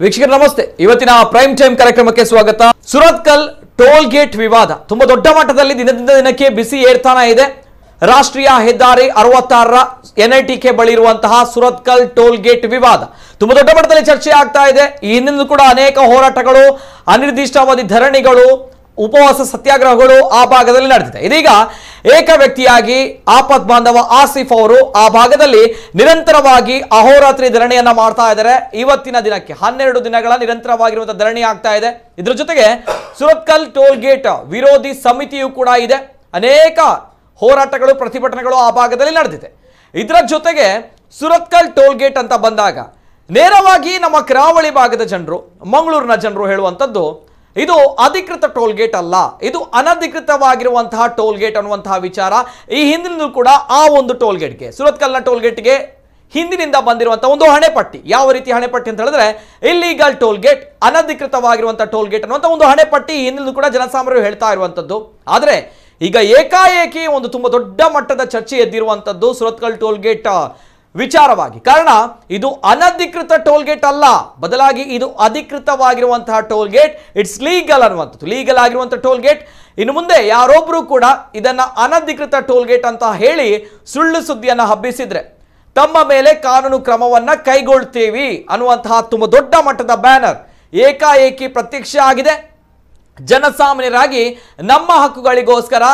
ವೀಕ್ಷಕರು ನಮಸ್ತೆ. ಇವತ್ತಿನ ಪ್ರೈಮ್ ಟೈಮ್ ಕಾರ್ಯಕ್ರಮಕ್ಕೆ ಸ್ವಾಗತ. ಸುರತ್ಕಲ್ ಟೋಲ್ ಗೇಟ್ ವಿವಾದ ತುಂಬಾ ದೊಡ್ಡ ಮಟ್ಟದಲ್ಲಿ ದಿನದಿಂದ ದಿನಕ್ಕೆ ಬಿಸಿ ಏರ್ತಾನೆ ಇದೆ. ರಾಷ್ಟ್ರೀಯ ಹೆದ್ದಾರಿ 66ರ NITK ಬಳಿ ಇರುವಂತಹ ಸುರತ್ಕಲ್ ಟೋಲ್ ಗೇಟ್ ವಿವಾದ ತುಂಬಾ ದೊಡ್ಡ ಮಟ್ಟದಲ್ಲಿ ಚರ್ಚೆ ಆಗ್ತಾ ಇದೆ. ಈ ಹಿಂದಿನ ಕೂಡ ಅನೇಕ ಹೋರಾಟಗಳು, ಅನಿರ್ದಿಷ್ಟಾವಧಿ ಧರಣಿಗಳು, ಉಪವಾಸ ಸತ್ಯಾಗ್ರಹಗಳು ಆ ಭಾಗದಲ್ಲಿ ನಡೆದಿದೆ. ಇದೀಗ ಏಕ ವ್ಯಕ್ತಿಯಾಗಿ ಆಪತ್ ಬಾಂಧವ ಆಸಿಫ್ ಅವರು ಆ ಭಾಗದಲ್ಲಿ ನಿರಂತರವಾಗಿ ಅಹೋರಾತ್ರಿ ಧರಣಿಯನ್ನ ಮಾಡ್ತಾ ಇದ್ದಾರೆ. ಇವತ್ತಿನ ದಿನಕ್ಕೆ 12 ದಿನಗಳ ನಿರಂತರವಾಗಿರುವಂತಹ ಧರಣಿ ಆಗ್ತಾ ಇದೆ. ಇದರ ಜೊತೆಗೆ ಸುರತ್ಕಲ್ ಟೋಲ್ ಗೇಟ್ ವಿರೋಧಿ ಸಮಿತಿಯು ಕೂಡ ಇದೆ. ಅನೇಕ ಹೋರಾಟಗಳು, ಪ್ರತಿಭಟನೆಗಳು ಆ ಭಾಗದಲ್ಲಿ ನಡೆದಿದೆ. ಇದರ ಜೊತೆಗೆ ಸುರತ್ಕಲ್ ಟೋಲ್ ಗೇಟ್ ಅಂತ ಬಂದಾಗ ನೇರವಾಗಿ ನಮ್ಮ ಕರಾವಳಿ ಭಾಗದ ಜನರು, ಮಂಗಳೂರಿನ ಜನರು ಹೇಳುವಂಥದ್ದು ಇದು ಅಧಿಕೃತ ಟೋಲ್ ಗೇಟ್ ಅಲ್ಲ, ಇದು ಅನಧಿಕೃತವಾಗಿರುವಂತಹ ಟೋಲ್ ಗೇಟ್ ಅನ್ನುವಂತಹ ವಿಚಾರ. ಈ ಹಿಂದಿನಿಂದಲೂ ಕೂಡ ಆ ಒಂದು ಟೋಲ್ ಗೇಟ್ಗೆ, ಸುರತ್ಕಲ್ನ ಟೋಲ್ ಗೇಟ್ಗೆ ಹಿಂದಿನಿಂದ ಬಂದಿರುವಂತಹ ಒಂದು ಹಣೆಪಟ್ಟಿ. ಯಾವ ರೀತಿ ಹಣೆಪಟ್ಟಿ ಅಂತ ಹೇಳಿದ್ರೆ ಇಲ್ಲಿಗಲ್ ಟೋಲ್ ಗೇಟ್, ಅನಧಿಕೃತವಾಗಿರುವಂತಹ ಟೋಲ್ ಗೇಟ್ ಅನ್ನುವಂಥ ಒಂದು ಹಣೆಪಟ್ಟಿ ಹಿಂದಿನಿಂದಲೂ ಕೂಡ ಜನಸಾಮಾನ್ಯರು ಹೇಳ್ತಾ ಇರುವಂಥದ್ದು. ಆದರೆ ಈಗ ಏಕಾಏಕಿ ಒಂದು ತುಂಬಾ ದೊಡ್ಡ ಮಟ್ಟದ ಚರ್ಚೆ ಎದ್ದಿರುವಂಥದ್ದು ಸುರತ್ಕಲ್ ಟೋಲ್ ಗೇಟ್ ವಿಚಾರವಾಗಿ. ಕಾರಣ ಇದು ಅನಧಿಕೃತ ಟೋಲ್ ಗೇಟ್ ಅಲ್ಲ, ಬದಲಾಗಿ ಇದು ಅಧಿಕೃತವಾಗಿರುವಂತಹ ಟೋಲ್ ಗೇಟ್. ಇಟ್ಸ್ ಲೀಗಲ್ ಅನ್ನುವಂಥದ್ದು, ಲೀಗಲ್ ಆಗಿರುವಂತಹ ಟೋಲ್ ಗೇಟ್. ಇನ್ನು ಮುಂದೆ ಯಾರೊಬ್ರು ಕೂಡ ಇದನ್ನ ಅನಧಿಕೃತ ಟೋಲ್ ಗೇಟ್ ಅಂತ ಹೇಳಿ ಸುಳ್ಳು ಸುದ್ದಿಯನ್ನ ಹಬ್ಬಿಸಿದ್ರೆ ತಮ್ಮ ಮೇಲೆ ಕಾನೂನು ಕ್ರಮವನ್ನ ಕೈಗೊಳ್ತೀವಿ ಅನ್ನುವಂತಹ ತುಂಬಾ ದೊಡ್ಡ ಮಟ್ಟದ ಬ್ಯಾನರ್ ಏಕಾಏಕಿ ಪ್ರತ್ಯಕ್ಷ ಆಗಿದೆ. ಜನಸಾಮಾನ್ಯರಾಗಿ ನಮ್ಮ ಹಕ್ಕುಗಳಿಗೋಸ್ಕರ,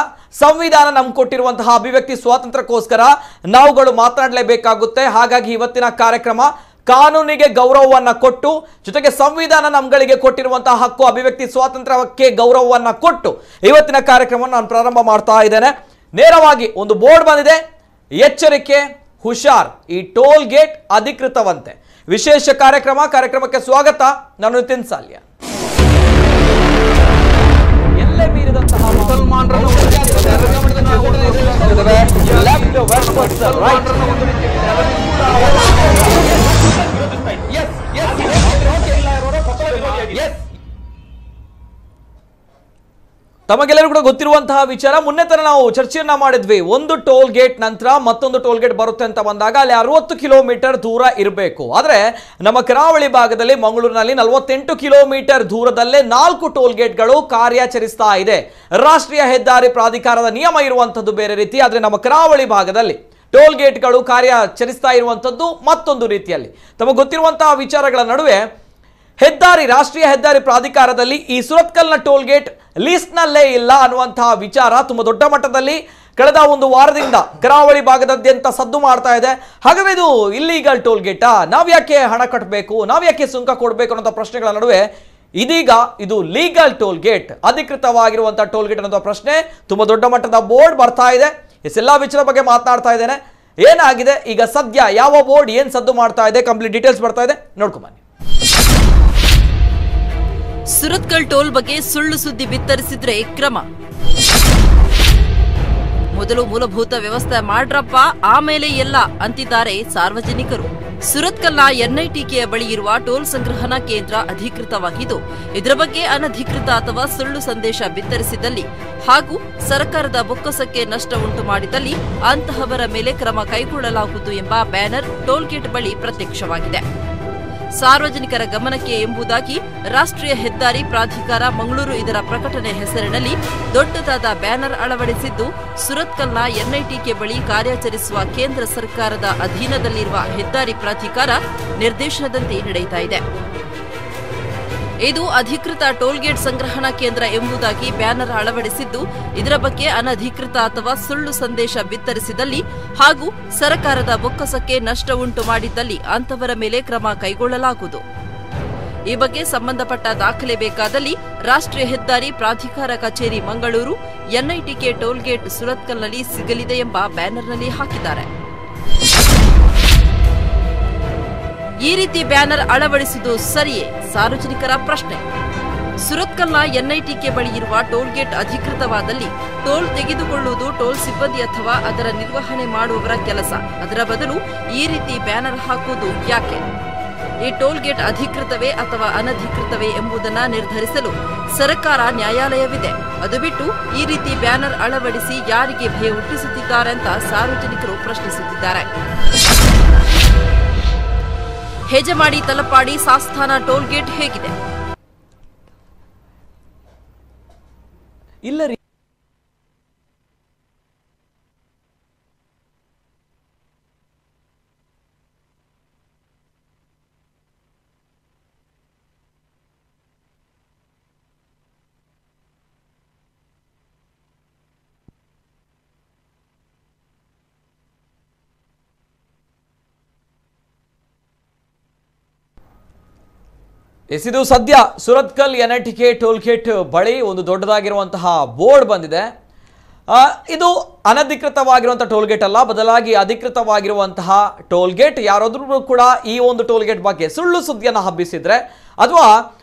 ಸಂವಿಧಾನ ನಮ್ಗೆ ಕೊಟ್ಟಿರುವಂತಹ ಅಭಿವ್ಯಕ್ತಿ ಸ್ವಾತಂತ್ರ್ಯಕ್ಕೋಸ್ಕರ ನಾವುಗಳು ಮಾತನಾಡಲೇಬೇಕಾಗುತ್ತೆ. ಹಾಗಾಗಿ ಇವತ್ತಿನ ಕಾರ್ಯಕ್ರಮ ಕಾನೂನಿಗೆ ಗೌರವವನ್ನ ಕೊಟ್ಟು, ಜೊತೆಗೆ ಸಂವಿಧಾನ ನಮ್ಗಳಿಗೆ ಕೊಟ್ಟಿರುವಂತಹ ಹಕ್ಕು ಅಭಿವ್ಯಕ್ತಿ ಸ್ವಾತಂತ್ರ್ಯಕ್ಕೆ ಗೌರವವನ್ನ ಕೊಟ್ಟು ಇವತ್ತಿನ ಕಾರ್ಯಕ್ರಮವನ್ನು ನಾನು ಪ್ರಾರಂಭ ಮಾಡ್ತಾ ಇದ್ದೇನೆ. ನೇರವಾಗಿ ಒಂದು ಬೋರ್ಡ್ ಬಂದಿದೆ, ಎಚ್ಚರಿಕೆ, ಹುಷಾರ್, ಈ ಟೋಲ್ ಗೇಟ್ ಅಧಿಕೃತವಂತೆ. ವಿಶೇಷ ಕಾರ್ಯಕ್ರಮಕ್ಕೆ ಸ್ವಾಗತ. ನಾನು ನಿತಿನ್ ಸಾಲ್ಯ. ಎಲ್ಲೇ ಮೀರಿದಂತಹ ಮುಸಲ್ಮಾನರನ್ನು ತಮಗೆಲ್ಲರೂ ಕೂಡ ಗೊತ್ತಿರುವಂತಹ ವಿಚಾರ. ಮೊನ್ನೆ ತರ ನಾವು ಚರ್ಚೆಯನ್ನ ಮಾಡಿದ್ವಿ. ಒಂದು ಟೋಲ್ ಗೇಟ್ ನಂತರ ಮತ್ತೊಂದು ಟೋಲ್ ಗೇಟ್ ಬರುತ್ತೆ ಅಂತ ಬಂದಾಗ ಅಲ್ಲಿ 60 ಕಿಲೋಮೀಟರ್ ದೂರ ಇರಬೇಕು. ಆದ್ರೆ ನಮ್ಮ ಕರಾವಳಿ ಭಾಗದಲ್ಲಿ ಮಂಗಳೂರಿನಲ್ಲಿ 48 ಕಿಲೋಮೀಟರ್ ದೂರದಲ್ಲೇ 4 ಟೋಲ್ ಗೇಟ್ಗಳು ಕಾರ್ಯಾಚರಿಸ್ತಾ ಇದೆ. ರಾಷ್ಟ್ರೀಯ ಹೆದ್ದಾರಿ ಪ್ರಾಧಿಕಾರದ ನಿಯಮ ಇರುವಂತದ್ದು ಬೇರೆ ರೀತಿ, ಆದ್ರೆ ನಮ್ಮ ಕರಾವಳಿ ಭಾಗದಲ್ಲಿ ಟೋಲ್ ಗೇಟ್ಗಳು ಕಾರ್ಯಾಚರಿಸ್ತಾ ಇರುವಂತದ್ದು ಮತ್ತೊಂದು ರೀತಿಯಲ್ಲಿ. ತಮಗೆ ಗೊತ್ತಿರುವಂತಹ ವಿಚಾರಗಳ ನಡುವೆ ರಾಷ್ಟ್ರೀಯ ಹೆದ್ದಾರಿ ಪ್ರಾಧಿಕಾರದಲ್ಲಿ ಈ ಸುರತ್ಕಲ್ನ ಟೋಲ್ ಗೇಟ್ ಲಿಸ್ಟ್ ನಲ್ಲೇ ಇಲ್ಲ ಅನ್ನುವಂತಹ ವಿಚಾರ ತುಂಬಾ ದೊಡ್ಡ ಮಟ್ಟದಲ್ಲಿ ಕಳೆದ ಒಂದು ವಾರದಿಂದ ಕರಾವಳಿ ಭಾಗದಾದ್ಯಂತ ಸದ್ದು ಮಾಡ್ತಾ ಇದೆ. ಹಾಗಾದ್ರೆ ಇದು ಇಲ್ಲಿಗಲ್ ಟೋಲ್ ಗೇಟಾ? ನಾವ್ಯಾಕೆ ಹಣ ಕಟ್ಟಬೇಕು, ನಾವ್ಯಾಕೆ ಸುಂಕ ಕೊಡಬೇಕು ಅನ್ನೋ ಪ್ರಶ್ನೆಗಳ ನಡುವೆ ಇದೀಗ ಇದು ಲೀಗಲ್ ಟೋಲ್ ಗೇಟ್, ಅಧಿಕೃತವಾಗಿರುವಂತಹ ಟೋಲ್ ಗೇಟ್ ಅನ್ನೋ ಪ್ರಶ್ನೆ, ತುಂಬಾ ದೊಡ್ಡ ಮಟ್ಟದ ಬೋರ್ಡ್ ಬರ್ತಾ ಇದೆ. ಎಲ್ಲಾ ವಿಚಾರ ಬಗ್ಗೆ ಮಾತನಾಡ್ತಾ ಇದ್ದೇನೆ. ಏನಾಗಿದೆ ಈಗ ಸದ್ಯ, ಯಾವ ಬೋರ್ಡ್ ಏನ್ ಸದ್ದು ಮಾಡ್ತಾ ಇದೆ, ಕಂಪ್ಲೀಟ್ ಡೀಟೇಲ್ಸ್ ಬರ್ತಾ ಇದೆ, ನೋಡ್ಕೊಂಬನ್ನಿ. ಸುರತ್ಕಲ್ ಟೋಲ್ ಬಗ್ಗೆ ಸುಳ್ಳು ಸುದ್ದಿ ಬಿತ್ತರಿಸಿದ್ರೆ ಕ್ರಮ. ಮೊದಲು ಮೂಲಭೂತ ವ್ಯವಸ್ಥೆ ಮಾಡ್ರಪ್ಪ, ಆಮೇಲೆ ಎಲ್ಲ ಅಂತಿದ್ದಾರೆ ಸಾರ್ವಜನಿಕರು. ಸುರತ್ಕಲ್ನ NITK ಬಳಿ ಇರುವ ಟೋಲ್ ಸಂಗ್ರಹಣಾ ಕೇಂದ್ರ ಅಧಿಕೃತವಾಗಿದ್ದು, ಇದರ ಬಗ್ಗೆ ಅನಧಿಕೃತ ಅಥವಾ ಸುಳ್ಳು ಸಂದೇಶ ಬಿತ್ತರಿಸಿದಲ್ಲಿ ಹಾಗೂ ಸರ್ಕಾರದ ಬೊಕ್ಕಸಕ್ಕೆ ನಷ್ಟ ಉಂಟು ಮಾಡಿದಲ್ಲಿ ಅಂತಹವರ ಮೇಲೆ ಕ್ರಮ ಕೈಗೊಳ್ಳಲಾಗುವುದು ಎಂಬ ಬ್ಯಾನರ್ ಟೋಲ್ ಗೇಟ್ ಬಳಿ ಪ್ರತ್ಯಕ್ಷವಾಗಿದೆ. ಸಾರ್ವಜನಿಕರ ಗಮನಕ್ಕೆ ಎಂಬುದಾಗಿ ರಾಷ್ಟ್ರೀಯ ಹೆದ್ದಾರಿ ಪ್ರಾಧಿಕಾರ ಮಂಗಳೂರು ಇದರ ಪ್ರಕಟಣೆ ಹೆಸರಿನಲ್ಲಿ ದೊಡ್ಡದಾದ ಬ್ಯಾನರ್ ಅಳವಡಿಸಿದ್ದು, ಸುರತ್ಕಲ್ನ NITK ಬಳಿ ಕಾರ್ಯಾಚರಿಸುವ ಕೇಂದ್ರ ಸರ್ಕಾರದ ಅಧೀನದಲ್ಲಿರುವ ಹೆದ್ದಾರಿ ಪ್ರಾಧಿಕಾರ ನಿರ್ದೇಶನದಂತೆ ನಡೆಯುತ್ತಾ ಇದೆ. ಇದು ಅಧಿಕೃತ ಟೋಲ್ ಗೇಟ್ ಸಂಗ್ರಹಣಾ ಕೇಂದ್ರ ಎಂಬುದಾಗಿ ಬ್ಯಾನರ್ ಅಳವಡಿಸಿದ್ದು, ಇದರ ಬಗ್ಗೆ ಅನಧಿಕೃತ ಅಥವಾ ಸುಳ್ಳು ಸಂದೇಶ ಬಿತ್ತರಿಸಿದಲ್ಲಿ ಹಾಗೂ ಸರ್ಕಾರದ ಬೊಕ್ಕಸಕ್ಕೆ ನಷ್ಟ ಉಂಟು ಮಾಡಿದ್ದಲ್ಲಿ ಅಂತವರ ಮೇಲೆ ಕ್ರಮ ಕೈಗೊಳ್ಳಲಾಗುವುದು. ಈ ಬಗ್ಗೆ ಸಂಬಂಧಪಟ್ಟ ದಾಖಲೆ ಬೇಕಾದಲ್ಲಿ ರಾಷ್ಟ್ರೀಯ ಹೆದ್ದಾರಿ ಪ್ರಾಧಿಕಾರ ಕಚೇರಿ ಮಂಗಳೂರು, NITK ಟೋಲ್ ಗೇಟ್ ಸುರತ್ಕಲ್ನಲ್ಲಿ ಸಿಗಲಿದೆ ಎಂಬ ಬ್ಯಾನರ್ನಲ್ಲಿ ಹಾಕಿದ್ದಾರೆ. ಈ ರೀತಿ ಬ್ಯಾನರ್ ಅಳವಡಿಸಿದ್ದು ಸರಿಯೇ? ಸಾರ್ವಜನಿಕರ ಪ್ರಶ್ನೆ. ಸುರತ್ಕಲ್ನ NITK ಬಳಿ ಇರುವ ಟೋಲ್ ಗೇಟ್ ಅಧಿಕೃತವಾದಲ್ಲಿ ಟೋಲ್ ತೆಗೆದುಕೊಳ್ಳುವುದು ಟೋಲ್ ಸಿಬ್ಬಂದಿ ಅಥವಾ ಅದರ ನಿರ್ವಹಣೆ ಮಾಡುವವರ ಕೆಲಸ. ಅದರ ಬದಲು ಈ ರೀತಿ ಬ್ಯಾನರ್ ಹಾಕುವುದು ಯಾಕೆ? ಈ ಟೋಲ್ ಗೇಟ್ ಅಧಿಕೃತವೇ ಅಥವಾ ಅನಧಿಕೃತವೇ ಎಂಬುದನ್ನು ನಿರ್ಧರಿಸಲು ಸರ್ಕಾರ ನ್ಯಾಯಾಲಯವಿದೆ. ಅದು ಬಿಟ್ಟು ಈ ರೀತಿ ಬ್ಯಾನರ್ ಅಳವಡಿಸಿ ಯಾರಿಗೆ ಭಯ ಹುಟ್ಟಿಸುತ್ತಿದ್ದಾರೆ ಅಂತ ಸಾರ್ವಜನಿಕರು ಪ್ರಶ್ನಿಸುತ್ತಿದ್ದಾರೆ. ಹೆಜಮಾಡಿ ತಲಪಾಡಿ ಸಾಸ್ತಾನ ಟೋಲ್ಗೇಟ್ ಹೇಗಿದೆ? ಇಲ್ಲ ರೀ, ಇದು ಸದ್ಯ ಸುರತ್ಕಲ್ ಎನ್ಐಟಿಕೆ ಟೋಲ್ಗೇಟ್ ಬಳಿ ಒಂದು ದೊಡ್ಡದಾಗಿರುವಂತಹ ಬೋರ್ಡ್ ಬಂದಿದೆ. ಇದು ಅನಧಿಕೃತವಾಗಿರುವಂತಹ ಟೋಲ್ಗೇಟ್ ಅಲ್ಲ, ಬದಲಾಗಿ ಅಧಿಕೃತವಾಗಿರುವಂತಹ ಟೋಲ್ಗೇಟ್. ಯಾರಾದ್ರೂ ಕೂಡ ಈ ಒಂದು ಟೋಲ್ಗೇಟ್ ಬಗ್ಗೆ ಸುಳ್ಳು ಸುದ್ದಿಯನ್ನು ಹಬ್ಬಿಸಿದ್ರೆ ಅಥವಾ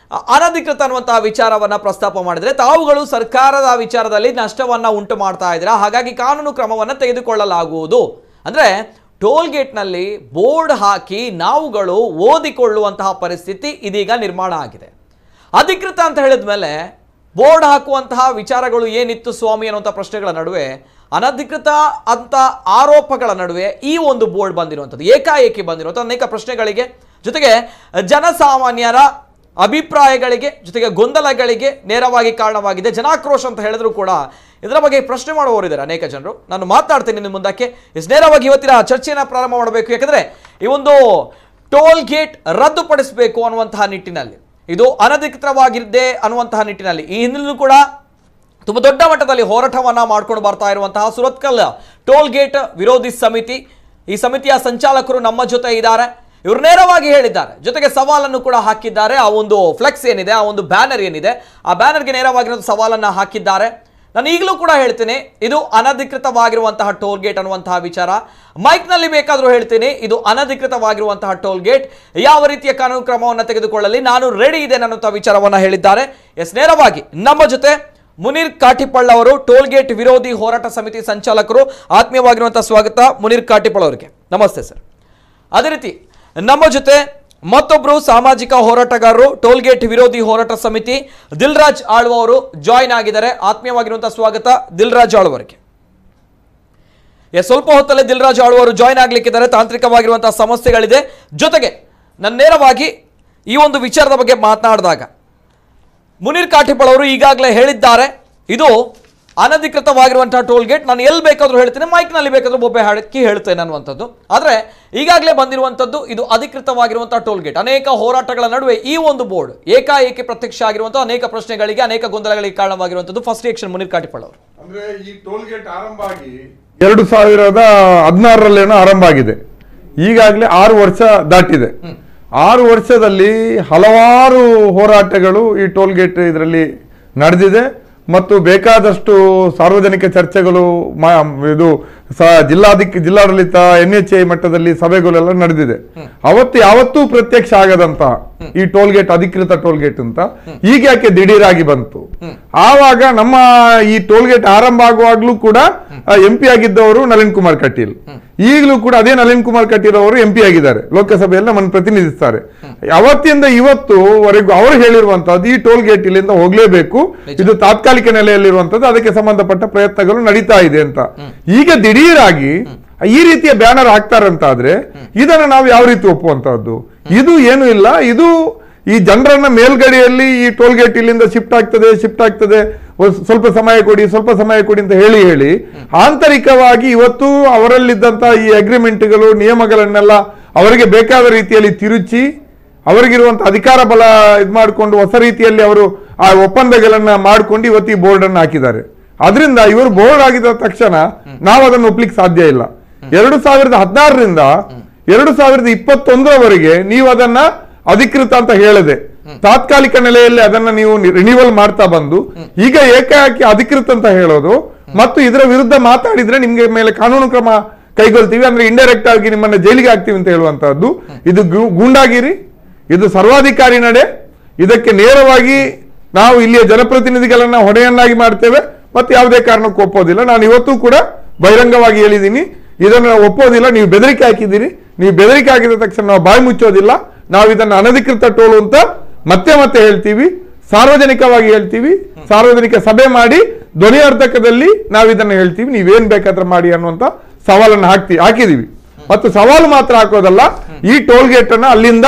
ಅನಧಿಕೃತ ಅನ್ನುವಂತಹ ವಿಚಾರವನ್ನ ಪ್ರಸ್ತಾಪ ಮಾಡಿದ್ರೆ ತಾವುಗಳು ಸರ್ಕಾರದ ವಿಚಾರದಲ್ಲಿ ನಷ್ಟವನ್ನ ಉಂಟು ಮಾಡ್ತಾ ಇದ್ದೀರಾ, ಹಾಗಾಗಿ ಕಾನೂನು ಕ್ರಮವನ್ನು ತೆಗೆದುಕೊಳ್ಳಲಾಗುವುದು. ಅಂದ್ರೆ ಟೋಲ್ಗೇಟ್ನಲ್ಲಿ ಬೋರ್ಡ್ ಹಾಕಿ ನಾವುಗಳು ಓದಿಕೊಳ್ಳುವಂತಹ ಪರಿಸ್ಥಿತಿ ಇದೀಗ ನಿರ್ಮಾಣ ಆಗಿದೆ. ಅಧಿಕೃತ ಅಂತ ಹೇಳಿದ ಮೇಲೆ ಬೋರ್ಡ್ ಹಾಕುವಂತಹ ವಿಚಾರಗಳು ಏನಿತ್ತು ಸ್ವಾಮಿ ಅನ್ನುವಂಥ ಪ್ರಶ್ನೆಗಳ ನಡುವೆ, ಅನಧಿಕೃತ ಅಂತ ಆರೋಪಗಳ ನಡುವೆ ಈ ಒಂದು ಬೋರ್ಡ್ ಬಂದಿರುವಂಥದ್ದು, ಏಕಾಏಕಿ ಬಂದಿರುವಂಥ ಅನೇಕ ಪ್ರಶ್ನೆಗಳಿಗೆ, ಜೊತೆಗೆ ಜನಸಾಮಾನ್ಯರ ಅಭಿಪ್ರಾಯಗಳಿಗೆ, ಜೊತೆಗೆ ಗೊಂದಲಗಳಿಗೆ ನೇರವಾಗಿ ಕಾರಣವಾಗಿದೆ. ಜನಾಕ್ರೋಶ ಅಂತ ಹೇಳಿದ್ರು ಕೂಡ ಇದರ ಬಗ್ಗೆ ಪ್ರಶ್ನೆ ಮಾಡುವವರಿದ್ದಾರೆ ಅನೇಕ ಜನರು. ನಾನು ಮಾತಾಡ್ತೀನಿ ನಿಮ್ಮ ಮುಂದಕ್ಕೆ. ನೇರವಾಗಿ ಇವತ್ತಿನ ಚರ್ಚೆಯನ್ನು ಪ್ರಾರಂಭ ಮಾಡಬೇಕು, ಯಾಕಂದ್ರೆ ಈ ಒಂದು ಟೋಲ್ ಗೇಟ್ ರದ್ದುಪಡಿಸಬೇಕು ಅನ್ನುವಂತಹ ನಿಟ್ಟಿನಲ್ಲಿ, ಇದು ಅನಧಿಕೃತವಾಗಿದ್ದೆ ಅನ್ನುವಂತಹ ನಿಟ್ಟಿನಲ್ಲಿ ಈ ಹಿಂದಿನೂ ಕೂಡ ತುಂಬ ದೊಡ್ಡ ಮಟ್ಟದಲ್ಲಿ ಹೋರಾಟವನ್ನ ಮಾಡ್ಕೊಂಡು ಬರ್ತಾ ಇರುವಂತಹ ಸುರತ್ಕಲ್ ಟೋಲ್ ಗೇಟ್ ವಿರೋಧಿ ಸಮಿತಿ, ಈ ಸಮಿತಿಯ ಸಂಚಾಲಕರು ನಮ್ಮ ಜೊತೆ ಇದ್ದಾರೆ. ಇವರು ನೇರವಾಗಿ ಹೇಳಿದ್ದಾರೆ, ಜೊತೆಗೆ ಸವಾಲನ್ನು ಕೂಡ ಹಾಕಿದ್ದಾರೆ. ಆ ಒಂದು ಫ್ಲೆಕ್ಸ್ ಏನಿದೆ, ಆ ಒಂದು ಬ್ಯಾನರ್ ಏನಿದೆ, ಆ ಬ್ಯಾನರ್ಗೆ ನೇರವಾಗಿ ಸವಾಲನ್ನು ಹಾಕಿದ್ದಾರೆ. ನಾನು ಈಗಲೂ ಕೂಡ ಹೇಳ್ತೀನಿ, ಇದು ಅನಧಿಕೃತವಾಗಿರುವಂತಹ ಟೋಲ್ ಗೇಟ್ ಅನ್ನುವಂತಹ ವಿಚಾರ. ಮೈಕ್ನಲ್ಲಿ ಬೇಕಾದರೂ ಹೇಳ್ತೀನಿ, ಇದು ಅನಧಿಕೃತವಾಗಿರುವಂತಹ ಟೋಲ್ ಗೇಟ್. ಯಾವ ರೀತಿಯ ಕಾನೂನು ಕ್ರಮವನ್ನು ತೆಗೆದುಕೊಳ್ಳಲಿ ನಾನು ರೆಡಿ ಇದೆ ಅನ್ನುವಂತಹ ವಿಚಾರವನ್ನು ಹೇಳಿದ್ದಾರೆ. ನೇರವಾಗಿ ನಮ್ಮ ಜೊತೆ ಮುನೀರ್ ಕಾಟಿಪಳ್ಳ ಅವರು, ಟೋಲ್ ಗೇಟ್ ವಿರೋಧಿ ಹೋರಾಟ ಸಮಿತಿ ಸಂಚಾಲಕರು. ಆತ್ಮೀಯವಾಗಿರುವಂತಹ ಸ್ವಾಗತ ಮುನೀರ್ ಕಾಟಿಪಳ್ಳ ಅವರಿಗೆ. ನಮಸ್ತೆ ಸರ್. ಅದೇ ರೀತಿ ನಮ್ಮ ಜೊತೆ ಮತ್ತೊಬ್ಬರು ಸಾಮಾಜಿಕ ಹೋರಾಟಗಾರರು, ಟೋಲ್ ಗೇಟ್ ವಿರೋಧಿ ಹೋರಾಟ ಸಮಿತಿ ದಿಲ್ರಾಜ್ ಆಳ್ವ ಅವರು ಜಾಯಿನ್ ಆಗಿದ್ದಾರೆ. ಆತ್ಮೀಯವಾಗಿರುವಂತಹ ಸ್ವಾಗತ ದಿಲ್ರಾಜ್ ಆಳ್ವ ಅವರಿಗೆ. ಸ್ವಲ್ಪ ಹೊತ್ತಲ್ಲೇ ದಿಲ್ರಾಜ್ ಆಳ್ವ ಅವರು ಜಾಯಿನ್ ಆಗ್ಲಿಕ್ಕಿದ್ದಾರೆ. ತಾಂತ್ರಿಕವಾಗಿರುವಂತಹ ಸಮಸ್ಯೆಗಳಿದೆ. ಜೊತೆಗೆ ನಾನು ನೇರವಾಗಿ ಈ ಒಂದು ವಿಚಾರದ ಬಗ್ಗೆ ಮಾತನಾಡಿದಾಗ ಮುನೀರ್ ಕಾಟಿಪಳ್ಳ ಅವರು ಈಗಾಗಲೇ ಹೇಳಿದ್ದಾರೆ, ಇದು ಅನಧಿಕೃತವಾಗಿರುವಂತಹ ಟೋಲ್ ಗೇಟ್. ನಾನು ಎಲ್ಲಿ ಬೇಕಾದ್ರೂ ಹೇಳ್ತೇನೆ, ಮೈಕ್ನಲ್ಲಿ ಬೇಕಾದ್ರೂ ಬೊಬ್ಬೆ ಹಾಕಿ ಹೇಳ್ತೇನೆ ಅನ್ನುವಂಥದ್ದು. ಆದರೆ ಈಗಾಗಲೇ ಬಂದಿರುವಂಥದ್ದು ಇದು ಅಧಿಕೃತವಾಗಿರುವಂತಹ ಟೋಲ್ ಗೇಟ್. ಅನೇಕ ಹೋರಾಟಗಳ ನಡುವೆ ಈ ಒಂದು ಬೋರ್ಡ್ ಏಕಾಏಕಿ ಪ್ರತ್ಯಕ್ಷ ಆಗಿರುವಂತಹ ಅನೇಕ ಪ್ರಶ್ನೆಗಳಿಗೆ, ಅನೇಕ ಗೊಂದಲಗಳಿಗೆ ಕಾರಣವಾಗಿರುವಂಥದ್ದು. ಫಸ್ಟ್ ರಿಯಾಕ್ಷನ್ ಮುನೀರ್ ಕಾಟಿಪಳ್ಳ ಅವರು. ಅಂದ್ರೆ ಈ ಟೋಲ್ ಗೇಟ್ ಆರಂಭ ಆಗಿ 2016 ಆರಂಭ ಆಗಿದೆ. ಈಗಾಗಲೇ 6 ವರ್ಷ ದಾಟಿದೆ. 6 ವರ್ಷದಲ್ಲಿ ಹಲವಾರು ಹೋರಾಟಗಳು ಈ ಟೋಲ್ ಗೇಟ್ ಇದರಲ್ಲಿ ನಡೆದಿದೆ ಮತ್ತು ಬೇಕಾದಷ್ಟು ಸಾರ್ವಜನಿಕ ಚರ್ಚೆಗಳು, ಇದು ಜಿಲ್ಲಾಡಳಿತ NHA ಮಟ್ಟದಲ್ಲಿ ಸಭೆಗಳೆಲ್ಲ ನಡೆದಿದೆ. ಯಾವತ್ತೂ ಪ್ರತ್ಯಕ್ಷ ಆಗದಂತಹ ಈ ಟೋಲ್ ಗೇಟ್ ಅಧಿಕೃತ ಟೋಲ್ ಗೇಟ್ ಅಂತ ಈಗ ಯಾಕೆ ದಿಢೀರಾಗಿ ಬಂತು? ಆವಾಗ ನಮ್ಮ ಈ ಟೋಲ್ ಗೇಟ್ ಆರಂಭ ಆಗುವಾಗ್ಲೂ ಕೂಡ MP ಆಗಿದ್ದವರು ನಳಿನ್ ಕುಮಾರ್ ಕಟೀಲ್, ಈಗಲೂ ಕೂಡ ಅದೇ ನಳಿನ್ ಕುಮಾರ್ ಕಟೀಲ್ ಅವರು MP ಆಗಿದ್ದಾರೆ, ಲೋಕಸಭೆಯಲ್ಲಿ ನಮ್ಮನ್ನು ಪ್ರತಿನಿಧಿಸ್ತಾರೆ. ಅವತ್ತಿಂದ ಇವತ್ತುವರೆಗೂ ಅವರು ಹೇಳಿರುವಂತಹದ್ದು ಈ ಟೋಲ್ ಗೇಟ್ ಇಲ್ಲಿಂದ ಹೋಗ್ಲೇಬೇಕು, ಇದು ತಾತ್ಕಾಲಿಕ ನೆಲೆಯಲ್ಲಿರುವಂತದ್ದು, ಅದಕ್ಕೆ ಸಂಬಂಧಪಟ್ಟ ಪ್ರಯತ್ನಗಳು ನಡೀತಾ ಇದೆ ಅಂತ. ಈಗ ದಿಢೀರಾಗಿ ಈ ರೀತಿಯ ಬ್ಯಾನರ್ ಹಾಕ್ತಾರಂತಾದ್ರೆ ಇದನ್ನ ನಾವು ಯಾವ ರೀತಿ ಒಪ್ಪುವಂತಹದ್ದು? ಇದು ಏನು ಇಲ್ಲ, ಇದು ಈ ಜನರನ್ನ ಮೇಲ್ಗಡೆಯಲ್ಲಿ ಈ ಟೋಲ್ ಗೇಟ್ ಇಲ್ಲಿಂದ ಶಿಫ್ಟ್ ಆಗ್ತದೆ ಸ್ವಲ್ಪ ಸಮಯ ಕೊಡಿ ಅಂತ ಹೇಳಿ ಆಂತರಿಕವಾಗಿ ಇವತ್ತು ಅವರಲ್ಲಿದ್ದಂತ ಈ ಅಗ್ರಿಮೆಂಟ್ಗಳು, ನಿಯಮಗಳನ್ನೆಲ್ಲ ಅವರಿಗೆ ಬೇಕಾದ ರೀತಿಯಲ್ಲಿ ತಿರುಚಿ, ಅವರಿಗಿರುವಂತ ಅಧಿಕಾರ ಬಲ ಇದು ಮಾಡಿಕೊಂಡು ಹೊಸ ರೀತಿಯಲ್ಲಿ ಅವರು ಆ ಒಪ್ಪಂದಗಳನ್ನ ಮಾಡಿಕೊಂಡು ಇವತ್ತು ಈ ಬೋರ್ಡ್ ಅನ್ನು ಹಾಕಿದ್ದಾರೆ. ಅದರಿಂದ ಇವರು ಬೋರ್ಡ್ ಆಗಿದ ತಕ್ಷಣ ನಾವು ಅದನ್ನು ಒಪ್ಲಿಕ್ಕೆ ಸಾಧ್ಯ ಇಲ್ಲ. 2016ರಿಂದ 2021ರವರೆಗೆ ನೀವು ಅದನ್ನ ಅಧಿಕೃತ ಅಂತ ಹೇಳದೆ ತಾತ್ಕಾಲಿಕ ನೆಲೆಯಲ್ಲಿ ಅದನ್ನ ನೀವು ರಿನಿವಲ್ ಮಾಡ್ತಾ ಬಂದು ಈಗ ಏಕಾಏಕಿ ಅಧಿಕೃತ ಅಂತ ಹೇಳೋದು ಮತ್ತು ಇದರ ವಿರುದ್ಧ ಮಾತಾಡಿದ್ರೆ ನಿಮ್ಗೆ ಮೇಲೆ ಕಾನೂನು ಕ್ರಮ ಕೈಗೊಳ್ತೀವಿ, ಅಂದ್ರೆ ಇಂಡೈರೆಕ್ಟ್ ಆಗಿ ನಿಮ್ಮನ್ನ ಜೈಲಿಗೆ ಹಾಕ್ತೀವಿ ಅಂತ ಹೇಳುವಂತಹದ್ದು ಇದು ಗೂಂಡಾಗಿರಿ, ಇದು ಸರ್ವಾಧಿಕಾರಿ ನಡೆ. ಇದಕ್ಕೆ ನೇರವಾಗಿ ನಾವು ಇಲ್ಲಿಯ ಜನಪ್ರತಿನಿಧಿಗಳನ್ನ ಹೊಣೆಯನ್ನಾಗಿ ಮಾಡ್ತೇವೆ ಮತ್ತೆ ಯಾವುದೇ ಕಾರಣಕ್ಕೂ ಒಪ್ಪೋದಿಲ್ಲ. ನಾನು ಇವತ್ತು ಕೂಡ ಬಹಿರಂಗವಾಗಿ ಹೇಳಿದ್ದೀನಿ, ಇದನ್ನು ಒಪ್ಪೋದಿಲ್ಲ. ನೀವು ಬೆದರಿಕೆ ಹಾಕಿದ್ದೀರಿ, ನೀವು ಬೆದರಿಕೆ ಹಾಕಿದ ತಕ್ಷಣ ನಾವು ಬಾಯಿ ಮುಚ್ಚೋದಿಲ್ಲ. ನಾವು ಇದನ್ನು ಅನಧಿಕೃತ ಟೋಲು ಅಂತ ಮತ್ತೆ ಹೇಳ್ತೀವಿ, ಸಾರ್ವಜನಿಕವಾಗಿ ಹೇಳ್ತೀವಿ, ಸಾರ್ವಜನಿಕ ಸಭೆ ಮಾಡಿ ಧ್ವನಿವರ್ಧಕದಲ್ಲಿ ನಾವು ಇದನ್ನು ಹೇಳ್ತೀವಿ, ನೀವೇನ್ ಬೇಕಾದ್ರೆ ಮಾಡಿ ಅನ್ನುವಂತ ಸವಾಲನ್ನು ಹಾಕಿದೀವಿ. ಮತ್ತು ಸವಾಲು ಮಾತ್ರ ಹಾಕೋದಲ್ಲ, ಈ ಟೋಲ್ ಗೇಟ್ ಅನ್ನ ಅಲ್ಲಿಂದ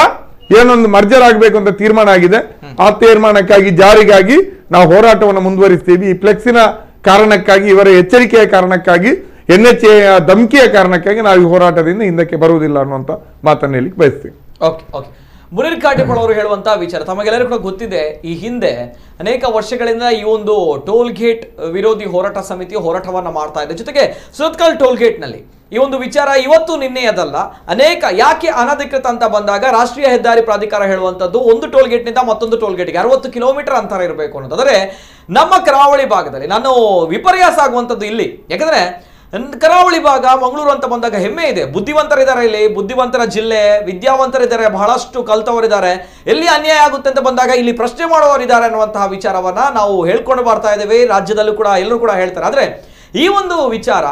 ಏನೊಂದು ಮರ್ಜರ್ ಆಗಬೇಕು ಅಂತ ತೀರ್ಮಾನ ಆಗಿದೆ. ಆ ತೀರ್ಮಾನಕ್ಕಾಗಿ ಜಾರಿಗಾಗಿ ನಾವು ಹೋರಾಟವನ್ನು ಮುಂದುವರಿಸ್ತೀವಿ. ಈ ಫ್ಲೆಕ್ಸಿನ ಕಾರಣಕ್ಕಾಗಿ, ಇವರ ಎಚ್ಚರಿಕೆಯ ಕಾರಣಕ್ಕಾಗಿ, NHA ಧಮಕಿಯ ಕಾರಣಕ್ಕಾಗಿ ನಾವು ಈ ಹೋರಾಟದಿಂದ ಹಿಂದಕ್ಕೆ ಬರುವುದಿಲ್ಲ ಅನ್ನುವಂತ ಮಾತನ್ನು ಹೇಳಿಕ್ಕೆ ಬಯಸ್ತೀವಿ. ಓಕೆ ಓಕೆ ಮುನೀರ್ ಕಾಟೇಪುಳ ಅವರು ಹೇಳುವಂತಹ ವಿಚಾರ ತಮಗೆಲ್ಲರೂ ಕೂಡ ಗೊತ್ತಿದೆ. ಈ ಹಿಂದೆ ಅನೇಕ ವರ್ಷಗಳಿಂದ ಈ ಒಂದು ಟೋಲ್ ಗೇಟ್ ವಿರೋಧಿ ಹೋರಾಟ ಸಮಿತಿಯು ಹೋರಾಟವನ್ನ ಮಾಡ್ತಾ ಇದೆ. ಜೊತೆಗೆ ಸುರತ್ಕಲ್ ಟೋಲ್ ಗೇಟ್ ನಲ್ಲಿ ಈ ಒಂದು ವಿಚಾರ ಇವತ್ತು ನಿನ್ನೆಯದಲ್ಲ, ಅನೇಕ ಯಾಕೆ ಅನಧಿಕೃತ ಅಂತ ಬಂದಾಗ ರಾಷ್ಟ್ರೀಯ ಹೆದ್ದಾರಿ ಪ್ರಾಧಿಕಾರ ಹೇಳುವಂತದ್ದು ಒಂದು ಟೋಲ್ ಗೇಟ್ ನಿಂದ ಮತ್ತೊಂದು ಟೋಲ್ ಗೇಟ್ಗೆ 60 ಕಿಲೋಮೀಟರ್ ಅಂತರ ಇರಬೇಕು ಅನ್ನೋದು. ಆದರೆ ನಮ್ಮ ಕರಾವಳಿ ಭಾಗದಲ್ಲಿ ನಾನು ವಿಪರ್ಯಾಸ ಆಗುವಂಥದ್ದು ಇಲ್ಲಿ, ಯಾಕಂದ್ರೆ ಕರಾವಳಿ ಭಾಗ ಮಂಗಳೂರು ಅಂತ ಬಂದಾಗ ಹೆಮ್ಮೆ ಇದೆ, ಬುದ್ಧಿವಂತರಿದ್ದಾರೆ ಇಲ್ಲಿ, ಬುದ್ಧಿವಂತರ ಜಿಲ್ಲೆ, ವಿದ್ಯಾವಂತರಿದ್ದಾರೆ, ಬಹಳಷ್ಟು ಕಲ್ತವರಿದ್ದಾರೆ. ಎಲ್ಲಿ ಅನ್ಯಾಯ ಆಗುತ್ತೆ ಅಂತ ಬಂದಾಗ ಇಲ್ಲಿ ಪ್ರಶ್ನೆ ಮಾಡುವವರಿದ್ದಾರೆ ಅನ್ನುವಂತಹ ವಿಚಾರವನ್ನ ನಾವು ಹೇಳ್ಕೊಂಡು ಬರ್ತಾ ಇದ್ದೇವೆ. ರಾಜ್ಯದಲ್ಲೂ ಕೂಡ ಎಲ್ಲರೂ ಕೂಡ ಹೇಳ್ತಾರೆ. ಆದ್ರೆ ಈ ಒಂದು ವಿಚಾರ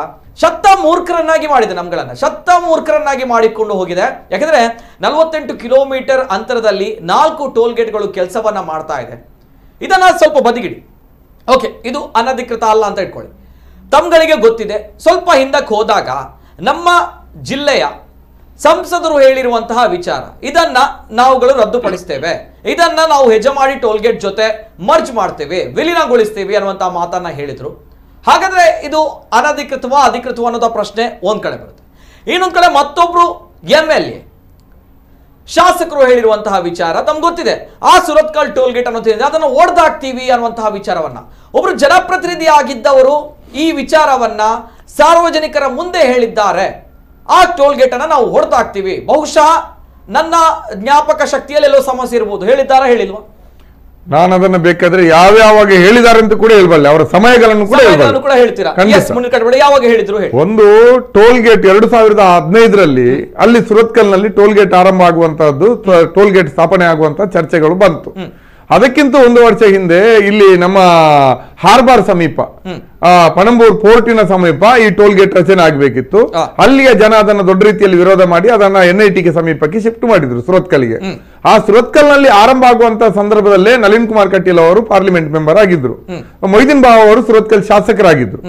ಶತ್ತ ಮೂರ್ಖರನ್ನಾಗಿ ಮಾಡಿದೆ, ನಮ್ಗಳನ್ನ ಶತ್ತ ಮೂರ್ಖರನ್ನಾಗಿ ಮಾಡಿಕೊಂಡು ಹೋಗಿದೆ. ಯಾಕಂದ್ರೆ 48 ಕಿಲೋಮೀಟರ್ ಅಂತರದಲ್ಲಿ 4 ಟೋಲ್ ಗೇಟ್ಗಳು ಕೆಲಸವನ್ನ ಮಾಡ್ತಾ ಇದೆ. ಇದನ್ನ ಸ್ವಲ್ಪ ಬದಿಗಿಡಿ. ಓಕೆ, ಇದು ಅನಧಿಕೃತ ಅಲ್ಲ ಅಂತ ಇಟ್ಕೊಳ್ಳಿ. ತಮ್ಗಳಿಗೆ ಗೊತ್ತಿದೆ, ಸ್ವಲ್ಪ ಹಿಂದಕ್ಕೆ ಹೋದಾಗ ನಮ್ಮ ಜಿಲ್ಲೆಯ ಸಂಸದರು ಹೇಳಿರುವಂತಹ ವಿಚಾರ, ಇದನ್ನ ನಾವುಗಳು ರದ್ದುಪಡಿಸ್ತೇವೆ, ಇದನ್ನ ನಾವು ಹೆಜಮಾಡಿ ಟೋಲ್ಗೇಟ್ ಜೊತೆ ಮರ್ಜ್ ಮಾಡ್ತೇವೆ, ವಿಲೀನಗೊಳಿಸ್ತೇವೆ ಅನ್ನುವಂತಹ ಮಾತನ್ನ ಹೇಳಿದ್ರು. ಹಾಗಾದ್ರೆ ಇದು ಅನಧಿಕೃತವಾ ಅಧಿಕೃತವಾ ಅನ್ನೋದ ಪ್ರಶ್ನೆ ಒಂದ್ ಕಡೆ ಬರುತ್ತೆ. ಇನ್ನೊಂದ್ ಕಡೆ ಮತ್ತೊಬ್ರು MLA ಶಾಸಕರು ಹೇಳಿರುವಂತಹ ವಿಚಾರ ತಮ್ಗೆ ಗೊತ್ತಿದೆ. ಆ ಸುರತ್ಕಲ್ ಟೋಲ್ ಗೇಟ್ ಅನ್ನೋದು ಅದನ್ನು ಓಡ್ದಾಕ್ತೀವಿ ಅನ್ನುವಂತಹ ವಿಚಾರವನ್ನ ಒಬ್ರು ಜನಪ್ರತಿನಿಧಿ ಆಗಿದ್ದವರು ಈ ವಿಚಾರವನ್ನ ಸಾರ್ವಜನಿಕರ ಮುಂದೆ ಹೇಳಿದ್ದಾರೆ. ಆ ಟೋಲ್ ಗೇಟ್ ಅನ್ನ ನಾವು ಹೊಡೆದಾಕ್ತೀವಿ. ಬಹುಶಃ ನನ್ನ ಜ್ಞಾಪಕ ಶಕ್ತಿಯಲ್ಲಿ ಎಲ್ಲೋ ಸಮಸ್ಯೆ ಇರಬಹುದು. ಹೇಳಿದ್ದಾರಾ ಹೇಳಿಲ್ವಾ? ನಾನು ಅದನ್ನ ಬೇಕಾದ್ರೆ ಯಾವ್ಯಾವಾಗ ಹೇಳಿದ್ದಾರೆ ಅಂತ ಕೂಡ ಹೇಳ್ಬಲ್ಲೆ, ಅವರ ಸಮಯಗಳನ್ನು ಕೂಡ ಹೇಳ್ತೀರಾ? ಯಾವಾಗ ಹೇಳಿದ್ರು? ಒಂದು ಟೋಲ್ ಗೇಟ್ 2015ರಲ್ಲಿ ಅಲ್ಲಿ ಸುರತ್ಕಲ್ ನಲ್ಲಿ ಟೋಲ್ ಗೇಟ್ ಆರಂಭ ಆಗುವಂತಹದ್ದು, ಟೋಲ್ ಗೇಟ್ ಸ್ಥಾಪನೆ ಆಗುವಂತಹ ಚರ್ಚೆಗಳು ಬಂತು. ಅದಕ್ಕಿಂತ 1 ವರ್ಷ ಹಿಂದೆ ಇಲ್ಲಿ ನಮ್ಮ ಹಾರ್ಬರ್ ಸಮೀಪ, ಪಣಂಬೂರ್ ಪೋರ್ಟಿನ ಸಮೀಪ ಈ ಟೋಲ್ ಗೇಟ್ ರಚನೆ ಆಗಬೇಕಿತ್ತು. ಅಲ್ಲಿಯ ಜನ ಅದನ್ನು ದೊಡ್ಡ ರೀತಿಯಲ್ಲಿ ವಿರೋಧ ಮಾಡಿ ಅದನ್ನ NITಗೆ ಸಮೀಪಕ್ಕೆ ಶಿಫ್ಟ್ ಮಾಡಿದ್ರು, ಸುರತ್ಕಲ್ಗೆ. ಆ ಸುರತ್ಕಲ್ ನಲ್ಲಿ ಆರಂಭ ಆಗುವಂತಹ ಸಂದರ್ಭದಲ್ಲೇ ನಳಿನ್ ಕುಮಾರ್ ಕಟೀಲ್ ಅವರು ಪಾರ್ಲಿಮೆಂಟ್ ಮೆಂಬರ್ ಆಗಿದ್ರು, ಮೊಯ್ದೀನ್ ಬಾವ ಅವರು ಸುರತ್ಕಲ್ ಶಾಸಕರಾಗಿದ್ರು.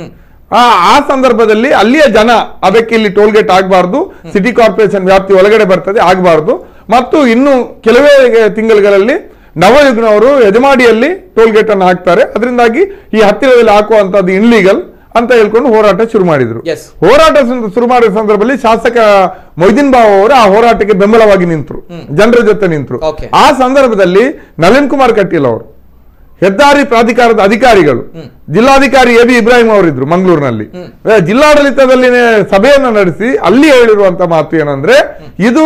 ಆ ಸಂದರ್ಭದಲ್ಲಿ ಅಲ್ಲಿಯ ಜನ ಅದಕ್ಕೆ ಇಲ್ಲಿ ಟೋಲ್ ಗೇಟ್ ಆಗಬಾರ್ದು, ಸಿಟಿ ಕಾರ್ಪೊರೇಷನ್ ವ್ಯಾಪ್ತಿ ಒಳಗಡೆ ಬರ್ತದೆ, ಆಗಬಾರ್ದು, ಮತ್ತು ಇನ್ನು ಕೆಲವೇ ತಿಂಗಳುಗಳಲ್ಲಿ ನವಯುಗ್ನವರು ಯಜಮಾಡಿಯಲ್ಲಿ ಟೋಲ್ ಗೇಟ್ ಅನ್ನು ಹಾಕ್ತಾರೆ, ಅದರಿಂದಾಗಿ ಈ ಹತ್ತಿರದಲ್ಲಿ ಹಾಕುವಂತದ್ದು ಇನ್ಲೀಗಲ್ ಅಂತ ಹೇಳ್ಕೊಂಡು ಹೋರಾಟ ಶುರು ಮಾಡಿದ್ರು. ಹೋರಾಟ ಶುರು ಮಾಡಿದ ಸಂದರ್ಭದಲ್ಲಿ ಶಾಸಕ ಮೊಯ್ದೀನ್ ಬಾವ ಅವರು ಆ ಹೋರಾಟಕ್ಕೆ ಬೆಂಬಲವಾಗಿ ನಿಂತರು, ಜನರ ಜೊತೆ ನಿಂತರು. ಆ ಸಂದರ್ಭದಲ್ಲಿ ನಳಿನ್ ಕುಮಾರ್ ಕಟೀಲ್ ಅವರು, ಹೆದ್ದಾರಿ ಪ್ರಾಧಿಕಾರದ ಅಧಿಕಾರಿಗಳು, ಜಿಲ್ಲಾಧಿಕಾರಿ AB ಇಬ್ರಾಹಿಂ ಅವರಿದ್ರು ಮಂಗಳೂರಿನಲ್ಲಿ, ಜಿಲ್ಲಾಡಳಿತದಲ್ಲಿ ಸಭೆಯನ್ನು ನಡೆಸಿ ಅಲ್ಲಿ ಹೇಳಿರುವಂತ ಮಾತು ಏನಂದ್ರೆ, ಇದು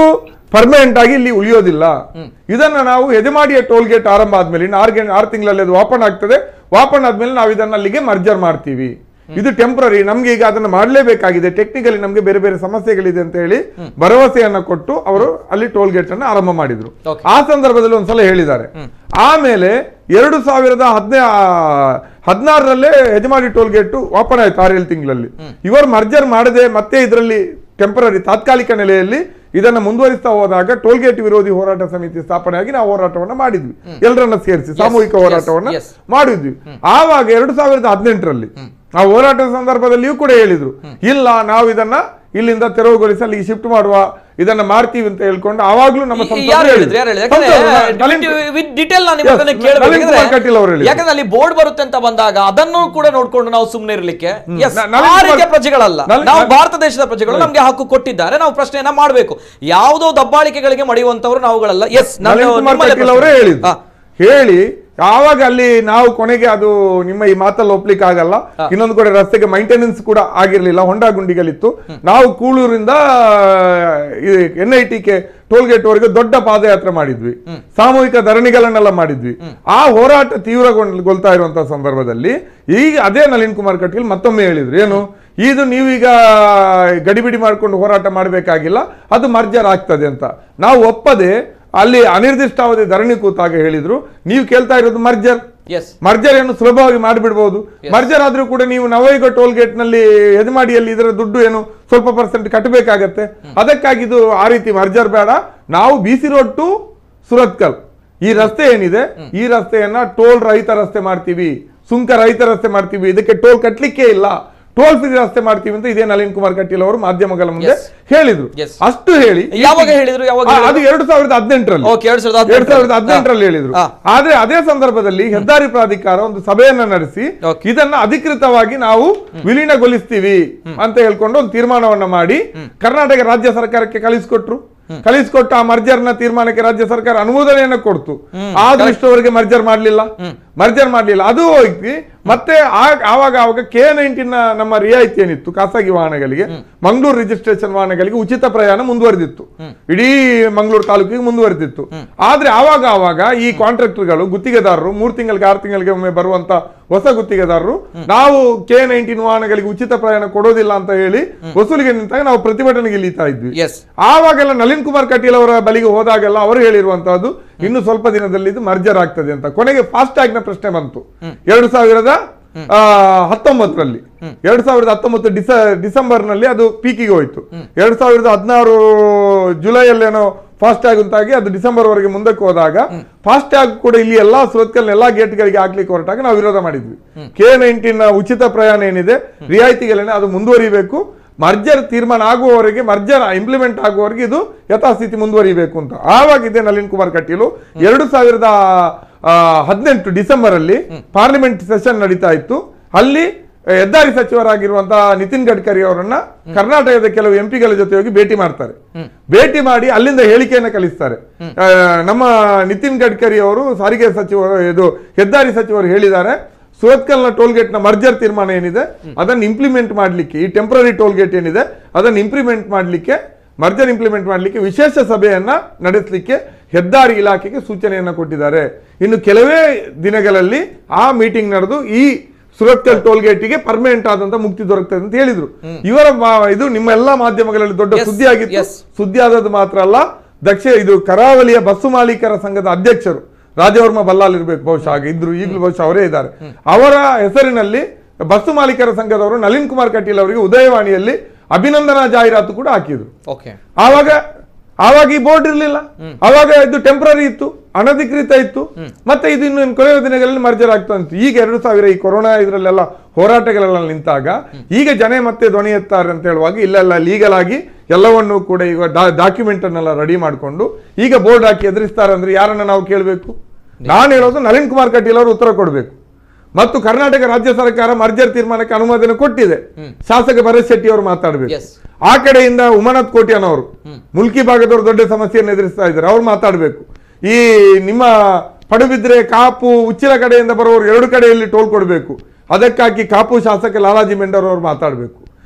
ಪರ್ಮನೆಂಟ್ ಆಗಿ ಇಲ್ಲಿ ಉಳಿಯೋದಿಲ್ಲ, ಇದನ್ನ ನಾವು ಯಜಮಾಡಿಯ ಟೋಲ್ ಗೇಟ್ ಆರಂಭ ಆದ್ಮೇಲೆ 6 ತಿಂಗಳಲ್ಲಿ ಅದು ಓಪನ್ ಆಗ್ತದೆ, ಓಪನ್ ಆದ್ಮೇಲೆ ನಾವು ಇದನ್ನ ಅಲ್ಲಿಗೆ ಮರ್ಜರ್ ಮಾಡ್ತೀವಿ, ಇದು ಟೆಂಪರರಿ, ನಮ್ಗೆ ಈಗ ಅದನ್ನ ಮಾಡಲೇಬೇಕಾಗಿದೆ, ಟೆಕ್ನಿಕಲಿ ನಮ್ಗೆ ಬೇರೆ ಬೇರೆ ಸಮಸ್ಯೆಗಳಿದೆ ಅಂತ ಹೇಳಿ ಭರವಸೆಯನ್ನ ಕೊಟ್ಟು ಅವರು ಅಲ್ಲಿ ಟೋಲ್ ಗೇಟ್ ಅನ್ನ ಆರಂಭ ಮಾಡಿದ್ರು. ಆ ಸಂದರ್ಭದಲ್ಲಿ ಒಂದ್ಸಲ ಹೇಳಿದ್ದಾರೆ. ಆಮೇಲೆ 2016ರಲ್ಲೇ ಯಜಮಾಡಿ ಟೋಲ್ ಗೇಟ್ ಓಪನ್ ಆಯ್ತು 6-7 ತಿಂಗಳಲ್ಲಿ. ಇವರು ಮರ್ಜರ್ ಮಾಡದೆ ಮತ್ತೆ ಇದರಲ್ಲಿ ಟೆಂಪರರಿ ತಾತ್ಕಾಲಿಕ ನೆಲೆಯಲ್ಲಿ ಇದನ್ನ ಮುಂದುವರಿಸ್ತಾ ಹೋದಾಗ ಟೋಲ್ ಗೇಟ್ ವಿರೋಧಿ ಹೋರಾಟ ಸಮಿತಿ ಸ್ಥಾಪನೆಯಾಗಿ ನಾವು ಹೋರಾಟವನ್ನ ಮಾಡಿದ್ವಿ, ಎಲ್ಲರನ್ನ ಸೇರಿಸಿ ಸಾಮೂಹಿಕ ಹೋರಾಟವನ್ನ ಮಾಡಿದ್ವಿ. ಆವಾಗ 2018ರಲ್ಲಿ ಆ ಹೋರಾಟದ ಸಂದರ್ಭದಲ್ಲಿಯೂ ಕೂಡ ಹೇಳಿದ್ರು, ಇಲ್ಲ ನಾವು ಇದನ್ನ ಇಲ್ಲಿಂದ ತೆರವುಗೊಳಿಸಿ ಅಲ್ಲಿಗೆ ಶಿಫ್ಟ್ ಮಾಡುವ, ಇದನ್ನ ಮಾಡ್ತೀವಿ ಅಂತ ಹೇಳ್ಕೊಂಡು ಆವಾಗ್ಲೂ ನಮ್ಮ ಯಾಕಂದ್ರೆ ಅಲ್ಲಿ ಬೋರ್ಡ್ ಬರುತ್ತೆ ಅಂತ ಬಂದಾಗ ಅದನ್ನು ಕೂಡ ನೋಡ್ಕೊಂಡು ನಾವು ಸುಮ್ಮನೆ ಇರಲಿಕ್ಕೆ ಪ್ರಜೆಗಳಲ್ಲ, ನಾವು ಭಾರತ ದೇಶದ ಪ್ರಜೆಗಳು, ನಮ್ಗೆ ಹಕ್ಕು ಕೊಟ್ಟಿದ್ದಾರೆ, ನಾವು ಪ್ರಶ್ನೆಯನ್ನ ಮಾಡಬೇಕು. ಯಾವುದೋ ದಬ್ಬಾಳಿಕೆಗಳಿಗೆ ಮಡಿಯುವಂತವರು ನಾವುಗಳಲ್ಲ. ಅವರೇ ಹೇಳಿ ಆವಾಗ ಅಲ್ಲಿ ನಾವು ಕೊನೆಗೆ ಅದು ನಿಮ್ಮ ಈ ಮಾತಲ್ಲಿ ಒಪ್ಲಿಕ್ಕೆ ಆಗಲ್ಲ, ಇನ್ನೊಂದು ಕಡೆ ರಸ್ತೆಗೆ ಮೈಂಟೆನೆನ್ಸ್ ಕೂಡ ಆಗಿರ್ಲಿಲ್ಲ, ಹೊಂಡ ಗುಂಡಿಗಳಿತ್ತು. ನಾವು ಕೂಳೂರಿಂದ NITಗೆ ಟೋಲ್ ಗೇಟ್ ವರೆಗೆ ದೊಡ್ಡ ಪಾದಯಾತ್ರೆ ಮಾಡಿದ್ವಿ, ಸಾಮೂಹಿಕ ಧರಣಿಗಳನ್ನೆಲ್ಲ ಮಾಡಿದ್ವಿ. ಆ ಹೋರಾಟ ತೀವ್ರಗೊಳ್ತಾ ಇರುವಂತಹ ಸಂದರ್ಭದಲ್ಲಿ ಈಗ ಅದೇ ನಳಿನ್ ಕುಮಾರ್ ಕಟೀಲ್ ಮತ್ತೊಮ್ಮೆ ಹೇಳಿದ್ರು, ಏನು ಇದು ನೀವೀಗ ಗಡಿಬಿಡಿ ಮಾಡ್ಕೊಂಡು ಹೋರಾಟ ಮಾಡಬೇಕಾಗಿಲ್ಲ, ಅದು ಮರ್ಜರ್ ಆಗ್ತದೆ ಅಂತ. ನಾವು ಒಪ್ಪದೆ ಅಲ್ಲಿ ಅನಿರ್ದಿಷ್ಟಾವಧಿ ಧರಣಿ ಕೂತಾಗ ಹೇಳಿದ್ರು, ನೀವು ಕೇಳ್ತಾ ಇರೋದು ಮರ್ಜರ್, ಮರ್ಜರ್ ಏನು ಸುಲಭವಾಗಿ ಮಾಡಿಬಿಡ್ಬಹುದು, ಮರ್ಜರ್ ಆದ್ರೂ ಕೂಡ ನೀವು ನವಯುಗ ಟೋಲ್ ಗೇಟ್ ನಲ್ಲಿ ಯಜಮಾಡಿಯಲ್ಲಿ ಇದರ ದುಡ್ಡು ಏನು ಸ್ವಲ್ಪ % ಕಟ್ಟಬೇಕಾಗತ್ತೆ, ಅದಕ್ಕಾಗಿ ಇದು ಆ ರೀತಿ ಮರ್ಜರ್ ಬೇಡ, ನಾವು BC ರೋಡ್ ಟು ಸುರತ್ಕಲ್ ಈ ರಸ್ತೆ ಏನಿದೆ ಈ ರಸ್ತೆಯನ್ನ ಟೋಲ್ ರಹಿತ ರಸ್ತೆ ಮಾಡ್ತೀವಿ, ಸುಂಕ ರಹಿತ ರಸ್ತೆ ಮಾಡ್ತೀವಿ, ಇದಕ್ಕೆ ಟೋಲ್ ಕಟ್ಲಿಕ್ಕೆ ಇಲ್ಲ, ಟೋಲ್ ಫ್ರೀ ರಸ್ತೆ ಮಾಡ್ತೀವಿ ಅಂತ ಇದೇ ನಳಿನ್ ಕುಮಾರ್ ಕಟೀಲ್ ಅವರು ಮಾಧ್ಯಮಗಳ ಮುಂದೆ ಹೇಳಿದ್ರು. ಅಷ್ಟು ಹೇಳಿ ಯಾವಾಗ ಹೇಳಿದ್ರು? ಅದು 2018ರಲ್ಲಿ 2018ರಲ್ಲಿ ಹೇಳಿದ್ರು. ಆದ್ರೆ ಅದೇ ಸಂದರ್ಭದಲ್ಲಿ ಹೆದ್ದಾರಿ ಪ್ರಾಧಿಕಾರ ಒಂದು ಸಭೆಯನ್ನ ನಡೆಸಿ ಇದನ್ನ ಅಧಿಕೃತವಾಗಿ ನಾವು ವಿಲೀನಗೊಳಿಸ್ತೀವಿ ಅಂತ ಹೇಳ್ಕೊಂಡು ಒಂದು ತೀರ್ಮಾನವನ್ನ ಮಾಡಿ ಕರ್ನಾಟಕ ರಾಜ್ಯ ಸರ್ಕಾರಕ್ಕೆ ಕಳಿಸಿಕೊಟ್ಟು ಆ ಮರ್ಜರ್ ನ ತೀರ್ಮಾನಕ್ಕೆ ರಾಜ್ಯ ಸರ್ಕಾರ ಅನುಮೋದನೆಯನ್ನು ಕೊಡ್ತು. ಆದ್ರೂ ಇಷ್ಟವರೆಗೆ ಮರ್ಜರ್ ಮಾಡ್ಲಿಲ್ಲ. ಅದು ಹೋಗಿ ಮತ್ತೆ ಆವಾಗ K19 ನಮ್ಮ ರಿಯಾಯಿತಿ ಏನಿತ್ತು ಖಾಸಗಿ ವಾಹನಗಳಿಗೆ, ಮಂಗಳೂರು ರಿಜಿಸ್ಟ್ರೇಷನ್ ವಾಹನಗಳಿಗೆ ಉಚಿತ ಪ್ರಯಾಣ ಮುಂದುವರೆದಿತ್ತು, ಇಡೀ ಮಂಗಳೂರು ತಾಲೂಕಿಗೆ ಮುಂದುವರೆದಿತ್ತು. ಆದ್ರೆ ಆವಾಗ ಈ ಕಾಂಟ್ರಾಕ್ಟರ್ಗಳು, ಗುತ್ತಿಗೆದಾರರು 3 ತಿಂಗಳಿಗೆ 6 ತಿಂಗಳಿಗೆ ಒಮ್ಮೆ ಬರುವಂತ ಹೊಸ ಗುತ್ತಿಗೆದಾರರು ನಾವು K19 ವಾಹನಗಳಿಗೆ ಉಚಿತ ಪ್ರಯಾಣ ಕೊಡೋದಿಲ್ಲ ಅಂತ ಹೇಳಿ ವಸೂಲಿಗೆ ನಿಂತಾಗ ನಾವು ಪ್ರತಿಭಟನೆಗೆ ಇಳಿತಾ ಇದ್ವಿ. ಆವಾಗೆಲ್ಲ ನಳಿನ್ ಕುಮಾರ್ ಕಟೀಲ್ ಅವರ ಬಳಿಗೆ ಹೋದಾಗೆಲ್ಲ ಅವರು ಹೇಳಿರುವಂತಹದ್ದು ಇನ್ನು ಸ್ವಲ್ಪ ದಿನದಲ್ಲಿ ಇದು ಮರ್ಜರ್ ಆಗ್ತದೆ ಅಂತ. ಕೊನೆಗೆ ಫಾಸ್ಟ್ ಟ್ಯಾಗ್ ನ ಪ್ರಶ್ನೆ ಬಂತು 2019ರಲ್ಲಿ. 2019 ಡಿಸೆಂಬರ್ ನಲ್ಲಿ ಅದು ಪೀಕಿಗೆ ಹೋಯ್ತು. 2016 ಜುಲೈಯಲ್ಲೇನೋ ಫಾಸ್ಟ್ ಟ್ಯಾಗ್ ಅಂತಾಗಿ ಅದು ಡಿಸೆಂಬರ್ ವರೆಗೆ ಮುಂದಕ್ಕೆ ಹೋದಾಗ ಫಾಸ್ಟ್ ಟ್ಯಾಗ್ ಕೂಡ ಇಲ್ಲಿ ಎಲ್ಲಾ ಸುರತ್ಕಲ್ ಎಲ್ಲಾ ಗೇಟ್ಗಳಿಗೆ ಹಾಕ್ಲಿಕ್ಕೆ ಹೊರಟಾಗ ನಾವು ವಿರೋಧ ಮಾಡಿದ್ವಿ. K19 ಉಚಿತ ಪ್ರಯಾಣ ಏನಿದೆ ರಿಯಾಯಿತಿಗಳೇನೆ ಅದು ಮುಂದುವರಿಬೇಕು, ಮರ್ಜರ್ ತೀರ್ಮಾನ ಆಗುವವರೆಗೆ, ಮರ್ಜರ್ ಇಂಪ್ಲಿಮೆಂಟ್ ಆಗುವವರೆಗೆ ಇದು ಯಥಾಸ್ಥಿತಿ ಮುಂದುವರಿಬೇಕು ಅಂತ. ಆವಾಗಿದ್ದೆ ನಳಿನ್ ಕುಮಾರ್ ಕಟೀಲು 2018 ಡಿಸೆಂಬರ್ ಅಲ್ಲಿ ಪಾರ್ಲಿಮೆಂಟ್ ಸೆಷನ್ ನಡೀತಾ ಇತ್ತು. ಅಲ್ಲಿ ಹೆದ್ದಾರಿ ಸಚಿವರಾಗಿರುವಂತಹ ನಿತಿನ್ ಗಡ್ಕರಿ ಅವರನ್ನ ಕರ್ನಾಟಕದ ಕೆಲವು ಎಂಪಿಗಳ ಜೊತೆ ಹೋಗಿ ಭೇಟಿ ಮಾಡ್ತಾರೆ. ಭೇಟಿ ಮಾಡಿ ಅಲ್ಲಿಂದ ಹೇಳಿಕೆಯನ್ನ ಕಳಿಸ್ತಾರೆ. ನಮ್ಮ ನಿತಿನ್ ಗಡ್ಕರಿ ಅವರು ಸಾರಿಗೆ ಸಚಿವರು, ಇದು ಹೆದ್ದಾರಿ ಸಚಿವರು ಹೇಳಿದ್ದಾರೆ, ಸುರತ್ಕಲ್ನ ಟೋಲ್ ಗೇಟ್ ನ ಮರ್ಜರ್ ತೀರ್ಮಾನ ಏನಿದೆ ಅದನ್ನು ಇಂಪ್ಲಿಮೆಂಟ್ ಮಾಡ್ಲಿಕ್ಕೆ, ಈ ಟೆಂಪರರಿ ಟೋಲ್ ಗೇಟ್ ಏನಿದೆ ಅದನ್ನು ಮರ್ಜರ್ ಇಂಪ್ಲಿಮೆಂಟ್ ಮಾಡ್ಲಿಕ್ಕೆ ವಿಶೇಷ ಸಭೆಯನ್ನ ನಡೆಸಲಿಕ್ಕೆ ಹೆದ್ದಾರಿ ಇಲಾಖೆಗೆ ಸೂಚನೆಯನ್ನ ಕೊಟ್ಟಿದ್ದಾರೆ. ಇನ್ನು ಕೆಲವೇ ದಿನಗಳಲ್ಲಿ ಆ ಮೀಟಿಂಗ್ ನಡೆದು ಈ ಸುರತ್ಕಲ್ ಟೋಲ್ ಗೇಟಿಗೆ ಪರ್ಮನೆಂಟ್ ಆದಂತ ಮುಕ್ತಿ ದೊರಕ್ತದೆ ಅಂತ ಹೇಳಿದ್ರು. ಇವರ ಇದು ನಿಮ್ಮ ಎಲ್ಲಾ ಮಾಧ್ಯಮಗಳಲ್ಲಿ ದೊಡ್ಡ ಸುದ್ದಿ ಆಗಿತ್ತು. ಸುದ್ದಿ ಆದದ್ದು ಮಾತ್ರ ಅಲ್ಲ, ಇದು ಕರಾವಳಿಯ ಬಸ್ಸು ಮಾಲೀಕರ ಸಂಘದ ಅಧ್ಯಕ್ಷರು ರಾಜವರ್ಮ ಬಲ್ಲಾಲ್ ಇರ್ಬೇಕು, ಬಹುಶಃ ಇದ್ರು, ಈಗಲೂ ಬಹುಶಃ ಅವರೇ ಇದ್ದಾರೆ. ಅವರ ಹೆಸರಿನಲ್ಲಿ ಬಸ್ಸು ಮಾಲೀಕರ ಸಂಘದವರು ನಳಿನ್ ಕುಮಾರ್ ಕಟೀಲ್ ಅವರಿಗೆ ಉದಯವಾಣಿಯಲ್ಲಿ ಅಭಿನಂದನಾ ಜಾಹೀರಾತು ಕೂಡ ಹಾಕಿದ್ರು. ಆವಾಗ ಈ ಬೋರ್ಡ್ ಇರಲಿಲ್ಲ, ಆವಾಗ ಇದು ಟೆಂಪರರಿ ಇತ್ತು, ಅನಧಿಕೃತ ಇತ್ತು. ಮತ್ತೆ ಇದು ಇನ್ನು ಕೊನೆಯ ದಿನಗಳಲ್ಲಿ ಮರ್ಜರ್ ಆಗ್ತಾ ಇತ್ತು. ಈಗ 2000 ಈ ಕೊರೋನಾ ಇದರಲ್ಲೆಲ್ಲ ಹೋರಾಟಗಳೆಲ್ಲ ನಿಂತಾಗ ಈಗ ಜನ ಮತ್ತೆ ಧ್ವನಿ ಎತ್ತಾರೆ ಅಂತ ಹೇಳುವಾಗ ಇಲ್ಲೆಲ್ಲ ಲೀಗಲ್ ಆಗಿ ಎಲ್ಲವನ್ನೂ ಕೂಡ ಈಗ ಡಾಕ್ಯುಮೆಂಟ್ ಅನ್ನೆಲ್ಲ ರೆಡಿ ಮಾಡಿಕೊಂಡು ಈಗ ಬೋರ್ಡ್ ಹಾಕಿ ಎದುರಿಸ್ತಾರೆ ಅಂದ್ರೆ ಯಾರನ್ನ ನಾವು ಕೇಳಬೇಕು? ನಾನು ಹೇಳೋದು ನಳಿನ್ ಕುಮಾರ್ ಕಟೀಲ್ ಅವರು ಉತ್ತರ ಕೊಡಬೇಕು. ಮತ್ತು ಕರ್ನಾಟಕ ರಾಜ್ಯ ಸರ್ಕಾರ ಮರ್ಜರ್ ತೀರ್ಮಾನಕ್ಕೆ ಅನುಮೋದನೆ ಕೊಟ್ಟಿದೆ, ಶಾಸಕ ಭರತ್ ಶೆಟ್ಟಿ ಅವರು ಮಾತಾಡಬೇಕು. ಆ ಕಡೆಯಿಂದ ಉಮನಾಥ್ ಕೋಟ್ಯಾನವರು ಮುಲ್ಕಿ ಭಾಗದವರು ದೊಡ್ಡ ಸಮಸ್ಯೆಯನ್ನು ಎದುರಿಸ್ತಾ ಇದ್ದಾರೆ, ಅವ್ರು ಮಾತಾಡಬೇಕು. ಈ ನಿಮ್ಮ ಪಡುಬಿದ್ರೆ, ಕಾಪು, ಉಚ್ಚಿಲ ಕಡೆಯಿಂದ ಬರೋರು 2 ಕಡೆಯಲ್ಲಿ ಟೋಲ್ ಕೊಡಬೇಕು, ಅದಕ್ಕಾಗಿ ಕಾಪು ಶಾಸಕ ಲಾಲಾಜಿ ಮೆಂಡರ್ ಅವರು ಮಾತಾಡಬೇಕು.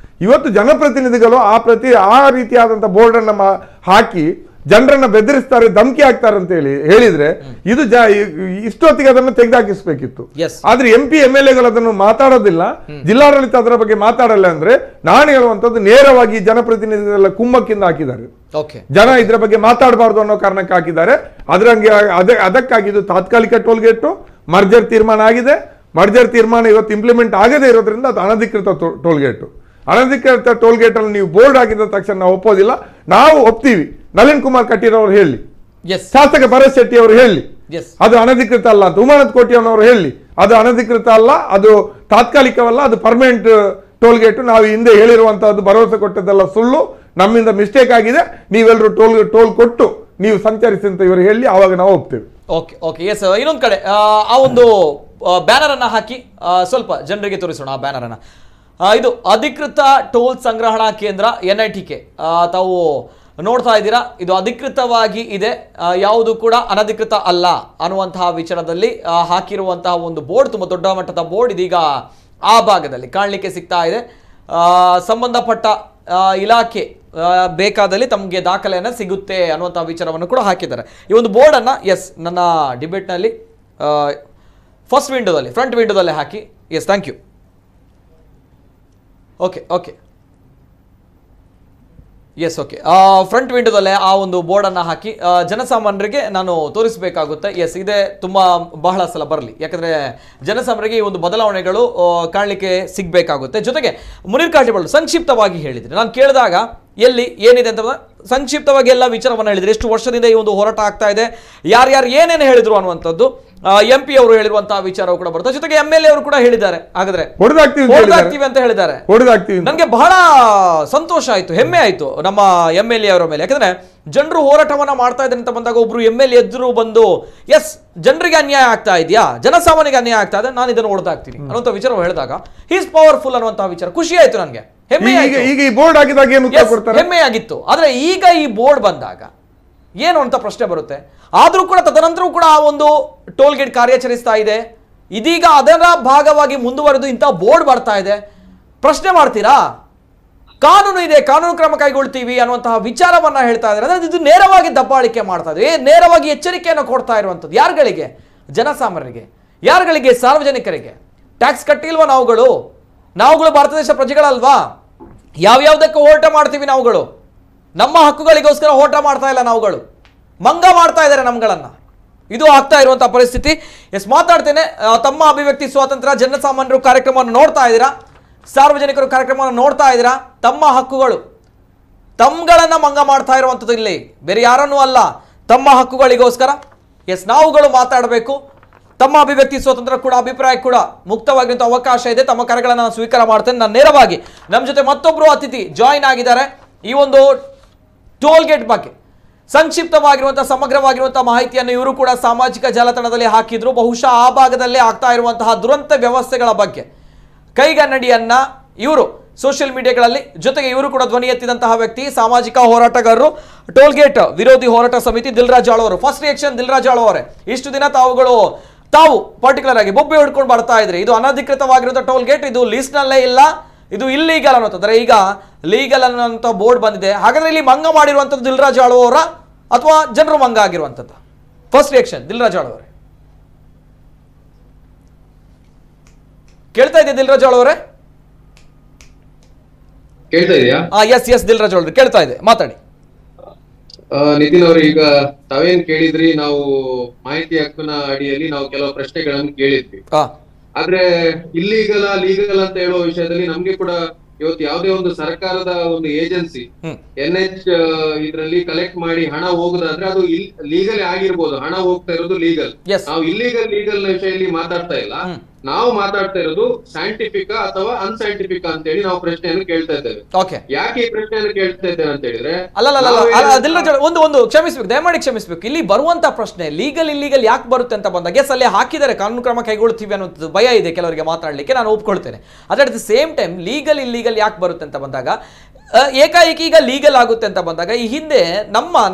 ಇವತ್ತು ಜನಪ್ರತಿನಿಧಿಗಳು ಆ ರೀತಿಯಾದಂತಹ ಬೋರ್ಡ್ ಅನ್ನ ಹಾಕಿ ಜನರನ್ನ ಬೆದರಿಸ್ತಾರೆ, ಧಮಕಿ ಹಾಕ್ತಾರೆ ಅಂತ ಹೇಳಿದ್ರೆ ಇದು ಇಷ್ಟೊತ್ತಿಗೆ ಅದನ್ನು ತೆಗೆದುಹಾಕಿಸ್ಬೇಕಿತ್ತು. ಆದ್ರೆ MP MLA ಗಳು ಅದನ್ನು ಮಾತಾಡೋದಿಲ್ಲ, ಜಿಲ್ಲಾಡಳಿತ ಅದರ ಬಗ್ಗೆ ಮಾತಾಡಲ್ಲ. ಅಂದ್ರೆ ನಾನು ಹೇಳುವಂತದ್ದು ನೇರವಾಗಿ ಜನಪ್ರತಿನಿಧಿಗಳ ಕುಮ್ಮಕ್ಕಿಂದ ಹಾಕಿದ್ದಾರೆ. ಜನ ಇದ್ರ ಬಗ್ಗೆ ಮಾತಾಡಬಾರ್ದು ಅನ್ನೋ ಕಾರಣಕ್ಕೆ ಹಾಕಿದ್ದಾರೆ. ಅದಕ್ಕಾಗಿ ಇದು ತಾತ್ಕಾಲಿಕ ಟೋಲ್ ಗೇಟ್ ಮರ್ಜರ್ ತೀರ್ಮಾನ ಆಗಿದೆ. ಮರ್ಜರ್ ತೀರ್ಮಾನ ಇವತ್ತು ಇಂಪ್ಲಿಮೆಂಟ್ ಆಗದೇ ಇರೋದ್ರಿಂದ ಅದು ಅನಧಿಕೃತ ಟೋಲ್ ಗೇಟ್. ಅನಧಿಕೃತ ಟೋಲ್ ಗೇಟ್ ಅಲ್ಲಿ ನೀವು ಬೋರ್ಡ್ ಹಾಕಿದ ತಕ್ಷಣ ನಾವು ಒಪ್ಪೋದಿಲ್ಲ, ನಾವು ಒಪ್ತೀವಿ. ನಳಿನ್ ಕುಮಾರ್ ಕಟೀಲ್ ಅವರು ಹೇಳಿ, ಶಾಸಕ ಭರತ್ ಶೆಟ್ಟಿ ಅವರು ಹೇಳಿ ಅದು ಅನಧಿಕೃತ ಅಲ್ಲ ಅಂತ, ಉಮಾನಾಥ್ ಕೋಟ್ಯಾನವರು ಹೇಳಿ ಅದು ಅನಧಿಕೃತ ಅಲ್ಲ, ಅದು ತಾತ್ಕಾಲಿಕವಲ್ಲ, ಅದು ಪರ್ಮನೆಂಟ್ ಟೋಲ್ ಗೇಟ್. ನಾವು ಹಿಂದೆ ಹೇಳಿರುವಂತಹದ್ದು ಭರವಸೆ ಕೊಟ್ಟದ್ದೆಲ್ಲ ಸುಳ್ಳು, ನಮ್ಮಿಂದ ಮಿಸ್ಟೇಕ್ ಆಗಿದೆ, ನೀವೆಲ್ಲರೂ ಟೋಲ್ ಕೊಟ್ಟು ನೀವು ಸಂಚರಿಸಿ ಅಂತ ಇವರು ಹೇಳಿ, ಆವಾಗ ನಾವು ಹೋಗ್ತೇವೆ. ಇನ್ನೊಂದು ಕಡೆ ಆ ಒಂದು ಬ್ಯಾನರ್ ಅನ್ನ ಹಾಕಿ ಸ್ವಲ್ಪ ಜನರಿಗೆ ತೋರಿಸೋಣ. ಆ ಬ್ಯಾನರ್ ಅನ್ನ, ಇದು ಅಧಿಕೃತ ಟೋಲ್ ಸಂಗ್ರಹಣಾ ಕೇಂದ್ರ NITK ತಾವು ನೋಡ್ತಾ ಇದ್ದೀರಾ. ಇದು ಅಧಿಕೃತವಾಗಿ ಇದೆ, ಯಾವುದು ಕೂಡ ಅನಧಿಕೃತ ಅಲ್ಲ ಅನ್ನುವಂತಹ ವಿಚಾರದಲ್ಲಿ ಹಾಕಿರುವಂತಹ ಒಂದು ಬೋರ್ಡ್, ತುಂಬ ದೊಡ್ಡ ಮಟ್ಟದ ಬೋರ್ಡ್ ಇದೀಗ ಆ ಭಾಗದಲ್ಲಿ ಕಾಣಲಿಕ್ಕೆ ಸಿಗ್ತಾ ಇದೆ. ಸಂಬಂಧಪಟ್ಟ ಇಲಾಖೆ ಬೇಕಾದಲ್ಲಿ ತಮಗೆ ದಾಖಲೆಯನ್ನು ಸಿಗುತ್ತೆ ಅನ್ನುವಂತಹ ವಿಚಾರವನ್ನು ಕೂಡ ಹಾಕಿದ್ದಾರೆ. ಈ ಒಂದು ಬೋರ್ಡನ್ನು ನನ್ನ ಡಿಬೇಟ್ನಲ್ಲಿ ಫಸ್ಟ್ ವಿಂಡೋದಲ್ಲಿ, ಫ್ರಂಟ್ ವಿಂಡೋದಲ್ಲಿ ಹಾಕಿ. Thank you. ಓಕೆ ಫ್ರಂಟ್ ವಿಂಡೋದಲ್ಲೇ ಆ ಒಂದು ಬೋರ್ಡನ್ನು ಹಾಕಿ ಜನಸಾಮಾನ್ಯರಿಗೆ ನಾನು ತೋರಿಸಬೇಕಾಗುತ್ತೆ. ಇದೇ ಬಹಳ ಸಲ ಬರಲಿ, ಯಾಕಂದರೆ ಜನಸಾಮಾನ್ಯರಿಗೆ ಈ ಒಂದು ಬದಲಾವಣೆಗಳು ಕಾಣಲಿಕ್ಕೆ ಸಿಗಬೇಕಾಗುತ್ತೆ. ಜೊತೆಗೆ ಮುನೀರ್ ಕಾಟಿಬಾಳು ಸಂಕ್ಷಿಪ್ತವಾಗಿ ಹೇಳಿದರೆ, ನಾನು ಕೇಳಿದಾಗ ಎಲ್ಲಿ ಏನಿದೆ ಅಂತ ಸಂಕ್ಷಿಪ್ತವಾಗಿ ಎಲ್ಲ ವಿಚಾರವನ್ನು ಹೇಳಿದರೆ, ಎಷ್ಟು ವರ್ಷದಿಂದ ಈ ಒಂದು ಹೋರಾಟ ಆಗ್ತಾ ಇದೆ, ಯಾರ್ಯಾರು ಏನೇನು ಹೇಳಿದ್ರು ಅನ್ನುವಂಥದ್ದು MP ಅವರು ಹೇಳಿರುವಂತಹ ವಿಚಾರವು ಕೂಡ ಬರುತ್ತೆ. ಜೊತೆಗೆ MLA ಅವರು ಕೂಡ ಹೇಳಿದ್ದಾರೆ, ಹಾಗಾದ್ರೆ ಹೊಡೆದಾಕ್ತೀವಿ ಅಂತ ಹೇಳಿದ್ದಾರೆ. ನನಗೆ ಬಹಳ ಸಂತೋಷ ಆಯ್ತು, ಹೆಮ್ಮೆ ಆಯ್ತು ನಮ್ಮ MLA ಅವರ ಮೇಲೆ. ಯಾಕಂದ್ರೆ ಜನರು ಹೋರಾಟವನ್ನ ಮಾಡ್ತಾ ಇದ್ದಾರೆ ಅಂತ ಬಂದಾಗ ಒಬ್ರು MLA ಎದುರು ಬಂದು ಎಸ್ ಜನರಿಗೆ ಅನ್ಯಾಯ ಆಗ್ತಾ ಇದೆಯಾ, ಜನಸಾಮಾನ್ಯರಿಗೆ ಅನ್ಯಾಯ ಆಗ್ತಾ ಇದೆ, ನಾನು ಇದನ್ನು ಹೊಡೆದಾಕ್ತೀನಿ ಅನ್ನುವಂಥ ವಿಚಾರ ಹೇಳಿದಾಗ ಈಸ್ ಪವರ್ಫುಲ್ ಅನ್ನುವಂತಹ ವಿಚಾರ ಖುಷಿ ಆಯ್ತು ನನಗೆ, ಹೆಮ್ಮೆ ಆಗಿತ್ತು. ಆದ್ರೆ ಈಗ ಈ ಬೋರ್ಡ್ ಬಂದಾಗ ಏನು ಅಂತ ಪ್ರಶ್ನೆ ಬರುತ್ತೆ. ಆದ್ರೂ ಕೂಡ ತದನಂತರವೂ ಕೂಡ ಆ ಒಂದು ಟೋಲ್ ಗೇಟ್ ಕಾರ್ಯಾಚರಿಸ್ತಾ ಇದೆ. ಇದೀಗ ಅದರ ಭಾಗವಾಗಿ ಮುಂದುವರೆದು ಇಂಥ ಬೋರ್ಡ್ ಬರ್ತಾ ಇದೆ. ಪ್ರಶ್ನೆ ಮಾಡ್ತೀರಾ, ಕಾನೂನು ಇದೆ, ಕಾನೂನು ಕ್ರಮ ಕೈಗೊಳ್ತೀವಿ ಅನ್ನುವಂತಹ ವಿಚಾರವನ್ನ ಹೇಳ್ತಾ ಇದ್ದಾರೆ. ಅಂದ್ರೆ ಇದು ನೇರವಾಗಿ ದಬ್ಬಾಳಿಕೆ ಮಾಡ್ತಾ ಇದೆ, ನೇರವಾಗಿ ಎಚ್ಚರಿಕೆಯನ್ನು ಕೊಡ್ತಾ ಇರುವಂಥದ್ದು. ಯಾರುಗಳಿಗೆ? ಜನಸಾಮಾನ್ಯರಿಗೆ. ಯಾರುಗಳಿಗೆ? ಸಾರ್ವಜನಿಕರಿಗೆ. ಟ್ಯಾಕ್ಸ್ ಕಟ್ಟಿಲ್ವಾ ನಾವುಗಳು ಭಾರತ ದೇಶ ಪ್ರಜೆಗಳಲ್ವಾ? ಯಾವ್ಯಾವ್ದಕ್ಕೆ ಹೋರಾಟ ಮಾಡ್ತೀವಿ ನಾವುಗಳು? ನಮ್ಮ ಹಕ್ಕುಗಳಿಗೋಸ್ಕರ ಹೋರಾಟ ಮಾಡ್ತಾ ಇಲ್ಲ ನಾವುಗಳು, ಮಂಗ ಮಾಡ್ತಾ ಇದ್ದಾರೆ ನಮ್ಗಳನ್ನ. ಇದು ಆಗ್ತಾ ಇರುವಂತಹ ಪರಿಸ್ಥಿತಿ. ಎಸ್, ಮಾತಾಡ್ತೇನೆ. ತಮ್ಮ ಅಭಿವ್ಯಕ್ತಿ ಸ್ವಾತಂತ್ರ್ಯ, ಜನಸಾಮಾನ್ಯರು ಕಾರ್ಯಕ್ರಮವನ್ನು ನೋಡ್ತಾ ಇದ್ದೀರಾ, ಸಾರ್ವಜನಿಕರು ಕಾರ್ಯಕ್ರಮವನ್ನು ನೋಡ್ತಾ ಇದ್ದೀರಾ. ತಮ್ಮ ಹಕ್ಕುಗಳು ತಮ್ಗಳನ್ನ ಮಂಗ ಮಾಡ್ತಾ ಇರುವಂಥದ್ದು ಇಲ್ಲಿ ಬೇರೆ ಯಾರನ್ನೂ ಅಲ್ಲ, ತಮ್ಮ ಹಕ್ಕುಗಳಿಗೋಸ್ಕರ. ಎಸ್, ನಾವುಗಳು ಮಾತಾಡಬೇಕು. ತಮ್ಮ ಅಭಿವ್ಯಕ್ತಿ ಸ್ವಾತಂತ್ರ್ಯ ಕೂಡ, ಅಭಿಪ್ರಾಯ ಕೂಡ ಮುಕ್ತವಾಗಿರುವಂಥ ಅವಕಾಶ ಇದೆ. ತಮ್ಮ ಕರೆಗಳನ್ನು ನಾನು ಸ್ವೀಕಾರ ಮಾಡ್ತೇನೆ. ನಾನು ನೇರವಾಗಿ ನಮ್ಮ ಜೊತೆ ಮತ್ತೊಬ್ಬರು ಅತಿಥಿ ಜಾಯಿನ್ ಆಗಿದ್ದಾರೆ. ಈ ಒಂದು ಟೋಲ್ ಗೇಟ್ ಬಗ್ಗೆ ಸಂಕ್ಷಿಪ್ತವಾಗಿರುವಂತಹ ಸಮಗ್ರವಾಗಿರುವಂತಹ ಮಾಹಿತಿಯನ್ನು ಇವರು ಕೂಡ ಸಾಮಾಜಿಕ ಜಾಲತಾಣದಲ್ಲಿ ಹಾಕಿದ್ರು. ಬಹುಶಃ ಆ ಭಾಗದಲ್ಲೇ ಆಗ್ತಾ ಇರುವಂತಹ ದುರಂತ ವ್ಯವಸ್ಥೆಗಳ ಬಗ್ಗೆ ಕೈಗನ್ನಡಿಯನ್ನ ಇವರು ಸೋಷಿಯಲ್ ಮೀಡಿಯಾಗಳಲ್ಲಿ, ಜೊತೆಗೆ ಇವರು ಕೂಡ ಧ್ವನಿ ಎತ್ತಿದಂತಹ ವ್ಯಕ್ತಿ, ಸಾಮಾಜಿಕ ಹೋರಾಟಗಾರರು, ಟೋಲ್ ಗೇಟ್ ವಿರೋಧಿ ಹೋರಾಟ ಸಮಿತಿ ದಿಲ್ರಾಜ್ ಆಳ್ವ ಅವರು. ಫಸ್ಟ್ ರಿಯಾಕ್ಷನ್ ದಿಲ್ರಾಜ್ ಆಳ್ವ ಅವರೇ, ಇಷ್ಟು ದಿನ ತಾವು ಪರ್ಟಿಕ್ಯುಲರ್ ಆಗಿ ಬೊಬ್ಬೆ ಹಿಡ್ಕೊಂಡು ಬರ್ತಾ ಇದ್ರಿ, ಇದು ಅನಧಿಕೃತವಾಗಿರುವಂತಹ ಟೋಲ್ ಗೇಟ್, ಇದು ಲೀಸ್ಟ್ ನಲ್ಲೇ ಇಲ್ಲ, ಇದು ಇಲ್ಲೀಗಲ್ ಅನ್ನೋಂಥದ್ರೆ ಈಗ ಲೀಗಲ್ ಅನ್ನೋಂಥ ಬೋರ್ಡ್ ಬಂದಿದೆ. ಹಾಗಾದ್ರೆ ಇಲ್ಲಿ ಮಂಗ ಮಾಡಿರುವಂಥದ್ದು ದಿಲ್ರಾಜ್ ಆಳ್ವ ಅವರ ಅಥವಾ ಜನರು ಮಂಗ ಆಗಿರುವಂಥದ್ದು? ಫಸ್ಟ್ ರಿಯಾಕ್ಷನ್ ದಿಲ್ರಾಜ್ ಆಳ್ವ ಅವರೇ. ಕೇಳ್ತಾ ಇದೆಯಾ ದಿಲ್ರಾಜ್ ಆಳ್ವ ಅವರೇ? ಕೇಳ್ತಾ ಇದೆಯಾ? ಎಸ್ ದಿಲ್ರಾಜ್ ಆಳ್ವ ಕೇಳ್ತಾ ಇದೆ, ಮಾತಾಡಿ. ನಿತಿನ್ ಅವರು, ಈಗ ತಾವೇನ್ ಕೇಳಿದ್ರಿ, ನಾವು ಮಾಹಿತಿ ಹಕ್ಕಿನ ಅಡಿಯಲ್ಲಿ ನಾವು ಕೆಲವು ಪ್ರಶ್ನೆಗಳನ್ನು ಕೇಳಿದ್ವಿ. ಆದ್ರೆ ಇಲ್ಲೀಗಲ್ ಲೀಗಲ್ ಅಂತ ಹೇಳುವ ವಿಷಯದಲ್ಲಿ ನಮ್ಗೆ ಕೂಡ ಇವತ್ತು ಯಾವುದೇ ಒಂದು ಸರ್ಕಾರದ ಒಂದು ಏಜೆನ್ಸಿ NH ಇದ್ರಲ್ಲಿ ಕಲೆಕ್ಟ್ ಮಾಡಿ ಹಣ ಹೋಗುದಾದ್ರೆ ಅದು ಲೀಗಲ್ ಆಗಿರ್ಬೋದು, ಹಣ ಹೋಗ್ತಾ ಇರೋದು ಲೀಗಲ್. ನಾವು ಲೀಗಲ್ ವಿಷಯದಲ್ಲಿ ಮಾತಾಡ್ತಾ ಇಲ್ಲ, ನಾವು ಮಾತಾಡ್ತಾ ಇರೋದು ಸೈಂಟಿಫಿಕ್ ಅಥವಾ ಅನ್ಸೈಂಟಿಫಿಕ್ ಅಂತ ಹೇಳಿ ನಾವು ಪ್ರಶ್ನೆಯನ್ನು ಕೇಳ್ತಾ ಇದ್ದೇವೆ. ಯಾಕೆ ಈ ಪ್ರಶ್ನೆಯನ್ನು ಕೇಳ್ತಾ ಇದ್ದೇವೆ ಅಂತ ಹೇಳಿದ್ರೆ, ಒಂದು ಕ್ಷಮಿಸ್ಬೇಕು, ದಯಮಾಡಿ ಕ್ಷಮಿಸ್ಬೇಕು. ಇಲ್ಲಿ ಬರುವಂತ ಪ್ರಶ್ನೆ ಲೀಗಲ್ ಇಲ್ಲೀಗಲ್ ಯಾಕೆ ಬರುತ್ತೆ ಅಂತ ಬಂದಾಗ ಎಸ್ ಅಲ್ಲಿ ಹಾಕಿದರೆ ಕಾನೂನು ಕ್ರಮ ಕೈಗೊಳ್ತೀವಿ ಅನ್ನೋದು ಭಯ ಇದೆ ಕೆಲವರಿಗೆ ಮಾತಾಡ್ಲಿಕ್ಕೆ, ನಾನು ಒಪ್ಕೊಳ್ತೇನೆ. At the same time legal illegal ಯಾಕೆ ಬರುತ್ತೆ ಅಂತ ಬಂದಾಗ, ಏಕಾಏಕಿ ಈಗ ಲೀಗಲ್ ಆಗುತ್ತೆ ಅಂತ ಬಂದಾಗ ಈ ಹಿಂದೆ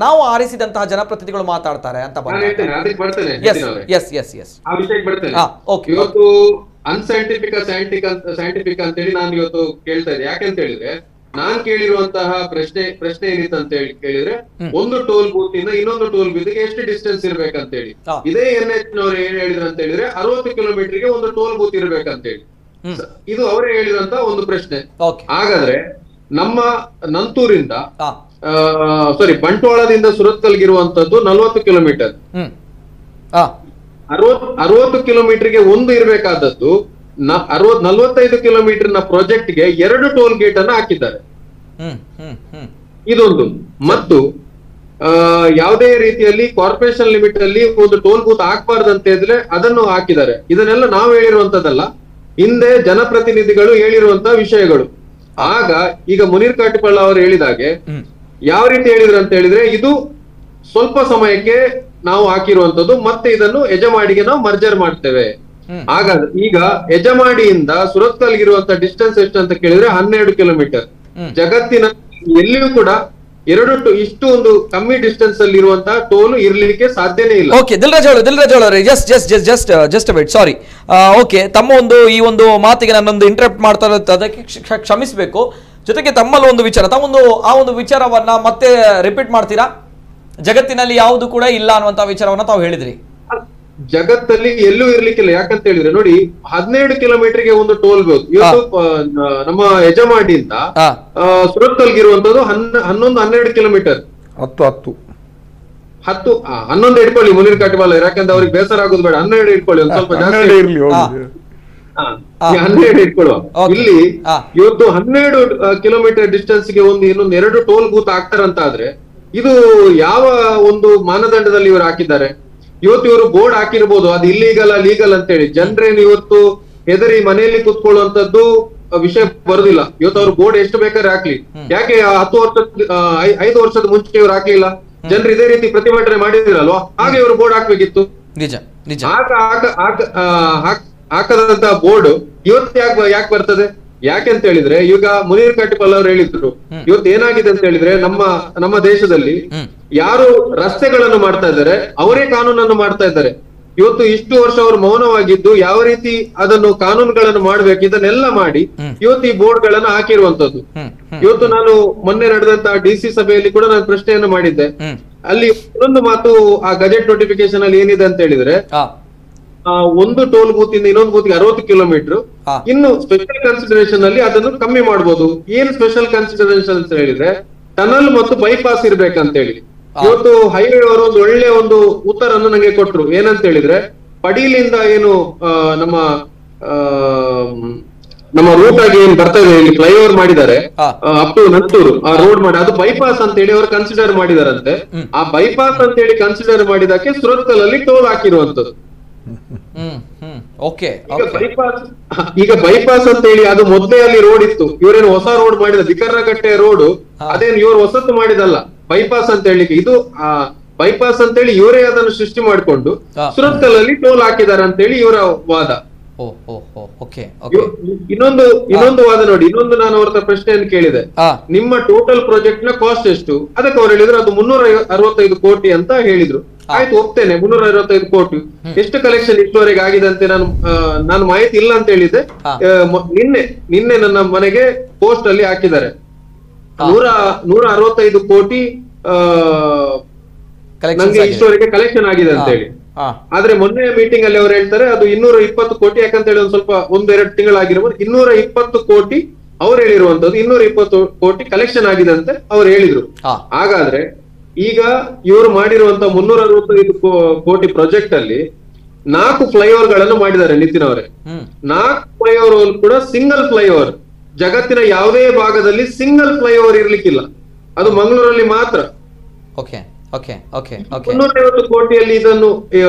ನಾವು ಆರಿಸಿದಂತಹ ಜನಪ್ರತಿನಿಧಿಗಳು ಮಾತಾಡ್ತಾರೆ ಅಂತ ಇವತ್ತು ಅನ್ಸೈಂಟಿಫಿಕ್ ಸೈಂಟಿಫಿಕ್ ಅಂತ ಹೇಳಿ ನಾನು ಇವತ್ತು ಕೇಳ್ತಾ ಇದ್ದೆ. ಯಾಕೆಂತ ಹೇಳಿದ್ರೆ, ನಾನ್ ಕೇಳಿರುವಂತಹ ಪ್ರಶ್ನೆ ಏನಿತ್ತು ಅಂತ ಹೇಳಿ ಕೇಳಿದ್ರೆ, ಒಂದು ಟೋಲ್ ಬೂತ್ ಇಂದ ಇನ್ನೊಂದು ಟೋಲ್ ಬೂತ್ ಗೆ ಎಷ್ಟು ಡಿಸ್ಟೆನ್ಸ್ ಇರ್ಬೇಕಂತ ಹೇಳಿ. ಇದೇ NH ನವರು ಏನ್ ಹೇಳಿದ್ರು ಅಂತ ಹೇಳಿದ್ರೆ 60 ಕಿಲೋಮೀಟರ್ಗೆ ಒಂದು ಟೋಲ್ ಬೂತ್ ಇರ್ಬೇಕಂತ ಹೇಳಿ. ಇದು ಅವರೇ ಹೇಳಿರುವಂತ ಒಂದು ಪ್ರಶ್ನೆ. ಹಾಗಾದ್ರೆ ನಮ್ಮ ನಂತೂರಿಂದ ಬಂಟ್ವಾಳದಿಂದ ಸುರತ್ಕಲ್ಗಿರುವಂತದ್ದು 40 ಕಿಲೋಮೀಟರ್. 60 ಕಿಲೋಮೀಟರ್ಗೆ ಒಂದು ಇರಬೇಕಾದದ್ದು 45 ಕಿಲೋಮೀಟರ್ ನ ಪ್ರಾಜೆಕ್ಟ್ ಗೆ 2 ಟೋಲ್ ಗೇಟ್ ಅನ್ನ ಹಾಕಿದ್ದಾರೆ. ಇದೊಂದು. ಮತ್ತು ಯಾವುದೇ ರೀತಿಯಲ್ಲಿ ಕಾರ್ಪೊರೇಷನ್ ಲಿಮಿಟ್ ಅಲ್ಲಿ ಒಂದು ಟೋಲ್ ಬೂತ್ ಹಾಕ್ಬಾರ್ದಂತ ಇದ್ರೆ ಅದನ್ನು ಹಾಕಿದ್ದಾರೆ. ಇದನ್ನೆಲ್ಲ ನಾವು ಹೇಳಿರುವಂತದ್ದಲ್ಲ, ಹಿಂದೆ ಜನಪ್ರತಿನಿಧಿಗಳು ಹೇಳಿರುವಂತಹ ವಿಷಯಗಳು. ಆಗ ಈಗ ಮುನೀರ್ ಕಾಟಿಪಳ್ಳ ಅವರು ಹೇಳಿದಾಗೆ ಯಾವ ರೀತಿ ಹೇಳಿದ್ರು ಅಂತ ಹೇಳಿದ್ರೆ, ಇದು ಸ್ವಲ್ಪ ಸಮಯಕ್ಕೆ ನಾವು ಹಾಕಿರುವಂತದ್ದು, ಮತ್ತೆ ಇದನ್ನು ಯಜಮಾಡಿಗೆ ನಾವು ಮರ್ಜರ್ ಮಾಡ್ತೇವೆ. ಹಾಗಾದ್ರೆ ಈಗ ಯಜಮಾಡಿಯಿಂದ ಸುರತ್ಕಲ್ಗಿರುವಂತ ಡಿಸ್ಟೆನ್ಸ್ ಎಷ್ಟು ಅಂತ ಕೇಳಿದ್ರೆ 12 ಕಿಲೋಮೀಟರ್. ಜಗತ್ತಿನ ಎಲ್ಲಿಯೂ ಕೂಡ ಇಷ್ಟು ಒಂದು ಕಮ್ಮಿ ಡಿಸ್ಟೆನ್ಸ್ ಅಲ್ಲಿ ಇರುವಂತಹ ಟೋಲ್ ಇರ್ಲಿಕ್ಕೆ ಸಾಧ್ಯನೇ ಇಲ್ಲ. ಓಕೆ ದಿಲ್ರಾಜ್ ಅವರೇ, ಜಸ್ಟ್ ವೇಟ್, ಸಾರಿ. ಓಕೆ, ತಮ್ಮ ಈ ಒಂದು ಮಾತಿಗೆ ನಾನೊಂದು ಇಂಟರಪ್ಟ್ ಮಾಡ್ತಾ ಇರುತ್ತೆ, ಅದಕ್ಕೆ ಕ್ಷಮಿಸಬೇಕು. ಜೊತೆಗೆ ತಮ್ಮಲ್ಲಿ ಒಂದು ವಿಚಾರ, ಆ ಒಂದು ವಿಚಾರವನ್ನ ಮತ್ತೆ ರಿಪೀಟ್ ಮಾಡ್ತೀರಾ? ಜಗತ್ತಿನಲ್ಲಿ ಯಾವುದು ಕೂಡ ಇಲ್ಲ ಅನ್ನುವಂತ ವಿಚಾರವನ್ನ ತಾವು ಹೇಳಿದ್ರಿ. ಜಗತ್ತಲ್ಲಿ ಎಲ್ಲೂ ಇರ್ಲಿಕ್ಕಿಲ್ಲ. ಯಾಕಂತ ಹೇಳಿದ್ರೆ ನೋಡಿ, 12 ಕಿಲೋಮೀಟರ್ಗೆ ಒಂದು ಟೋಲ್ ಬೂತ್ ಇವತ್ತು ನಮ್ಮ ಯಜಮಾಡಿಯಿಂದ ಸುರತ್ಕಲ್ಗಿರುವಂತದ್ದು 11-12 ಕಿಲೋಮೀಟರ್. 11 ಇಟ್ಕೊಳ್ಳಿ ಮುನೀರ್ ಕಾಟಿಪಾಲ, ಯಾಕಂದ್ರೆ ಅವ್ರಿಗೆ ಬೇಸರ ಆಗೋದು ಬೇಡ. 12 ಇಟ್ಕೊಳ್ಳಿ, ಒಂದ್ ಸ್ವಲ್ಪ ಜಾಸ್ತಿ 12 ಇಟ್ಕೊಳ್ಳುವ. ಇಲ್ಲಿ ಇವತ್ತು 12 ಕಿಲೋಮೀಟರ್ ಡಿಸ್ಟೆನ್ಸ್ ಗೆ ಇನ್ನೊಂದು 2 ಟೋಲ್ ಬೂತ್ ಹಾಕ್ತಾರಂತ ಆದ್ರೆ ಇದು ಯಾವ ಒಂದು ಮಾನದಂಡದಲ್ಲಿ ಇವರು ಹಾಕಿದ್ದಾರೆ? ಇವತ್ತು ಇವರು ಬೋರ್ಡ್ ಹಾಕಿರ್ಬೋದು ಅದು ಇಲ್ಲೀಗಲ್ ಲೀಗಲ್ ಅಂತ ಹೇಳಿ. ಜನರೇನು ಇವತ್ತು ಹೆದರಿ ಮನೆಯಲ್ಲಿ ಕೂತ್ಕೊಳ್ಳುವಂತದ್ದು ವಿಷಯ ಬರುದಿಲ್ಲ. ಇವತ್ತು ಅವ್ರು ಬೋರ್ಡ್ ಎಷ್ಟು ಬೇಕಾದ್ರೆ ಹಾಕ್ಲಿ, ಯಾಕೆ 5 ವರ್ಷದ ಮುಂಚೆ ಇವ್ರು ಹಾಕ್ಲಿಲ್ಲ? ಜನರು ಇದೇ ರೀತಿ ಪ್ರತಿಭಟನೆ ಮಾಡಿದಿರಲ್ವಾ, ಹಾಗೆ ಇವರು ಬೋರ್ಡ್ ಹಾಕ್ಬೇಕಿತ್ತು. ನಿಜ ನಿಜ. ಹಾಕದಂತ ಬೋರ್ಡ್ ಇವತ್ತು ಯಾಕೆ ಬರ್ತದೆ? ಯಾಕೆ ಅಂತ ಹೇಳಿದ್ರೆ ಈಗ ಮುನೀರ್ ಕಾಟಿಪಾಲ್ ಅವರು ಹೇಳಿದ್ರು, ಇವತ್ತು ಏನಾಗಿದೆ ಅಂತ ಹೇಳಿದ್ರೆ ನಮ್ಮ ದೇಶದಲ್ಲಿ ಯಾರು ರಸ್ತೆಗಳನ್ನು ಮಾಡ್ತಾ ಇದ್ದಾರೆ ಅವರೇ ಕಾನೂನನ್ನು ಮಾಡ್ತಾ ಇದ್ದಾರೆ. ಇವತ್ತು ಇಷ್ಟು ವರ್ಷ ಅವರು ಮೌನವಾಗಿದ್ದು ಯಾವ ರೀತಿ ಅದನ್ನು ಕಾನೂನುಗಳನ್ನು ಮಾಡ್ಬೇಕು ಇದನ್ನೆಲ್ಲ ಮಾಡಿ ಇವತ್ತು ಈ ಬೋರ್ಡ್ ಗಳನ್ನ ಹಾಕಿರುವಂತದ್ದು. ಇವತ್ತು ನಾನು ಮೊನ್ನೆ ನಡೆದಂತಹ DC ಸಭೆಯಲ್ಲಿ ಕೂಡ ನಾನು ಪ್ರಶ್ನೆಯನ್ನು ಮಾಡಿದ್ದೆ. ಅಲ್ಲಿ ಇನ್ನೊಂದು ಮಾತು ಆ ಗಜೆಟ್ ನೋಟಿಫಿಕೇಶನ್ ಅಲ್ಲಿ ಏನಿದೆ ಅಂತ ಹೇಳಿದ್ರೆ, ಒಂದು ಟೋಲ್ ಬೂತ್ ಇಂದ ಇನ್ನೊಂದು ಬೂತ್ಗೆ 60 ಕಿಲೋಮೀಟರ್, ಇನ್ನು ಸ್ಪೆಷಲ್ ಕನ್ಸಿಡರೇಷನ್ ಅಲ್ಲಿ ಅದನ್ನು ಕಮ್ಮಿ ಮಾಡಬಹುದು. ಏನು ಸ್ಪೆಷಲ್ ಕನ್ಸಿಡರೇಷನ್ ಅಂತ ಹೇಳಿದ್ರೆ ಟನಲ್ ಮತ್ತು ಬೈಪಾಸ್ ಇರ್ಬೇಕಂತ ಹೇಳಿ. ಇವತ್ತು ಹೈವೇ ಅವರು ಒಂದು ಒಳ್ಳೆ ಒಂದು ಉತ್ತರವನ್ನು ನಂಗೆ ಕೊಟ್ರು. ಏನಂತ ಹೇಳಿದ್ರೆ, ಪಡೀಲಿಂದ ಏನು ನಮ್ಮ ರೂಟ್ ಆಗಿ ಏನ್ ಬರ್ತಾ ಇದೆ, ಇಲ್ಲಿ ಫ್ಲೈಓವರ್ ಮಾಡಿದ್ದಾರೆ ಅಪ್ ಟು ನಂತೂರು ಆ ರೋಡ್ ಮಾಡಿ, ಅದು ಬೈಪಾಸ್ ಅಂತ ಹೇಳಿ ಅವರು ಕನ್ಸಿಡರ್ ಮಾಡಿದಾರಂತೆ. ಆ ಬೈಪಾಸ್ ಅಂತ ಹೇಳಿ ಕನ್ಸಿಡರ್ ಮಾಡಿದಕ್ಕೆ ಸುರತ್ಕಲ್ ಅಲ್ಲಿ ಟೋಲ್ ಹಾಕಿರುವಂತದ್ದು. ಈಗ ಬೈಪಾಸ್ ಅಂತ ಹೇಳಿ ಅದು ಮೊದಲೇ ಅಲ್ಲಿ ರೋಡ್ ಇತ್ತು. ಇವರೇನು ಹೊಸ ರೋಡ್ ಮಾಡಿದ ಬಿಕರ್ನಕಟ್ಟೆ ರೋಡ್, ಅದೇನು ಇವರು ಹೊಸತ್ತು ಮಾಡಿದಲ್ಲ. ಬೈಪಾಸ್ ಅಂತ ಹೇಳಿಕ್ಕೆ ಇದು ಬೈಪಾಸ್ ಅಂತ ಹೇಳಿ ಇವರೇ ಅದನ್ನು ಸೃಷ್ಟಿ ಮಾಡಿಕೊಂಡು ಸುರತ್ಕಲ್ ಅಲ್ಲಿ ಟೋಲ್ ಹಾಕಿದ್ದಾರೆ ಅಂತ ಹೇಳಿ ಇವರ ವಾದ. ಇನ್ನೊಂದು ವಾದ ನೋಡಿ, ಇನ್ನೊಂದು ನಾನು ಅವ್ರ ಪ್ರಶ್ನೆಯನ್ನು ಕೇಳಿದೆ, ನಿಮ್ಮ ಟೋಟಲ್ ಪ್ರಾಜೆಕ್ಟ್ ನ ಕಾಸ್ಟ್ ಎಷ್ಟು? ಅದಕ್ಕೆ ಅವ್ರು ಹೇಳಿದ್ರು ಅದು 365 ಕೋಟಿ ಅಂತ ಹೇಳಿದ್ರು. ಆಯ್ತು, ಒಪ್ತೇನೆ, 365 ಕೋಟಿ. ಎಷ್ಟು ಕಲೆಕ್ಷನ್ ಇಷ್ಟುವರೆಗೆ ಆಗಿದೆ ಅಂತ ನಾನು ಮಾಹಿತಿ ಇಲ್ಲ ಅಂತ ಹೇಳಿದ್ದೆ. ನಿನ್ನೆ ನನ್ನ ಮನೆಗೆ ಪೋಸ್ಟ್ ಅಲ್ಲಿ ಹಾಕಿದ್ದಾರೆ 165 ಕೋಟಿ ನಂಗೆ ಇಷ್ಟುವರೆಗೆ ಕಲೆಕ್ಷನ್ ಆಗಿದೆ ಅಂತ ಹೇಳಿ. ಆದ್ರೆ ಮೊನ್ನೆ ಮೀಟಿಂಗ್ ಅಲ್ಲಿ ಅವ್ರು ಹೇಳ್ತಾರೆ ಅದು 220 ಕೋಟಿ. ಯಾಕಂತ ಹೇಳಿ ಒಂದ್ ಸ್ವಲ್ಪ 1-2 ತಿಂಗಳಾಗಿರ್ಬೋದು. 220 ಕೋಟಿ ಅವ್ರು ಹೇಳಿರುವಂತದ್ದು, 220 ಕೋಟಿ ಕಲೆಕ್ಷನ್ ಆಗಿದೆ ಅಂತ ಅವ್ರು ಹೇಳಿದ್ರು. ಹಾಗಾದ್ರೆ ಈಗ ಇವರು ಮಾಡಿರುವಂತ 365 ಕೋಟಿ ಪ್ರಾಜೆಕ್ಟ್ ಅಲ್ಲಿ 4 ಫ್ಲೈಓವರ್ ಗಳನ್ನು ಮಾಡಿದ್ದಾರೆ ನಿತಿನ್ ಅವರೇ. 4 ಫ್ಲೈಓವರ್ ಕೂಡ ಸಿಂಗಲ್ ಫ್ಲೈಓವರ್. ಜಗತ್ತಿನ ಯಾವುದೇ ಭಾಗದಲ್ಲಿ ಸಿಂಗಲ್ ಫ್ಲೈಓವರ್ ಇರ್ಲಿಕ್ಕಿಲ್ಲ, ಅದು ಮಂಗಳೂರಲ್ಲಿ ಮಾತ್ರ. 350 ಕೋಟಿಯಲ್ಲಿ ಇದನ್ನು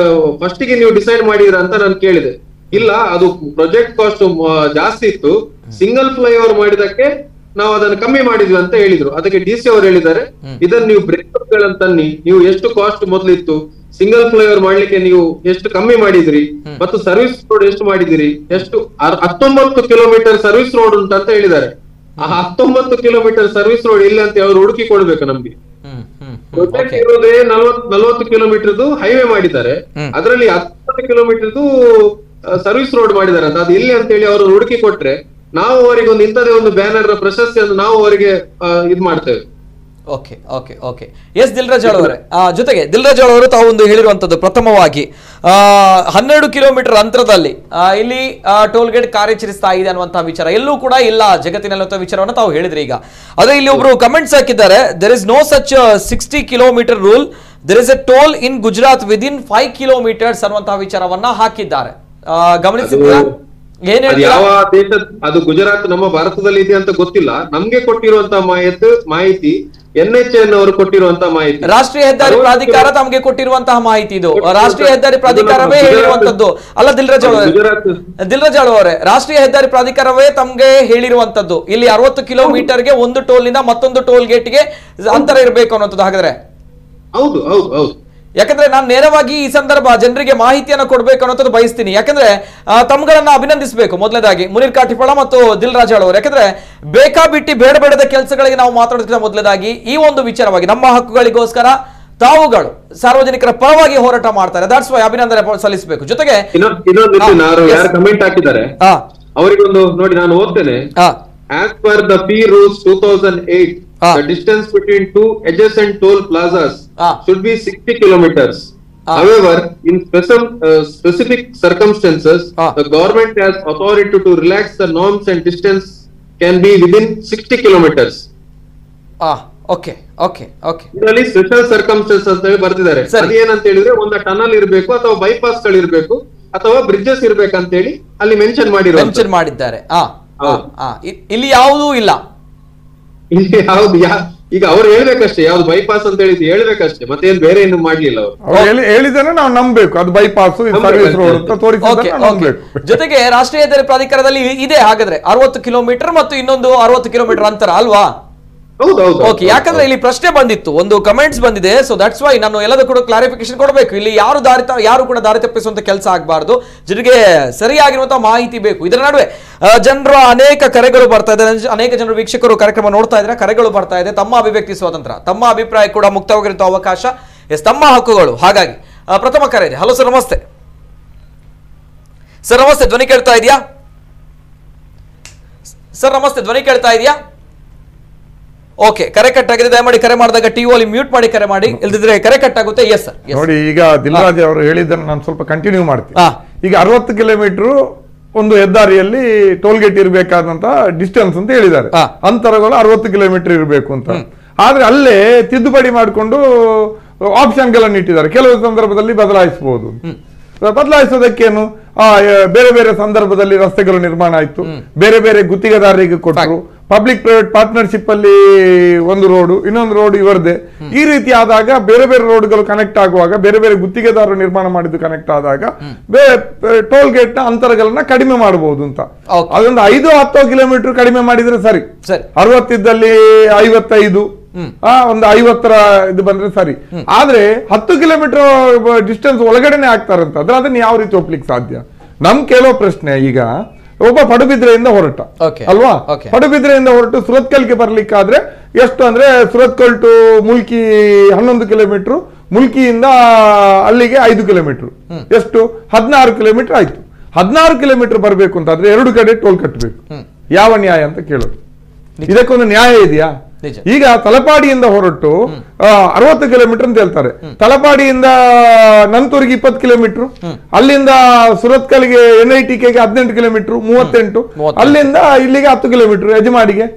ಫಸ್ಟ್ ಗೆ ನೀವು ಡಿಸೈಡ್ ಮಾಡಿದ್ರ ಅಂತ ನಾನು ಕೇಳಿದೆ. ಇಲ್ಲ, ಅದು ಪ್ರಾಜೆಕ್ಟ್ ಕಾಸ್ಟ್ ಜಾಸ್ತಿ ಇತ್ತು, ಸಿಂಗಲ್ ಫ್ಲೈಓವರ್ ಮಾಡಿದಕ್ಕೆ ನಾವು ಅದನ್ನು ಕಮ್ಮಿ ಮಾಡಿದ್ವಿ ಅಂತ ಹೇಳಿದ್ರು. ಅದಕ್ಕೆ DC ಅವರು ಹೇಳಿದ್ದಾರೆ, ಇದನ್ನು ನೀವು ಬ್ರೇಕಪ್ ಗಳನ್ನ ತನ್ನಿ, ನೀವು ಎಷ್ಟು ಕಾಸ್ಟ್ ಮೊದಲಿತ್ತು, ಸಿಂಗಲ್ ಫ್ಲೈಓವರ್ ಮಾಡ್ಲಿಕ್ಕೆ ನೀವು ಎಷ್ಟು ಕಮ್ಮಿ ಮಾಡಿದ್ರಿ, ಮತ್ತು ಸರ್ವಿಸ್ ರೋಡ್ ಎಷ್ಟು ಮಾಡಿದಿರಿ, ಎಷ್ಟು 19 ಕಿಲೋಮೀಟರ್ ಸರ್ವಿಸ್ ರೋಡ್ ಉಂಟು ಅಂತ ಹೇಳಿದ್ದಾರೆ. ಆ 19 ಕಿಲೋಮೀಟರ್ ಸರ್ವಿಸ್ ರೋಡ್ ಇಲ್ಲ ಅಂತ ಅವ್ರು ಹುಡುಕಿ ಕೊಡ್ಬೇಕು ನಮ್ಗೆ. ಪ್ರೊಜೆಕ್ಟ್ ಇರೋದೇ 40 ಕಿಲೋಮೀಟರ್ದು ಹೈವೇ ಮಾಡಿದ್ದಾರೆ, ಅದರಲ್ಲಿ 19 ಕಿಲೋಮೀಟರ್ದು ಸರ್ವಿಸ್ ರೋಡ್ ಮಾಡಿದ್ದಾರೆ ಅಂತ. ಅದು ಎಲ್ಲಿ ಅಂತ ಹೇಳಿ ಅವರು ಹುಡುಕಿ ಕೊಟ್ರೆ ನಾವು ಅವರಿಗೆ ಒಂದು ಇಂಥದೇ ಒಂದು ಬ್ಯಾನರ್ ಪ್ರಶಸ್ತಿಯನ್ನು ನಾವು ಅವರಿಗೆ ಇದು ಮಾಡ್ತೇವೆ. ಎಸ್ ದಿಲ್ರಾಜ್ ಅವರೇ, ಜೊತೆಗೆ ದಿಲ್ರಾಜ್ ಅವರು ತಾವು ಒಂದು ಹೇಳಿರುವಂತದ್ದು, ಪ್ರಥಮವಾಗಿ 12 ಕಿಲೋಮೀಟರ್ ಅಂತರದಲ್ಲಿ ಇಲ್ಲಿ ಟೋಲ್ ಗೇಟ್ ಕಾರ್ಯಾಚರಿಸ್ತಾ ಇದೆ ಅನ್ನುವಂತಹ ವಿಚಾರ ಎಲ್ಲೂ ಕೂಡ ಇಲ್ಲ ಜಗತ್ತಿನಲ್ಲಿರುವಂತಹ ವಿಚಾರವನ್ನು ತಾವು ಹೇಳಿದ್ರಿ. ಈಗ ಅದೇ ಇಲ್ಲಿ ಒಬ್ರು ಕಮೆಂಟ್ಸ್ ಹಾಕಿದ್ದಾರೆ, there is no such 60 kilometre rule, there is a toll in Gujarat within 5 kilometres ಅನ್ನುವಂತಹ ವಿಚಾರವನ್ನ ಹಾಕಿದ್ದಾರೆ. ಗಮನಿಸಿದ್ರಾ? ಯಾವ ದೇಶ ಅದು ಗುಜರಾತ್ ನಮ್ಮ ಭಾರತದಲ್ಲಿ ಇದೆ ಅಂತ ಗೊತ್ತಿಲ್ಲ. ನಮ್ಗೆ ಕೊಟ್ಟಿರುವಂತಹ ಮಾಹಿತಿ NHAI ಅವರು ಕೊಟ್ಟಿರುವಂತಹ ಮಾಹಿತಿ, ರಾಷ್ಟ್ರೀಯ ಹೆದ್ದಾರಿ ಪ್ರಾಧಿಕಾರ ತಮಗೆ ಕೊಟ್ಟಿರುವಂತಹ ಮಾಹಿತಿ. ಇದು ರಾಷ್ಟ್ರೀಯ ಹೆದ್ದಾರಿ ಪ್ರಾಧಿಕಾರವೇ ಹೇಳಿರುವಂತದ್ದು ಅಲ್ಲ ದಿಲ್ರಾಜ್ ಅವರೇ, ರಾಷ್ಟ್ರೀಯ ಹೆದ್ದಾರಿ ಪ್ರಾಧಿಕಾರವೇ ತಮ್ಗೆ ಹೇಳಿರುವಂತದ್ದು. ಇಲ್ಲಿ 60 ಕಿಲೋಮೀಟರ್ಗೆ ಒಂದು ಟೋಲ್ ನಿಂದ ಮತ್ತೊಂದು ಟೋಲ್ ಗೇಟ್ಗೆ ಅಂತರ ಇರಬೇಕು ಅನ್ನುವಂಥದ್ದು. ಹಾಗಾದ್ರೆ ಹೌದು ಹೌದು ಹೌದು, ಯಾಕಂದ್ರೆ ನಾನು ನೇರವಾಗಿ ಈ ಸಂದರ್ಭ ಜನರಿಗೆ ಮಾಹಿತಿಯನ್ನು ಕೊಡ್ಬೇಕು ಅನ್ನೋದು ಬಯಸ್ತೀನಿ. ಯಾಕಂದ್ರೆ ತಮ್ಗಳನ್ನ ಅಭಿನಂದಿಸಬೇಕು ಮೊದಲನೇದಾಗಿ ಮುನೀರ್ ಕಾಟಿಪಾಳ ಮತ್ತು ದಿಲ್ರಾಜ್ ಅವರು. ಯಾಕಂದ್ರೆ ಬೇಕಾಬಿಟ್ಟಿ ಬೇಡಬೇಡದ ಕೆಲಸಗಳಿಗೆ ನಾವು ಮಾತಾಡೋದಕ್ಕಿಂತ ಮೊದಲನೇದಾಗಿ ಈ ಒಂದು ವಿಚಾರವಾಗಿ ನಮ್ಮ ಹಕ್ಕುಗಳಿಗೋಸ್ಕರ ತಾವುಗಳು ಸಾರ್ವಜನಿಕರ ಪರವಾಗಿ ಹೋರಾಟ ಮಾಡ್ತಾರೆ. ದಟ್ಸ್ ವೈ ಅಭಿನಂದನೆ ಸಲ್ಲಿಸಬೇಕು. ಜೊತೆಗೆ ಯಾರು ಕಮೆಂಟ್ ಹಾಕಿದ್ದಾರೆ ಅವರಿಗೊಂದು ನೋಡಿ, ನಾನು ಓದ್ತೇನೆ. As per the P rules 2008, the distance between two adjacent toll plazas should be 60 kilometers. However, in specific circumstances, the government has authority to relax the norms and distance can be within 60 kilometers. ಇದರಲ್ಲಿ special circumstances ಅಂತ ಹೇಳಿ ಬರ್ತಿದ್ದಾರೆ. ಅದೇನಂತ ಹೇಳಿದ್ರೆ ಒಂದು tunnel ಇರಬೇಕು ಅಥವಾ bypass ಗಳು ಇರಬೇಕು ಅಥವಾ ಬ್ರಿಡ್ಜಸ್ ಇರ್ಬೇಕಂತ ಹೇಳಿ ಅಲ್ಲಿ ಮೆನ್ಷನ್ ಮಾಡಿದ್ದಾರೆ. ಇಲ್ಲಿ ಯಾವುದೂ ಇಲ್ಲ, ಇಲ್ಲಿ ಈಗ ಅವ್ರು ಹೇಳ್ಬೇಕಷ್ಟೇ, ಯಾವ್ದು ಬೈಪಾಸ್ ಅಂತ ಹೇಳಿ ಹೇಳ್ಬೇಕಷ್ಟೇ, ಮತ್ತೇನ್ ಬೇರೆ ಏನು ಮಾಡ್ಲಿಲ್ಲ ಅವ್ರು ಹೇಳಿದ್ರೆ ನಾವು ನಂಬಬೇಕು, ಅದು ಬೈಪಾಸ್ ಸರ್ವಿಸ್ ರೋಡ್ ಅಂತ ತೋರಿಸಿದ್ರೆ ನಂಬಬೇಕು. ಜೊತೆಗೆ ರಾಷ್ಟ್ರೀಯ ಹೆದ್ದಾರಿ ಪ್ರಾಧಿಕಾರದಲ್ಲಿ ಇದೆ ಹಾಗಾದ್ರೆ 60 ಕಿಲೋಮೀಟರ್ ಮತ್ತು ಇನ್ನೊಂದು 60 ಕಿಲೋಮೀಟರ್ ಅಂತರ ಅಲ್ವಾ? ಓಕೆ, ಯಾಕಂದ್ರೆ ಇಲ್ಲಿ ಪ್ರಶ್ನೆ ಬಂದಿತ್ತು, ಒಂದು ಕಮೆಂಟ್ಸ್ ಬಂದಿದೆ. ಸೊ ದಟ್ಸ್ ವೈ ನಾನು ಎಲ್ಲದೂ ಕೂಡ ಕ್ಲಾರಿಫಿಕೇಶನ್ ಕೊಡಬೇಕು. ಇಲ್ಲಿ ಯಾರು ಕೂಡ ದಾರಿ ತಪ್ಪಿಸುವಂತ ಕೆಲಸ ಆಗಬಾರ್ದು, ಜನರಿಗೆ ಸರಿಯಾಗಿರುವಂತಹ ಮಾಹಿತಿ ಬೇಕು. ಇದರ ನಡುವೆ ಜನರ ಅನೇಕ ಕರೆಗಳು ಬರ್ತಾ ಇದೆ, ಅನೇಕ ಜನರು ವೀಕ್ಷಕರು ಕಾರ್ಯಕ್ರಮ ನೋಡ್ತಾ ಇದ್ರೆ ಕರೆಗಳು ಬರ್ತಾ ಇದೆ. ತಮ್ಮ ಅಭಿವ್ಯಕ್ತಿ ಸ್ವಾತಂತ್ರ್ಯ, ತಮ್ಮ ಅಭಿಪ್ರಾಯ ಕೂಡ ಮುಕ್ತವಾಗಿರುವಂತಹ ಅವಕಾಶ, ತಮ್ಮ ಹಕ್ಕುಗಳು. ಹಾಗಾಗಿ ಪ್ರಥಮ ಕರೆ ಇದೆ. ಹಲೋ ಸರ್, ನಮಸ್ತೆ ಸರ್. ನಮಸ್ತೆ, ಧ್ವನಿ ಕೇಳ್ತಾ ಇದೆಯಾ ಸರ್? ನಮಸ್ತೆ, ಧ್ವನಿ ಕೇಳ್ತಾ ಇದೆಯಾ? ಓಕೆ, ಕರೆ ಕಟ್ ಆಗಿದೆ. ದಯಮಾಡಿ ಕರೆ ಮಾಡಿದಾಗ ಟಿವಿ ಮ್ಯೂಟ್ ಮಾಡಿ ಕರೆ ಮಾಡಿ, ಇಲ್ದಿದ್ರೆ ಕರೆ ಕಟ್ ಆಗುತ್ತೆ. Yes sir. ನೋಡಿ, ಈಗ ದಿಲ್ರಾಜ್ ಅವರು ಹೇಳಿದ್ದನ್ನು ನಾನು ಸ್ವಲ್ಪ ಕಂಟಿನ್ಯೂ ಮಾಡ್ತೀನಿ. ಈಗ 60 ಕಿಲೋಮೀಟರ್ ಒಂದು ಹೆದ್ದಾರಿಯಲ್ಲಿ ಟೋಲ್ ಗೇಟ್ ಇರಬೇಕಾದಂತ ಡಿಸ್ಟೆನ್ಸ್ ಅಂತ ಹೇಳಿದ್ದಾರೆ. ಅಂತರಗಳು 60 ಕಿಲೋಮೀಟರ್ ಇರಬೇಕು ಅಂತ. ಆದ್ರೆ ಅಲ್ಲೇ ತಿದ್ದುಪಡಿ ಮಾಡಿಕೊಂಡು ಆಪ್ಷನ್ಗಳನ್ನು ಇಟ್ಟಿದ್ದಾರೆ. ಕೆಲವು ಸಂದರ್ಭದಲ್ಲಿ ಬದಲಾಯಿಸಬಹುದು. ಬದಲಾಯಿಸೋದಕ್ಕೇನು, ಬೇರೆ ಬೇರೆ ಸಂದರ್ಭದಲ್ಲಿ ರಸ್ತೆಗಳು ನಿರ್ಮಾಣ ಆಯ್ತು, ಬೇರೆ ಬೇರೆ ಗುತ್ತಿಗೆದಾರರಿಗೆ ಕೊಟ್ಟರು, ಪಬ್ಲಿಕ್ ಪ್ರೈವೇಟ್ ಪಾರ್ಟ್ನರ್ಶಿಪ್ ಅಲ್ಲಿ ಒಂದು ರೋಡು, ಇನ್ನೊಂದು ರೋಡ್ ಇವರದೇ. ಈ ರೀತಿ ಆದಾಗ ಬೇರೆ ಬೇರೆ ರೋಡ್ಗಳು ಕನೆಕ್ಟ್ ಆಗುವಾಗ, ಬೇರೆ ಬೇರೆ ಗುತ್ತಿಗೆದಾರರು ನಿರ್ಮಾಣ ಮಾಡಿದ್ದು ಕನೆಕ್ಟ್ ಆದಾಗ ಟೋಲ್ ಗೇಟ್ ನ ಅಂತರಗಳನ್ನ ಕಡಿಮೆ ಮಾಡಬಹುದು ಅಂತ. ಅದೊಂದು 5-10 ಕಿಲೋಮೀಟರ್ ಕಡಿಮೆ ಮಾಡಿದ್ರೆ ಸರಿ. 60 ಇದ್ದಲ್ಲಿ 55, ಒಂದು 50ರ ಇದು ಬಂದ್ರೆ ಸರಿ. ಆದ್ರೆ 10 ಕಿಲೋಮೀಟರ್ ಡಿಸ್ಟೆನ್ಸ್ ಒಳಗಡೆನೆ ಆಗ್ತಾರಂತ ಅದನ್ನ ಯಾವ ರೀತಿ ಒಪ್ಲಿಕ್ಕೆ ಸಾಧ್ಯ? ನಮ್ ಕೇಳೋ ಪ್ರಶ್ನೆ, ಈಗ ಒಬ್ಬ ಪಡುಬಿದ್ರೆಯಿಂದ ಹೊರಟ ಅಲ್ವಾ, ಪಡುಬಿದ್ರೆಯಿಂದ ಹೊರಟು ಸುರತ್ಕಲ್ಗೆ ಬರ್ಲಿಕ್ಕಾದ್ರೆ ಎಷ್ಟು ಅಂದ್ರೆ, ಸುರತ್ಕಲ್ ಟು ಮುಲ್ಕಿ 11 ಕಿಲೋಮೀಟರ್, ಮುಲ್ಕಿಯಿಂದ ಅಲ್ಲಿಗೆ 5 ಕಿಲೋಮೀಟರ್, ಎಷ್ಟು 16 ಕಿಲೋಮೀಟರ್ ಆಯ್ತು. 16 ಕಿಲೋಮೀಟರ್ ಬರ್ಬೇಕು ಅಂತ ಆದ್ರೆ 2 ಕಡೆ ಟೋಲ್ ಕಟ್ಟಬೇಕು. ಯಾವ ನ್ಯಾಯ ಅಂತ ಕೇಳೋದು. ಇದಕ್ಕೊಂದು ನ್ಯಾಯ ಇದೆಯಾ? ಈಗ ತಲಪಾಡಿಯಿಂದ ಹೊರಟು 60 ಕಿಲೋಮೀಟರ್ ಅಂತ ಹೇಳ್ತಾರೆ. ತಲಪಾಡಿಯಿಂದ ನಂತೂರಿಗೆ 20 ಕಿಲೋಮೀಟರ್, ಅಲ್ಲಿಂದ ಸುರತ್ಕಲ್ಗೆ NITK 18 ಕಿಲೋಮೀಟರ್, 38, ಅಲ್ಲಿಂದ ಇಲ್ಲಿಗೆ 10 ಕಿಲೋಮೀಟರ್, ಯಜಮಾಡಿಗೆ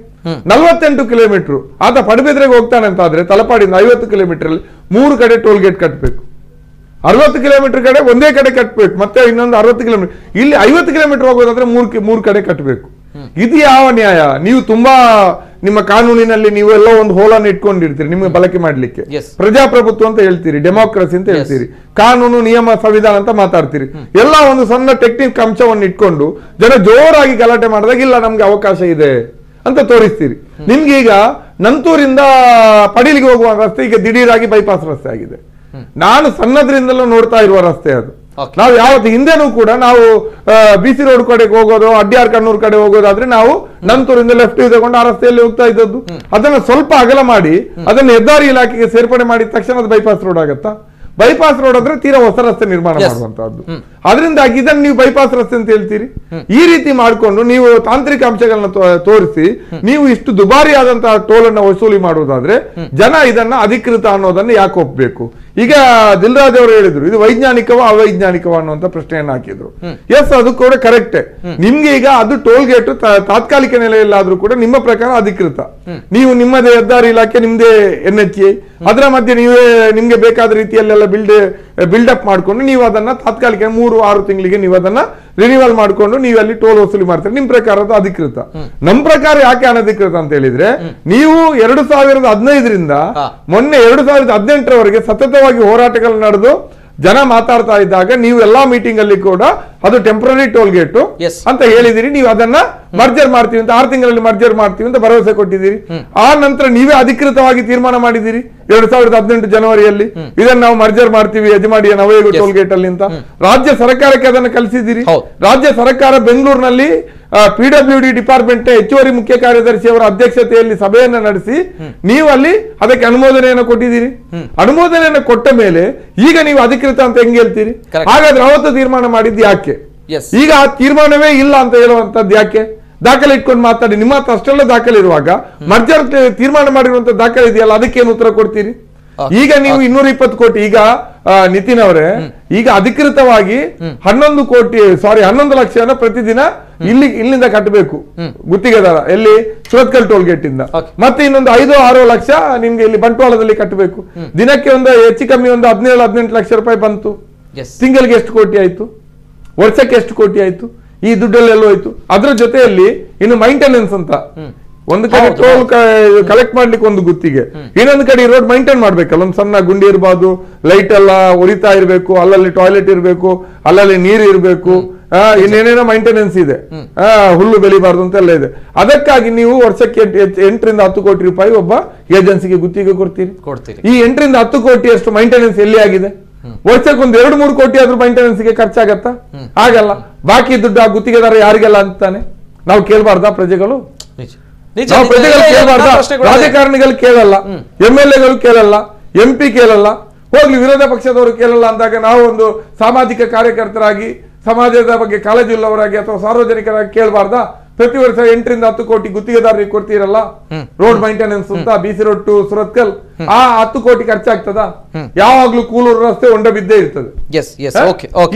48 ಕಿಲೋಮೀಟರ್. ಆತ ಪಡುಬಿದ್ರೆಗೆ ಹೋಗ್ತಾನೆ ಅಂತ ಆದ್ರೆ ತಲಪಾಡಿಯಿಂದ 50 ಕಿಲೋಮೀಟರ್ ಅಲ್ಲಿ 3 ಕಡೆ ಟೋಲ್ ಗೇಟ್ ಕಟ್ಟಬೇಕು. 60 ಕಿಲೋಮೀಟರ್ ಕಡೆ ಒಂದೇ ಕಡೆ ಕಟ್ಟಬೇಕು, ಮತ್ತೆ ಇನ್ನೊಂದು 60 ಕಿಲೋಮೀಟರ್. ಇಲ್ಲಿ 50 ಕಿಲೋಮೀಟರ್ ಹೋಗೋದಾದ್ರೆ 3 ಕಡೆ ಕಟ್ಟಬೇಕು. ಇದು ಯಾವ ನ್ಯಾಯ? ನೀವು ತುಂಬಾ ನಿಮ್ಮ ಕಾನೂನಿನಲ್ಲಿ ನೀವು ಎಲ್ಲೋ ಒಂದು ಹೋಲನ್ನು ಇಟ್ಕೊಂಡಿರ್ತೀರಿ ನಿಮಗೆ ಬಳಕೆ ಮಾಡ್ಲಿಕ್ಕೆ. ಪ್ರಜಾಪ್ರಭುತ್ವ ಅಂತ ಹೇಳ್ತೀರಿ, ಡೆಮೋಕ್ರಸಿ ಅಂತ ಹೇಳ್ತೀರಿ, ಕಾನೂನು ನಿಯಮ ಸಂವಿಧಾನ ಅಂತ ಮಾತಾಡ್ತೀರಿ. ಎಲ್ಲ ಒಂದು ಸಣ್ಣ ಟೆಕ್ನಿಕ್ ಅಂಶವನ್ನು ಇಟ್ಕೊಂಡು ಜನ ಜೋರಾಗಿ ಗಲಾಟೆ ಮಾಡಿದಾಗ ಇಲ್ಲ ನಮ್ಗೆ ಅವಕಾಶ ಇದೆ ಅಂತ ತೋರಿಸ್ತೀರಿ. ನಿಮ್ಗೆ ಈಗ ನಂತೂರಿಂದ ಪಡೀಲಿಗೆ ಹೋಗುವ ರಸ್ತೆ ಈಗ ದಿಢೀರಾಗಿ ಬೈಪಾಸ್ ರಸ್ತೆ ಆಗಿದೆ. ನಾನು ಸಣ್ಣದ್ರಿಂದಲೂ ನೋಡ್ತಾ ಇರುವ ರಸ್ತೆ ಅದು. ನಾವು ಯಾವತ್ತು ಹಿಂದೆನೂ ಕೂಡ ನಾವು BC ರೋಡ್ ಕಡೆಗೆ ಹೋಗೋದು, ಅಡ್ಯಾರ್ ಕಣ್ಣೂರ್ ಕಡೆ ಹೋಗೋದಾದ್ರೆ ನಾವು ನಂತೂರಿಂದ ಲೆಫ್ಟ್ ತಗೊಂಡು ಆ ರಸ್ತೆಯಲ್ಲಿ ಹೋಗ್ತಾ ಇದ್ದದ್ದು. ಅದನ್ನ ಸ್ವಲ್ಪ ಅಗಲ ಮಾಡಿ ಅದನ್ನ ಹೆದ್ದಾರಿ ಇಲಾಖೆಗೆ ಸೇರ್ಪಡೆ ಮಾಡಿದ ತಕ್ಷಣ ಅದು ಬೈಪಾಸ್ ರೋಡ್ ಆಗತ್ತಾ? ಬೈಪಾಸ್ ರೋಡ್ ಅಂದ್ರೆ ತೀರಾ ಹೊಸ ರಸ್ತೆ ನಿರ್ಮಾಣ ಮಾಡುವಂತಹದ್ದು. ಅದರಿಂದಾಗಿ ಇದನ್ನು ನೀವು ಬೈಪಾಸ್ ರಸ್ತೆ ಅಂತ ಹೇಳ್ತೀರಿ. ಈ ರೀತಿ ಮಾಡಿಕೊಂಡು ನೀವು ತಾಂತ್ರಿಕ ಅಂಶಗಳನ್ನ ತೋರಿಸಿ ನೀವು ಇಷ್ಟು ದುಬಾರಿ ಆದಂತಹ ಟೋಲ್ ಅನ್ನ ವಸೂಲಿ ಮಾಡುವುದಾದ್ರೆ ಜನ ಇದನ್ನ ಅಧಿಕೃತ ಅನ್ನೋದನ್ನ ಯಾಕೆ ಒಪ್ಪಬೇಕು? ಈಗ ದಿಲ್ರಾಜ್ ಅವರು ಹೇಳಿದ್ರು ಇದು ವೈಜ್ಞಾನಿಕವ ಅವೈಜ್ಞಾನಿಕವ ಅನ್ನುವಂತ ಪ್ರಶ್ನೆಯನ್ನು ಹಾಕಿದ್ರು. ಎಸ್, ಅದು ಕೂಡ ಕರೆಕ್ಟೇ. ನಿಮ್ಗೆ ಈಗ ಅದು ಟೋಲ್ ಗೇಟ್ ತಾತ್ಕಾಲಿಕ ನೆಲೆಯಲ್ಲಾದ್ರೂ ಕೂಡ ನಿಮ್ಮ ಪ್ರಕಾರ ಅಧಿಕೃತ. ನೀವು ನಿಮ್ಮದೇ ಹೆದ್ದಾರಿ ಇಲಾಖೆ, ನಿಮ್ದೇ NHA, ಅದರ ಮಧ್ಯೆ ನೀವೇ ನಿಮ್ಗೆ ಬೇಕಾದ ರೀತಿಯಲ್ಲೆಲ್ಲ ಬಿಲ್ಡಪ್ ಮಾಡ್ಕೊಂಡು ನೀವು ಅದನ್ನ ತಾತ್ಕಾಲಿಕ 3-6 ತಿಂಗಳಿಗೆ ನೀವು ಅದನ್ನ ರಿನಿವಲ್ ಮಾಡ್ಕೊಂಡು ನೀವು ಅಲ್ಲಿ ಟೋಲ್ ವಸೂಲಿ ಮಾಡ್ತೀರಿ. ನಿಮ್ ಪ್ರಕಾರ ಅದು ಅಧಿಕೃತ. ನಮ್ ಪ್ರಕಾರ ಯಾಕೆ ಅನಧಿಕೃತ ಅಂತ ಹೇಳಿದ್ರೆ, ನೀವು 2015ರಿಂದ ಮೊನ್ನೆ 2018ರವರೆಗೆ ಸತತವಾಗಿ ಹೋರಾಟಗಳು ನಡೆದು ಜನ ಮಾತಾಡ್ತಾ ಇದ್ದಾಗ ನೀವು ಎಲ್ಲಾ ಮೀಟಿಂಗ್ ಅಲ್ಲಿ ಕೂಡ ಅದು ಟೆಂಪರರಿ ಟೋಲ್ ಗೇಟ್ ಅಂತ ಹೇಳಿದಿರಿ. ನೀವು ಅದನ್ನ ಮರ್ಜರ್ ಮಾಡ್ತೀವಿ ಅಂತ 6 ತಿಂಗಳಲ್ಲಿ ಮರ್ಜರ್ ಮಾಡ್ತೀವಿ ಅಂತ ಭರವಸೆ ಕೊಟ್ಟಿದ್ದೀರಿ. ಆ ನಂತರ ನೀವೇ ಅಧಿಕೃತವಾಗಿ ತೀರ್ಮಾನ ಮಾಡಿದ್ದೀರಿ 2018 ಜನವರಿಯಲ್ಲಿ ಇದನ್ನ ನಾವು ಮರ್ಜರ್ ಮಾಡ್ತೀವಿ ಯಜಮಾಡಿಯ ನವಯುಗ ಟೋಲ್ ಗೇಟ್ ಅಲ್ಲಿ ಅಂತ. ರಾಜ್ಯ ಸರ್ಕಾರಕ್ಕೆ ಅದನ್ನು ಕಲಿಸಿದ್ದೀರಿ. ರಾಜ್ಯ ಸರ್ಕಾರ ಬೆಂಗಳೂರಿನಲ್ಲಿ PWD ಡಿಪಾರ್ಟ್ಮೆಂಟ್ ಹೆಚ್ಚುವರಿ ಮುಖ್ಯ ಕಾರ್ಯದರ್ಶಿ ಅವರ ಅಧ್ಯಕ್ಷತೆಯಲ್ಲಿ ಸಭೆಯನ್ನ ನಡೆಸಿ ನೀವು ಅಲ್ಲಿ ಅದಕ್ಕೆ ಅನುಮೋದನೆಯನ್ನು ಕೊಟ್ಟಿದ್ದೀರಿ. ಅನುಮೋದನೆಯನ್ನು ಕೊಟ್ಟ ಮೇಲೆ ಈಗ ನೀವು ಅಧಿಕೃತ ಅಂತ ಹೆಂಗ್ ಹೇಳ್ತೀರಿ? ಹಾಗಾದ್ರೆ ಅವತ್ತು ತೀರ್ಮಾನ ಮಾಡಿದ್ದು ಯಾಕೆ? ಈಗ ಆ ತೀರ್ಮಾನವೇ ಇಲ್ಲ ಅಂತ ಹೇಳುವಂತದ್ದು ಯಾಕೆ? ದಾಖಲೆ ಇಟ್ಕೊಂಡು ಮಾತಾಡಿ. ನಿಮ್ಮ ಹತ್ರ ಅಷ್ಟೆಲ್ಲ ದಾಖಲೆ ಇರುವಾಗ ಮರ್ಜರ್ ತೀರ್ಮಾನ ಮಾಡಿರುವಂತ ದಾಖಲೆ ಇದೆಯಲ್ಲ, ಅದಕ್ಕೇನು ಉತ್ತರ ಕೊಡ್ತೀರಿ? ಈಗ ನೀವು 220 ಕೋಟಿ, ಈಗ ನಿತಿನ್ ಅವರೇ, ಈಗ ಅಧಿಕೃತವಾಗಿ 11 ಲಕ್ಷನ ಪ್ರತಿದಿನ ಇಲ್ಲಿಂದ ಕಟ್ಟಬೇಕು ಗುತ್ತಿಗೆದಾರ, ಎಲ್ಲಿ ಸುರತ್ಕಲ್ ಟೋಲ್ ಗೇಟ್ ಇಂದ. ಮತ್ತೆ ಇನ್ನೊಂದು 5-6 ಲಕ್ಷ ನಿಮ್ಗೆ ಇಲ್ಲಿ ಬಂಟ್ವಾಳದಲ್ಲಿ ಕಟ್ಟಬೇಕು. ದಿನಕ್ಕೆ ಒಂದು ಹೆಚ್ಚು ಕಮ್ಮಿ ಒಂದು 17-18 ಲಕ್ಷ ರೂಪಾಯಿ ಬಂತು. ತಿಂಗಳಿಗೆ ಎಷ್ಟು ಕೋಟಿ ಆಯ್ತು? ವರ್ಷಕ್ಕೆ ಎಷ್ಟು ಕೋಟಿ ಆಯ್ತು? ಈ ದುಡ್ಡಲ್ಲೆಲ್ಲೋ ಆಯ್ತು. ಅದ್ರ ಜೊತೆಯಲ್ಲಿ ಇನ್ನು ಮೈಂಟೆನೆನ್ಸ್ ಅಂತ ಒಂದು ಕಡೆ ಟೋಲ್ ಕಲೆಕ್ಟ್ ಮಾಡ್ಲಿಕ್ಕೆ ಒಂದು ಗುತ್ತಿಗೆ, ಇನ್ನೊಂದು ಕಡೆ ರೋಡ್ ಮೈಂಟೈನ್ ಮಾಡ್ಬೇಕಲ್ಲ. ಒಂದು ಸಣ್ಣ ಗುಂಡಿ ಇರಬಾರ್ದು, ಲೈಟ್ ಎಲ್ಲ ಉರಿತಾ ಇರ್ಬೇಕು, ಅಲ್ಲಲ್ಲಿ ಟಾಯ್ಲೆಟ್ ಇರ್ಬೇಕು, ಅಲ್ಲಲ್ಲಿ ನೀರು ಇರ್ಬೇಕು, ಇನ್ನೇನೇನೋ ಮೈಂಟೆನೆನ್ಸ್ ಇದೆ, ಹುಲ್ಲು ಬೆಳಿಬಾರ್ದು ಅಂತೆಲ್ಲ ಇದೆ. ಅದಕ್ಕಾಗಿ ನೀವು ವರ್ಷಕ್ಕೆ 8 ರಿಂದ 10 ಕೋಟಿ ರೂಪಾಯಿ ಒಬ್ಬ ಏಜೆನ್ಸಿಗೆ ಗುತ್ತಿಗೆ ಕೊಡ್ತೀರಿ. ಈ 8 ರಿಂದ 10 ಕೋಟಿ ಅಷ್ಟು ಮೈಂಟೆನೆನ್ಸ್ ಎಲ್ಲಿ ಆಗಿದೆ? ವರ್ಷಕ್ಕೆ ಒಂದು 2-3 ಕೋಟಿ ಆದ್ರೂ ಮೈಂಟೆನೆನ್ಸ್ ಗೆ ಖರ್ಚಾಗತ್ತಾ? ಆಗಲ್ಲ. ಬಾಕಿ ದುಡ್ಡು ಆ ಗುತ್ತಿಗೆದಾರ ಯಾರಿಗೆಲ್ಲ ಅಂತಾನೆ ನಾವು ಕೇಳಬಾರ್ದಾ? ಪ್ರಜೆಗಳು ಪ್ರಜೆಗಳು ಕೇಳಬಾರ್ದಾ? ರಾಜಕಾರಣಿಗಳು ಕೇಳಲ್ಲ, MLA ಕೇಳಲ್ಲ, MP ಕೇಳಲ್ಲ, ಹೋಗ್ಲಿ ವಿರೋಧ ಪಕ್ಷದವರು ಕೇಳಲ್ಲ ಅಂದಾಗ ನಾವು ಒಂದು ಸಾಮಾಜಿಕ ಕಾರ್ಯಕರ್ತರಾಗಿ, ಸಮಾಜದ ಬಗ್ಗೆ ಕಾಳಜಿ ಉಳ್ಳವರಾಗಿ ಅಥವಾ ಸಾರ್ವಜನಿಕರಾಗಿ ಕೇಳಬಾರ್ದಾ? ಪ್ರತಿ ವರ್ಷ 8 ರಿಂದ 10 ಕೋಟಿ ಗುತ್ತಿಗೆದಾರರಿಗೆ ಕೊಡ್ತೀರಲ್ಲ ರೋಡ್ ಮೈಂಟೆನೆನ್ಸ್ ಅಂತ, BC ರೋಡ್ ಟು ಸುರತ್ಕಲ್, ಆ 10 ಕೋಟಿ ಖರ್ಚಾಗ್ತದ? ಯಾವಾಗ್ಲೂ ಕೂಲೂರು ರಸ್ತೆ ಹೊಂಡ ಬಿದ್ದೇ ಇರ್ತದೆ.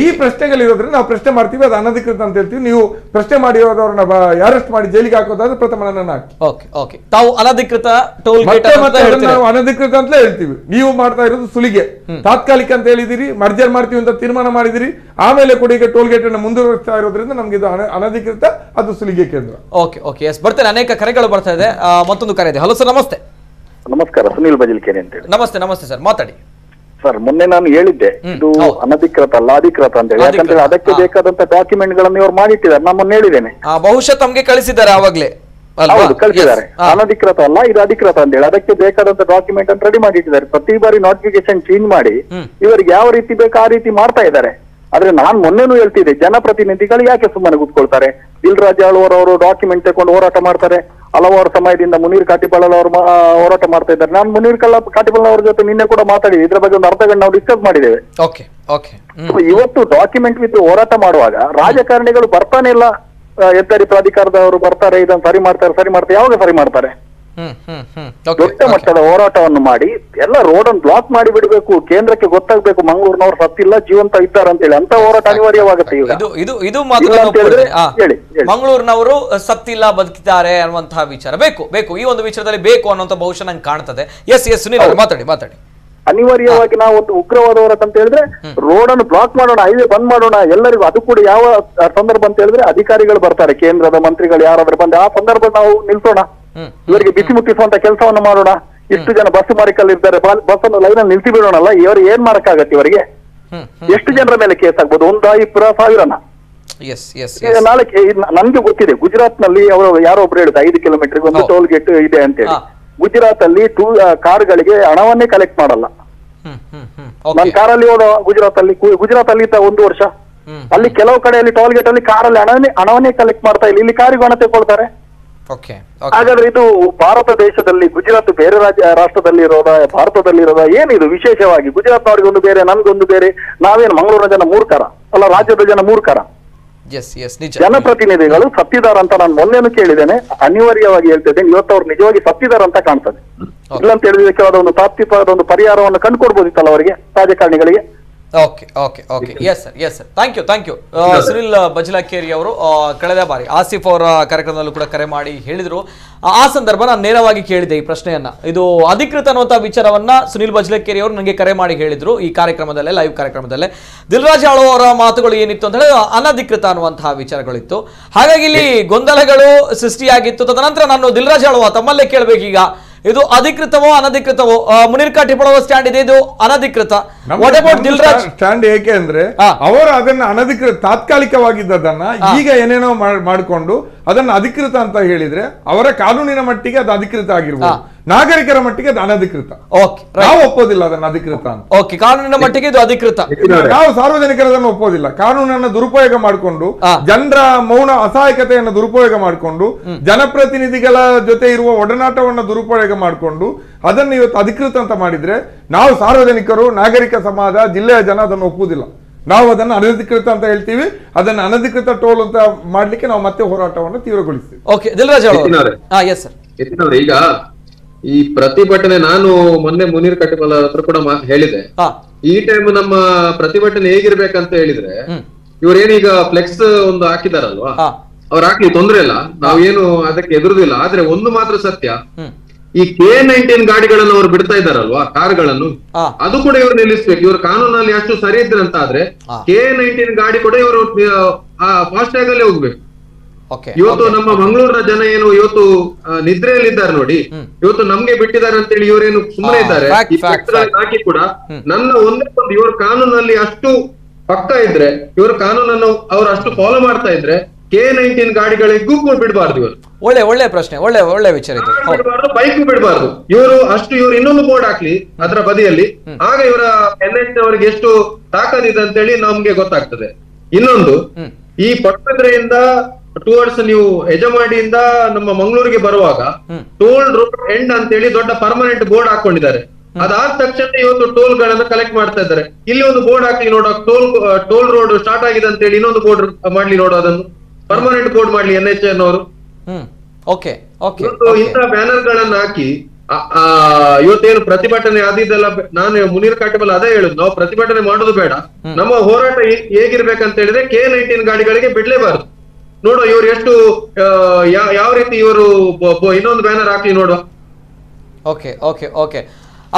ಈ ಪ್ರಶ್ನೆಗಳಿರೋದ್ರೆ ನಾವು ಪ್ರಶ್ನೆ ಮಾಡ್ತೀವಿ, ಅದು ಅನಧಿಕೃತ ಅಂತ ಹೇಳ್ತೀವಿ. ನೀವು ಪ್ರಶ್ನೆ ಮಾಡಿರೋದವ್ರನ್ನ ಅರೆಸ್ಟ್ ಮಾಡಿ ಜೈಲಿಗೆ ಹಾಕೋದಾದ್ರೆ ಪ್ರಥಮ ಹಾಕಿ. ತಾವು ಅನಧಿಕೃತ ಟೋಲ್ ಗೇಟ್ ನಾವು ಅನಧಿಕೃತ ಅಂತಲೇ ಹೇಳ್ತೀವಿ. ನೀವು ಮಾಡ್ತಾ ಇರೋದು ಸುಲಿಗೆ, ತಾತ್ಕಾಲಿಕ ಅಂತ ಹೇಳಿದಿರಿ, ಮರ್ಜರ್ ಮಾಡ್ತೀವಿ ಅಂತ ತೀರ್ಮಾನ ಮಾಡಿದಿರಿ, ಆಮೇಲೆ ಕೂಡ ಈಗ ಟೋಲ್ ಗೇಟ್ ಅನ್ನು ಮುಂದುವರಿಸ್ತಾ ಇರೋದ್ರಿಂದ ನಮ್ಗೆ ಇದು ಅನಧಿಕೃತ, ಅದು ಸುಲಿಗೆ ಕೇಂದ್ರ. ಬರ್ತೇನೆ. ಅನೇಕ ಕರೆಗಳು ಬರ್ತಾ ಇದೆ. ಮತ್ತೊಂದು ಕರೆ ಇದೆ. ಹಲೋ ಸರ್, ನಮಸ್ತೆ. ನಮಸ್ಕಾರ, ಸುನೀಲ್ ಬಜಲ್ಕೆರೆ ಅಂತ ಹೇಳಿ. ನಮಸ್ತೆ ಸರ್, ಮಾತಾಡಿ ಸರ್. ಮೊನ್ನೆ ನಾನು ಹೇಳಿದ್ದೆ ಇದು ಅನಧಿಕೃತ ಅಲ್ಲ, ಅಧಿಕೃತ ಅಂತ ಹೇಳಿ. ಯಾಕಂದ್ರೆ ಅದಕ್ಕೆ ಬೇಕಾದಂತ ಡಾಕ್ಯುಮೆಂಟ್ ಗಳನ್ನು ಇವರು ಮಾಡಿಟ್ಟಿದ್ದಾರೆ. ನಾನು ಮೊನ್ನೆ ಹೇಳಿದ್ದೇನೆ, ಬಹುಶಃ ತಮ್ಗೆ ಕಳಿಸಿದ್ದಾರೆ ಆವಾಗ್ಲೇ. ಹೌದು, ಕಳಿಸಿದ್ದಾರೆ. ಅನಧಿಕೃತ ಅಲ್ಲ, ಇದು ಅಧಿಕೃತ ಅಂತ ಹೇಳಿ ಅದಕ್ಕೆ ಬೇಕಾದಂತ ಡಾಕ್ಯುಮೆಂಟ್ ಅನ್ನು ರೆಡಿ ಮಾಡಿಟ್ಟಿದ್ದಾರೆ. ಪ್ರತಿ ಬಾರಿ ನೋಟಿಫಿಕೇಶನ್ ಚೇಂಜ್ ಮಾಡಿ ಇವರಿಗೆ ಯಾವ ರೀತಿ ಬೇಕು ಆ ರೀತಿ ಮಾಡ್ತಾ ಇದ್ದಾರೆ. ಆದ್ರೆ ನಾನ್ ಮೊನ್ನೆನೂ ಹೇಳ್ತಿದ್ದೆ, ಜನಪ್ರತಿನಿಧಿಗಳು ಯಾಕೆ ಸುಮ್ಮನೆ ಕೂತ್ಕೊಳ್ತಾರೆ? ದಿಲ್ ರಾಜ್ ಆಳ್ವರ್ ಅವರು ಡಾಕ್ಯುಮೆಂಟ್ ತಗೊಂಡು ಹೋರಾಟ ಮಾಡ್ತಾರೆ. ಹಲವಾರು ಸಮಯದಿಂದ ಮುನೀರ್ ಕಾಟಿಪಾಳ ಅವರು ಹೋರಾಟ ಮಾಡ್ತಾ ಇದ್ದಾರೆ. ನಾನು ಮುನೀರ್ ಕಾಟಿಪಾಳ ಅವರ ಜೊತೆ ನಿನ್ನೆ ಕೂಡ ಮಾತಾಡಿದ್ವಿ. ಇದ್ರ ಬಗ್ಗೆ ಒಂದು ಅರ್ಧ ಗಂಟೆ ನಾವು ಡಿಸ್ಕಸ್ ಮಾಡಿದ್ದೇವೆ. ಇವತ್ತು ಡಾಕ್ಯುಮೆಂಟ್ ವಿತ್ ಹೋರಾಟ ಮಾಡುವಾಗ ರಾಜಕಾರಣಿಗಳು ಬರ್ತಾನೆ ಇಲ್ಲ. ಹೆದ್ದಾರಿ ಪ್ರಾಧಿಕಾರದವರು ಬರ್ತಾರೆ, ಇದನ್ನು ಸರಿ ಮಾಡ್ತಾರೆ. ಯಾವಾಗ ಸರಿ ಮಾಡ್ತಾರೆ? ದೊಡ್ಡ ಮಟ್ಟದ ಹೋರಾಟವನ್ನು ಮಾಡಿ ಎಲ್ಲ ರೋಡ್ ಅನ್ನು ಬ್ಲಾಕ್ ಮಾಡಿ ಬಿಡಬೇಕು. ಕೇಂದ್ರಕ್ಕೆ ಗೊತ್ತಾಗಬೇಕು ಮಂಗಳೂರಿನವರು ಸತ್ತಿಲ್ಲ, ಜೀವಂತ ಇದ್ದಾರೆ ಅಂತ ಹೇಳಿ. ಅಂತ ಹೋರಾಟ ಅನಿವಾರ್ಯವಾಗುತ್ತೆ. ಮಂಗಳೂರಿನವರು ಸತ್ತಿಲ್ಲ, ಬದುಕಿದ್ದಾರೆ ಅನ್ನುವಂತಹ ವಿಚಾರ ಬೇಕು. ಈ ಒಂದು ವಿಚಾರದಲ್ಲಿ ಬೇಕು ಅನ್ನುವಂತ ಬಹುಶಃ ನಂಗೆ ಕಾಣ್ತದೆ. ಎಸ್ ಸುನೀಲ್ ಮಾತಾಡಿ. ಅನಿವಾರ್ಯವಾಗಿ ನಾವು ಒಂದು ಉಗ್ರವಾದ ಹೋರಾಟ ಅಂತ ಹೇಳಿದ್ರೆ ರೋಡ್ ಅನ್ನು ಬ್ಲಾಕ್ ಮಾಡೋಣ, ಹೈವೇ ಬಂದ್ ಮಾಡೋಣ ಎಲ್ಲರಿಗೂ. ಅದು ಕೂಡ ಯಾವ ಸಂದರ್ಭ ಅಂತ ಹೇಳಿದ್ರೆ ಅಧಿಕಾರಿಗಳು ಬರ್ತಾರೆ, ಕೇಂದ್ರದ ಮಂತ್ರಿಗಳು ಯಾರಾದ್ರೂ ಬಂದ್ರೆ ಆ ಸಂದರ್ಭ ನಾವು ನಿಲ್ಸೋಣ, ಇವರಿಗೆ ಬಿಸಿ ಮುಟ್ಟಿಸುವಂತ ಕೆಲಸವನ್ನು ಮಾಡೋಣ. ಇಷ್ಟು ಜನ ಬಸ್ ಮಾರಿಕಲ್ಲಿದ್ದಾರೆ, ಬಸ್ ಅನ್ನು ಲೈನ್ ಅಲ್ಲಿ ನಿಲ್ಸಿ ಬಿಡೋಣಲ್ಲ. ಇವರು ಏನ್ ಮಾಡಕ್ಕಾಗತ್ತೆ? ಇವರಿಗೆ ಎಷ್ಟು ಜನರ ಮೇಲೆ ಕೇಸ್ ಆಗ್ಬೋದು? 1,20,000ನ. ನಾಳೆ ನನ್ಗೆ ಗೊತ್ತಿದೆ, ಗುಜರಾತ್ ನಲ್ಲಿ ಅವರು ಯಾರೋ ಒಬ್ರು ಹೇಳಿದ್ರು 5 ಕಿಲೋಮೀಟರ್ ಒಂದು ಟೋಲ್ ಗೇಟ್ ಇದೆ ಅಂತ ಹೇಳಿ. ಗುಜರಾತ್ ಅಲ್ಲಿ ಕಾರ್ಗಳಿಗೆ ಹಣವನ್ನೇ ಕಲೆಕ್ಟ್ ಮಾಡಲ್ಲ. ನಾನು ಕಾರಲ್ಲಿ ಹೋದ ಗುಜರಾತ್ ಅಲ್ಲಿ 1 ವರ್ಷ ಅಲ್ಲಿ ಕೆಲವು ಕಡೆಯಲ್ಲಿ ಟೋಲ್ ಗೇಟ್ ಅಲ್ಲಿ ಕಾರಲ್ಲಿ ಹಣವನ್ನೇ ಕಲೆಕ್ಟ್ ಮಾಡ್ತಾ ಇಲ್ಲ. ಇಲ್ಲಿ ಕಾರಿಗೆ ಹಣ ತಗೊಳ್ತಾರೆ. ಹಾಗಾದ್ರೆ ಇದು ಭಾರತ ದೇಶದಲ್ಲಿ ಗುಜರಾತ್ ಬೇರೆ ರಾಷ್ಟ್ರದಲ್ಲಿ ಇರೋದಾ, ಭಾರತದಲ್ಲಿ ಇರೋದಾ? ಏನಿದು ವಿಶೇಷವಾಗಿ? ಗುಜರಾತ್ನವ್ರಿಗೆ ಒಂದು ಬೇರೆ, ನಮ್ಗೊಂದು ಬೇರೆ. ನಾವೇನು ಮಂಗಳೂರಿನ ಜನ ಮೂರ್ಖರ ಅಲ್ಲ, ರಾಜ್ಯದ ಜನ ಮೂರ್ಖರ? ಜನಪ್ರತಿನಿಧಿಗಳು ಸತ್ತಿದಾರ ಅಂತ ನಾನು ಮೊನ್ನೆನೂ ಕೇಳಿದ್ದೇನೆ, ಅನಿವಾರ್ಯವಾಗಿ ಹೇಳ್ತಿದ್ದೇನೆ. ಇವತ್ತು ಅವ್ರು ನಿಜವಾಗಿ ಸತ್ತಿದಾರ ಅಂತ ಕಾಣ್ತದೆ. ಇಲ್ಲ ಅಂತ ಹೇಳಿದಕ್ಕೆ ಒಂದು ತಾತ್ವಿಕವಾದ ಒಂದು ಪರಿಹಾರವನ್ನು ಕಂಡುಕೊಡ್ಬೋದಿತ್ತಲ್ಲ ಅವರಿಗೆ, ರಾಜಕಾರಣಿಗಳಿಗೆ. Yes sir, thank you. Sunil Bajalakeri ಅವರು ಕಳೆದ ಬಾರಿ ಆಸಿಫ್ ಅವರ ಕಾರ್ಯಕ್ರಮದಲ್ಲೂ ಕೂಡ ಕರೆ ಮಾಡಿ ಹೇಳಿದ್ರು. ಆ ಸಂದರ್ಭ ನಾನು ನೇರವಾಗಿ ಕೇಳಿದೆ ಈ ಪ್ರಶ್ನೆಯನ್ನ. ಇದು ಅಧಿಕೃತ ಅನ್ನುವಂಥ ವಿಚಾರವನ್ನ ಸುನಿಲ್ ಬಜಲಕೇರಿ ಅವರು ನನಗೆ ಕರೆ ಮಾಡಿ ಹೇಳಿದ್ರು ಈ ಕಾರ್ಯಕ್ರಮದಲ್ಲೇ, ಲೈವ್ ಕಾರ್ಯಕ್ರಮದಲ್ಲೇ. ದಿಲ್ ರಾಜ್ ಆಳ್ವ ಅವರ ಮಾತುಗಳು ಏನಿತ್ತು ಅಂತ ಹೇಳಿ ಅನಧಿಕೃತ ಅನ್ನುವಂತಹ ವಿಚಾರಗಳಿತ್ತು. ಹಾಗಾಗಿ ಇಲ್ಲಿ ಗೊಂದಲಗಳು ಸೃಷ್ಟಿಯಾಗಿತ್ತು. ತದನಂತರ ನಾನು ದಿಲ್ ರಾಜ್ ಆಳ್ವ ತಮ್ಮಲ್ಲೇ ಕೇಳಬೇಕೀಗ, ಇದು ಅಧಿಕೃತವೋ ಅನಧಿಕೃತವೋ? ಮುನೀರ್ ಕಾಟಿಪಾಳ ಸ್ಟ್ಯಾಂಡ್ ಇದೆ, ಇದು ಅನಧಿಕೃತ. What about Dil Raj stand? ಏಕೆ ಅಂದ್ರೆ ಅವರು ಅದನ್ನ ಅನಧಿಕೃತ ತಾತ್ಕಾಲಿಕವಾಗಿದ್ದದನ್ನ ಈಗ ಏನೇನೋ ಮಾಡಿಕೊಂಡು ಅದನ್ನ ಅಧಿಕೃತ ಅಂತ ಹೇಳಿದ್ರೆ ಅವರ ಕಾನೂನಿನ ಮಟ್ಟಿಗೆ ಅದು ಅಧಿಕೃತ ಆಗಿರ್ಬೋದು, ನಾಗರಿಕರ ಮಟ್ಟಿಗೆ ಅದು ಅನಧಿಕೃತ. ನಾವು ಒಪ್ಪೋದಿಲ್ಲ ಅದನ್ನ ಅಧಿಕೃತ ಅಂತ. ಕಾನೂನಿನ ಮಟ್ಟಿಗೆ ಇದು ಅಧಿಕೃತ. ನಾವು ಸಾರ್ವಜನಿಕರದನ್ನು ಒಪ್ಪೋದಿಲ್ಲ. ಕಾನೂನನ್ನು ದುರುಪಯೋಗ ಮಾಡಿಕೊಂಡು, ಜನರ ಮೌನ ಅಸಹಾಯಕತೆಯನ್ನು ದುರುಪಯೋಗ ಮಾಡಿಕೊಂಡು, ಜನಪ್ರತಿನಿಧಿಗಳ ಜೊತೆ ಇರುವ ಒಡನಾಟವನ್ನು ದುರುಪಯೋಗ ಮಾಡಿಕೊಂಡು ಅದನ್ನು ಇವತ್ತು ಅಧಿಕೃತ ಅಂತ ಮಾಡಿದ್ರೆ ನಾವು ಸಾರ್ವಜನಿಕರು, ನಾಗರಿಕ ಸಮಾಜ, ಜಿಲ್ಲೆಯ ಜನ ಅದನ್ನು ಒಪ್ಪುವುದಿಲ್ಲ. ನಾವು ಅದನ್ನು ಅನಧಿಕೃತ ಅಂತ ಹೇಳ್ತೀವಿ. ಅದನ್ನ ಅನಧಿಕೃತ ಟೋಲ್ ಅಂತ ಮಾಡ್ಲಿಕ್ಕೆ ನಾವು ಮತ್ತೆ ಹೋರಾಟವನ್ನು ತೀವ್ರಗೊಳಿಸ್ತೀವಿ. ಈಗ ಈ ಪ್ರತಿಭಟನೆ ನಾನು ಮೊನ್ನೆ ಮುನೀರ್ ಕಾಟಿಪಾಳ ಹತ್ರ ಕೂಡ ಹೇಳಿದೆ. ಈ ಟೈಮ್ ನಮ್ಮ ಪ್ರತಿಭಟನೆ ಹೇಗಿರ್ಬೇಕಂತ ಹೇಳಿದ್ರೆ, ಇವ್ರೇನೀಗ ಫ್ಲೆಕ್ಸ್ ಒಂದು ಹಾಕಿದಾರಲ್ವಾ, ಅವ್ರು ಹಾಕ್ಲಿ ತೊಂದ್ರೆ ಇಲ್ಲ, ನಾವೇನು ಅದಕ್ಕೆ ಎದುರುದಿಲ್ಲ. ಆದ್ರೆ ಒಂದು ಮಾತ್ರ ಸತ್ಯ, ಈ K19 ಗಾಡಿಗಳನ್ನು ಅವ್ರು ಬಿಡ್ತಾ ಇದ್ದಾರಲ್ವಾ, ಕಾರ್ಗಳನ್ನು, ಅದು ಕೂಡ ಇವ್ರು ನಿಲ್ಲಿಸ್ಬೇಕು. ಇವ್ರ ಕಾನೂನಲ್ಲಿ ಅಷ್ಟು ಸರಿ ಇದ್ರಂತ ಆದ್ರೆ K19 ಗಾಡಿ ಕೂಡ ಇವರು ಫಾಸ್ಟ್ ಟ್ಯಾಗ್ ಅಲ್ಲೇ ಹೋಗ್ಬೇಕು. ಇವತ್ತು ನಮ್ಮ ಮಂಗಳೂರಿನ ಜನ ಏನು ಇವತ್ತು ನಿದ್ರೆಯಲ್ಲಿದ್ದಾರೆ ನೋಡಿ, ಇವತ್ತು ನಮ್ಗೆ ಬಿಟ್ಟಿದ್ದಾರೆ ಅಂತೇಳಿ ಇವರೇನು ಸುಮ್ಮನೆ ಇದ್ದಾರೆ ಹಾಕಿ ಕೂಡ. ನನ್ನ ಒಂದೇ ಒಂದು ಇವ್ರ ಕಾನೂನಲ್ಲಿ ಅಷ್ಟು ಪಕ್ಕ ಇದ್ರೆ, ಇವ್ರ ಕಾನೂನನ್ನು ಅವ್ರು ಅಷ್ಟು ಫಾಲೋ ಮಾಡ್ತಾ ಇದ್ರೆ K19 ಗಾಡಿಗಳಿಗೂ ಬಿಡಬಾರ್ದು. ಇವರು ಒಳ್ಳೆ ಪ್ರಶ್ನೆ, ಒಳ್ಳೆ ವಿಚಾರ ಇದು. ಬಿಡಬಾರ್ದು, ಬೈಕ್ ಬಿಡಬಾರ್ದು. ಇವರು ಇನ್ನೊಂದು ಬೋರ್ಡ್ ಹಾಕ್ಲಿ ಅದರ ಬದಿಯಲ್ಲಿ, ಆಗ ಇವರ NH ಅವರಿಗೆ ಎಷ್ಟು ತಾಕತ್ತಿದೆ ಅಂತೇಳಿ ನಮ್ಗೆ ಗೊತ್ತಾಗ್ತದೆ. ಇನ್ನೊಂದು, ಈ ಪಡುಬಿದ್ರೆಯಿಂದ ಟುವರ್ಡ್ಸ್ ನೀವು ಯಜಮಾಡಿಯಿಂದ ನಮ್ಮ ಮಂಗಳೂರಿಗೆ ಬರುವಾಗ ಟೋಲ್ ರೋಡ್ ಎಂಡ್ ಅಂತೇಳಿ ದೊಡ್ಡ ಪರ್ಮನೆಂಟ್ ಬೋರ್ಡ್ ಹಾಕೊಂಡಿದ್ದಾರೆ. ಅದಾದ ತಕ್ಷಣ ಇವತ್ತು ಟೋಲ್ ಗಳನ್ನ ಕಲೆಕ್ಟ್ ಮಾಡ್ತಾ ಇದ್ದಾರೆ. ಇಲ್ಲಿ ಒಂದು ಬೋರ್ಡ್ ಹಾಕಿ ನೋಡುವ, ಟೋಲ್ ರೋಡ್ ಸ್ಟಾರ್ಟ್ ಆಗಿದೆ ಅಂತೇಳಿ ಇನ್ನೊಂದು ಬೋರ್ಡ್ ಮಾಡ್ಲಿ ನೋಡುವ, ಅದನ್ನು ಪರ್ಮನೆಂಟ್ ಬೋರ್ಡ್ ಮಾಡ್ಲಿ NH ಅವರು. ಇಂಥ ಬ್ಯಾನರ್ ಗಳನ್ನ ಹಾಕಿ ಇವತ್ತೇನು ಪ್ರತಿಭಟನೆ ಆದಿದ್ದೆಲ್ಲ, ನಾನು ಮುನೀರ್ ಕಾಟಿಬಲ್ ಅದೇ ಹೇಳುದು, ನಾವು ಪ್ರತಿಭಟನೆ ಮಾಡೋದು ಬೇಡ, ನಮ್ಮ ಹೋರಾಟ ಹೇಗಿರ್ಬೇಕಂತ ಹೇಳಿದ್ರೆ K19 ಗಾಡಿಗಳಿಗೆ ಬಿಡ್ಲೇಬಾರ್ದು. ನೋಡುವ ಇವ್ರು ಎಷ್ಟು ಯಾವ ರೀತಿ ಇವರು ಇನ್ನೊಂದು ಬ್ಯಾನರ್ ಹಾಕಿ ನೋಡುವ. ಓಕೆ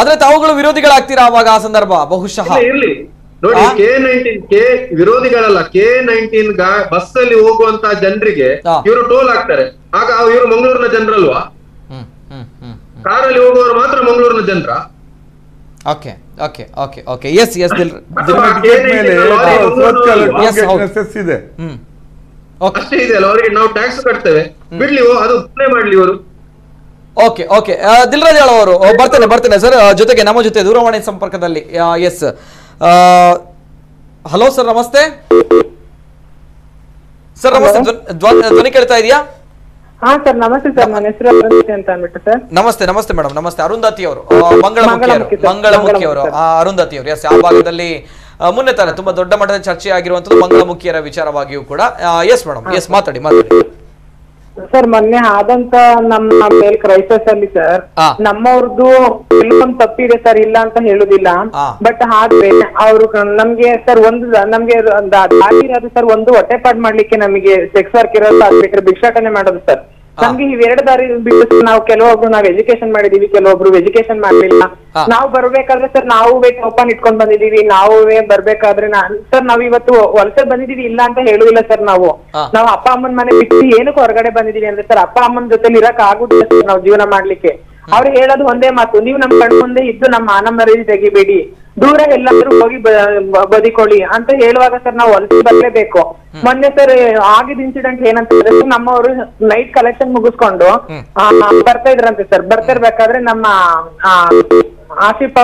ಆದ್ರೆ ತಾವುಗಳು ವಿರೋಧಿಗಳಾಗ್ತೀರಾ ಅವಾಗ ಆ ಸಂದರ್ಭ ಬಹುಶಃ? ಇರ್ಲಿ ನೋಡಿ, K19 ವಿರೋಧಿಗಳಲ್ಲ, K19 ಬಸ್ ಅಲ್ಲಿ ಹೋಗುವಂತ ಜನರಿಗೆ ಇವರು ಟೋಲ್ ಹಾಕ್ತಾರೆ. ಆಗ ಇವರು ಮಂಗಳೂರಿನ ಜನರಲ್ವಾ? ಕಾರಲ್ಲಿ ಹೋಗುವವರು ಮಾತ್ರ ಮಂಗಳೂರಿನ ಜನರ? ಅಷ್ಟೇ ಇದೆ ಅಲ್ಲ, ಅವರಿಗೆ ನಾವು ಟ್ಯಾಕ್ಸ್ ಕಟ್ತೇವೆ, ಬಿಡ್ಲಿ, ಅದು ಮಾಡ್ಲಿ ಇವರು. ಓಕೆ ದಿಲ್ರಾಜ್ ಅವರು ಬರ್ತೇನೆ ಸರ್. ಜೊತೆಗೆ ನಮ್ಮ ಜೊತೆ ದೂರವಾಣಿ ಸಂಪರ್ಕದಲ್ಲಿ ಎಸ್, ಹಲೋ ಸರ್, ನಮಸ್ತೆ ಸರ್. ಧ್ವನಿ ಕೇಳ್ತಾ ಇದೆಯಾ? ಹಾ ಸರ್, ನಮಸ್ತೆ ಸರ್. ನನ್ನ ಹೆಸರು ಅರುಂಧತಿ ಅಂತ ಅಂದ್ಬಿಟ್ಟು ಸರ್. ನಮಸ್ತೆ ಮೇಡಮ್, ನಮಸ್ತೆ. ಅರುಂಧತಿ ಅವರು, ಮಂಗಳಮುಖಿ ಅವರು, ಅರುಂಧತಿ ಅವರು. ಎಸ್, ಆ ಭಾಗದಲ್ಲಿ ಮೊನ್ನೆ ತಾನೆ ತುಂಬಾ ದೊಡ್ಡ ಮಟ್ಟದ ಚರ್ಚೆ ಆಗಿರುವಂತದ್ದು ಮಂಗಳಮುಖಿಯರ ವಿಚಾರವಾಗಿಯೂ ಕೂಡ. ಎಸ್ ಮೇಡಮ್, ಎಸ್, ಮಾತಾಡಿ. ಸರ್, ಮೊನ್ನೆ ಆದಂತ ನಮ್ಮ ಮೇಲ್ ಕ್ರೈಸಿಸ್ ಅಲ್ಲಿ ಸರ್, ನಮ್ಮವ್ರದ್ದು ಕೆಲವೊಂದು ತಪ್ಪಿದೆ ಸರ್, ಇಲ್ಲ ಅಂತ ಹೇಳುದಿಲ್ಲ. ಬಟ್ ಆದ್ರೆ ಅವ್ರು ನಮ್ಗೆ ಸರ್ ನಮ್ಗೆ ದಾರಿ ಸರ್, ಒಂದು ಹೊಟ್ಟೆಪಾಡ್ ಮಾಡ್ಲಿಕ್ಕೆ ನಮಗೆ ಸೆಕ್ಸ್ ವರ್ಕ್ ಇರೋದು, ಅದ್ ಬಿಟ್ರೆ ಭಿಕ್ಷಾಟನೆ ಮಾಡೋದು ಸರ್. ನಮ್ಗೆ ಇವೆರಡು ದಾರಿ ಬಿಟ್ಟು ನಾವು ಕೆಲವೊಬ್ರು ಎಜುಕೇಶನ್ ಮಾಡಿದೀವಿ, ಕೆಲವೊಬ್ರು ಎಜುಕೇಶನ್ ಮಾಡ್ಲಿಲ್ಲ. ನಾವು ಬರ್ಬೇಕಾದ್ರೆ ಸರ್ ನಾವು ಓಪನ್ ಇಟ್ಕೊಂಡ್ ಬಂದಿದೀವಿ. ನಾವು ಬರ್ಬೇಕಾದ್ರೆ ಸರ್ ನಾವ್ ಇವತ್ತು ವಲಸೆ ಬಂದಿದೀವಿ, ಇಲ್ಲ ಅಂತ ಹೇಳುದಿಲ್ಲ ಸರ್. ನಾವು ಅಪ್ಪ ಅಮ್ಮನ ಮನೆ ಬಿಟ್ಟು ಏನಕ್ಕೆ ಹೊರಗಡೆ ಬಂದಿದೀವಿ ಅಂದ್ರೆ ಸರ್, ಅಪ್ಪ ಅಮ್ಮನ ಜೊತೆ ಇರಕ್ ಆಗುದಿಲ್ಲ ಸರ್ ನಾವು ಜೀವನ ಮಾಡ್ಲಿಕ್ಕೆ. ಅವ್ರು ಹೇಳೋದು ಒಂದೇ ಮಾತು, ನೀವು ನಮ್ ಕಣ್ ಮುಂದೆ ಇದ್ದು ನಮ್ಮ ಮಾನ ಮರ್ಯಾದೆ ತೆಗಿಬೇಡಿ, ದೂರ ಎಲ್ಲಾದ್ರೂ ಹೋಗಿ ಬದಿಕೊಳ್ಳಿ ಅಂತ ಹೇಳುವಾಗ ಸರ್ ನಾವು ವಲಸೆ ಬರ್ಲೇಬೇಕು. ಮೊನ್ನೆ ಸರ್ ಆಗಿದ್ ಇನ್ಸಿಡೆಂಟ್ ಏನಂತ ಹೇಳಿದ್ರೆ, ನಮ್ಮವರು ನೈಟ್ ಕಲೆಕ್ಷನ್ ಮುಗಿಸ್ಕೊಂಡು ಬರ್ತಾ ಇದ್ರಂತೆ ಸರ್. ಬರ್ತಿರ್ಬೇಕಾದ್ರೆ ನಮ್ಮ ಆಸಿಫ್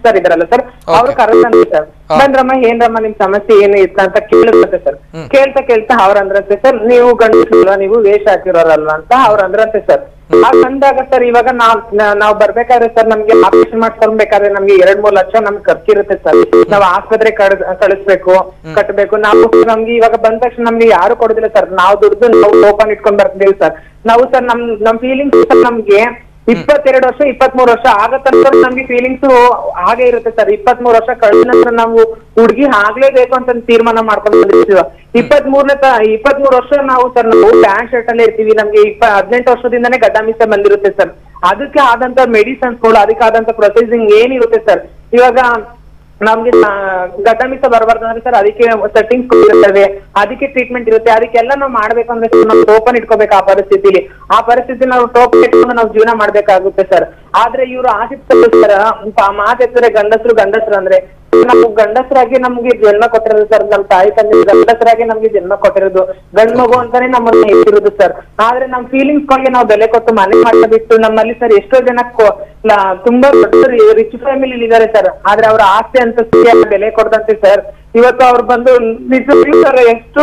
ಸರ್ ಇದ್ರಲ್ಲ ಸರ್, ಅವ್ರು ಕರೆದಂತೆ ಸರ್, ಬಂದ್ರಮ್ಮ ಏನ್ರಮ್ಮ ನಿಮ್ ಸಮಸ್ಯೆ ಏನು ಇತ್ತ ಅಂತ ಕೇಳಿದ್ರಂತೆ ಸರ್. ಕೇಳ್ತಾ ಅವ್ರ ಅಂದ್ರಂತೆ ಸರ್, ನೀವು ಗಂಡಸಲ್ವಾ, ನೀವು ವೇಷ ಹಾಕಿರೋರಲ್ವಾ ಅಂತ ಅವ್ರ ಅಂದ್ರಂತೆ ಸರ್. ಬಂದಾಗ ಸರ್ ಇವಾಗ ನಾವ್ ಬರ್ಬೇಕಾದ್ರೆ ಸರ್, ನಮ್ಗೆ ಆಪರೇಷನ್ ಮಾಡ್ಕೊಳ್ಬೇಕಾದ್ರೆ ನಮ್ಗೆ 2-3 ಲಕ್ಷ ನಮ್ಗೆ ಖರ್ಚಿರುತ್ತೆ ಸರ್. ನಾವ್ ಆಸ್ಪತ್ರೆ ಕಳಿಸ್ಬೇಕು, ಕಟ್ಬೇಕು. ನಮ್ಗೆ ಇವಾಗ ಬಂದ ತಕ್ಷಣ ನಮ್ಗೆ ಯಾರು ಕೊಡುದಿಲ್ಲ ಸರ್. ನಾವು ದುಡ್ದು ನಾವು ಓಪನ್ ಇಟ್ಕೊಂಡ್ ಬರ್ತೀವಿ ಸರ್. ನಾವು ಸರ್ ನಮ್ ಫೀಲಿಂಗ್ಸ್ ಸರ್, ನಮ್ಗೆ 22 ವರ್ಷ 23 ವರ್ಷ ಆಗತ್ತಂತ ನಮ್ಗೆ ಫೀಲಿಂಗ್ಸ್ ಹಾಗೆ ಇರುತ್ತೆ ಸರ್. 23 ವರ್ಷ ಕಳೆದ ನಂತರ ನಾವು ಹುಡ್ಗಿ ಆಗ್ಲೇಬೇಕು ಅಂತ ತೀರ್ಮಾನ ಮಾಡ್ಕೊಂಡು ಬಂದಿರ್ತೀವಿ. 23 ವರ್ಷ ನಾವು ಸರ್ ನಾವು ಪ್ಯಾಂಟ್ ಶರ್ಟ್ ಅಲ್ಲೇ ಇರ್ತೀವಿ. ನಮ್ಗೆ 18 ವರ್ಷದಿಂದಾನೇ ಗಡ್ಡಮೀಸ ಬಂದಿರುತ್ತೆ ಸರ್. ಅದಕ್ಕೆ ಆದಂತ ಮೆಡಿಸಿನ್ಸ್ಗಳು, ಅದಕ್ಕೆ ಆದಂತ ಪ್ರೊಸೆಸಿಂಗ್ ಏನಿರುತ್ತೆ ಸರ್. ಇವಾಗ ನಮ್ಗೆ ಗಡ್ಡಮೀಸ ಬರಬಾರ್ದು ಅಂದ್ರೆ ಸರ್, ಅದಕ್ಕೆ ಸೆಟ್ಟಿಂಗ್ಸ್ ಇರ್ತವೆ, ಅದಕ್ಕೆ ಟ್ರೀಟ್ಮೆಂಟ್ ಇರುತ್ತೆ. ಅದಕ್ಕೆಲ್ಲ ನಾವು ಮಾಡ್ಬೇಕಂದ್ರೆ ನಾವು ಟೋಪನ್ ಇಟ್ಕೋಬೇಕು. ಆ ಪರಿಸ್ಥಿತಿ ನಾವು ಟೋಪನ್ ಇಟ್ಕೊಂಡು ನಾವು ಜೀವನ ಮಾಡ್ಬೇಕಾಗುತ್ತೆ ಸರ್. ಆದ್ರೆ ಇವ್ರು ಆಸಕ್ತರು ಸರ್, ಮಾತೆತ್ತರೆ ಗಂಡಸರು ಅಂದ್ರೆ ನಾವು ಗಂಡಸರಾಗಿ ನಮ್ಗೆ ಜನ್ಮ ಕೊಟ್ಟಿರೋದು ಸರ್. ನಮ್ ತಾಯಿ ತಂದೆ ಗಂಡಸರಾಗಿ ನಮ್ಗೆ ಜನ್ಮ ಕೊಟ್ಟಿರೋದು, ಗಂಡ್ ಮಗು ಅಂತಾನೆ ನಮ್ಮನ್ನ ಇಟ್ಟಿರೋದು ಸರ್. ಆದ್ರೆ ನಮ್ ಫೀಲಿಂಗ್ಸ್ ಗಳಿಗೆ ನಾವು ಬೆಲೆ ಕೊಟ್ಟು ಮನೆ ಮಾಡ್ತಾ ಬಿಟ್ಟು, ನಮ್ಮಲ್ಲಿ ಸರ್ ಎಷ್ಟೋ ಜನ ತುಂಬಾ ದೊಡ್ಡ ರಿಚ್ ಫ್ಯಾಮಿಲಿ ಇದಾರೆ ಸರ್. ಆದ್ರೆ ಅವ್ರ ಆಸ್ತಿ ಅಂತ ಬೆಲೆ ಕೊಡದಂತೆ ಸರ್ ಇವತ್ತು ಅವ್ರು ಬಂದು ನಿಜವಾಗ್ಲೂ ಸರ್ ಎಷ್ಟು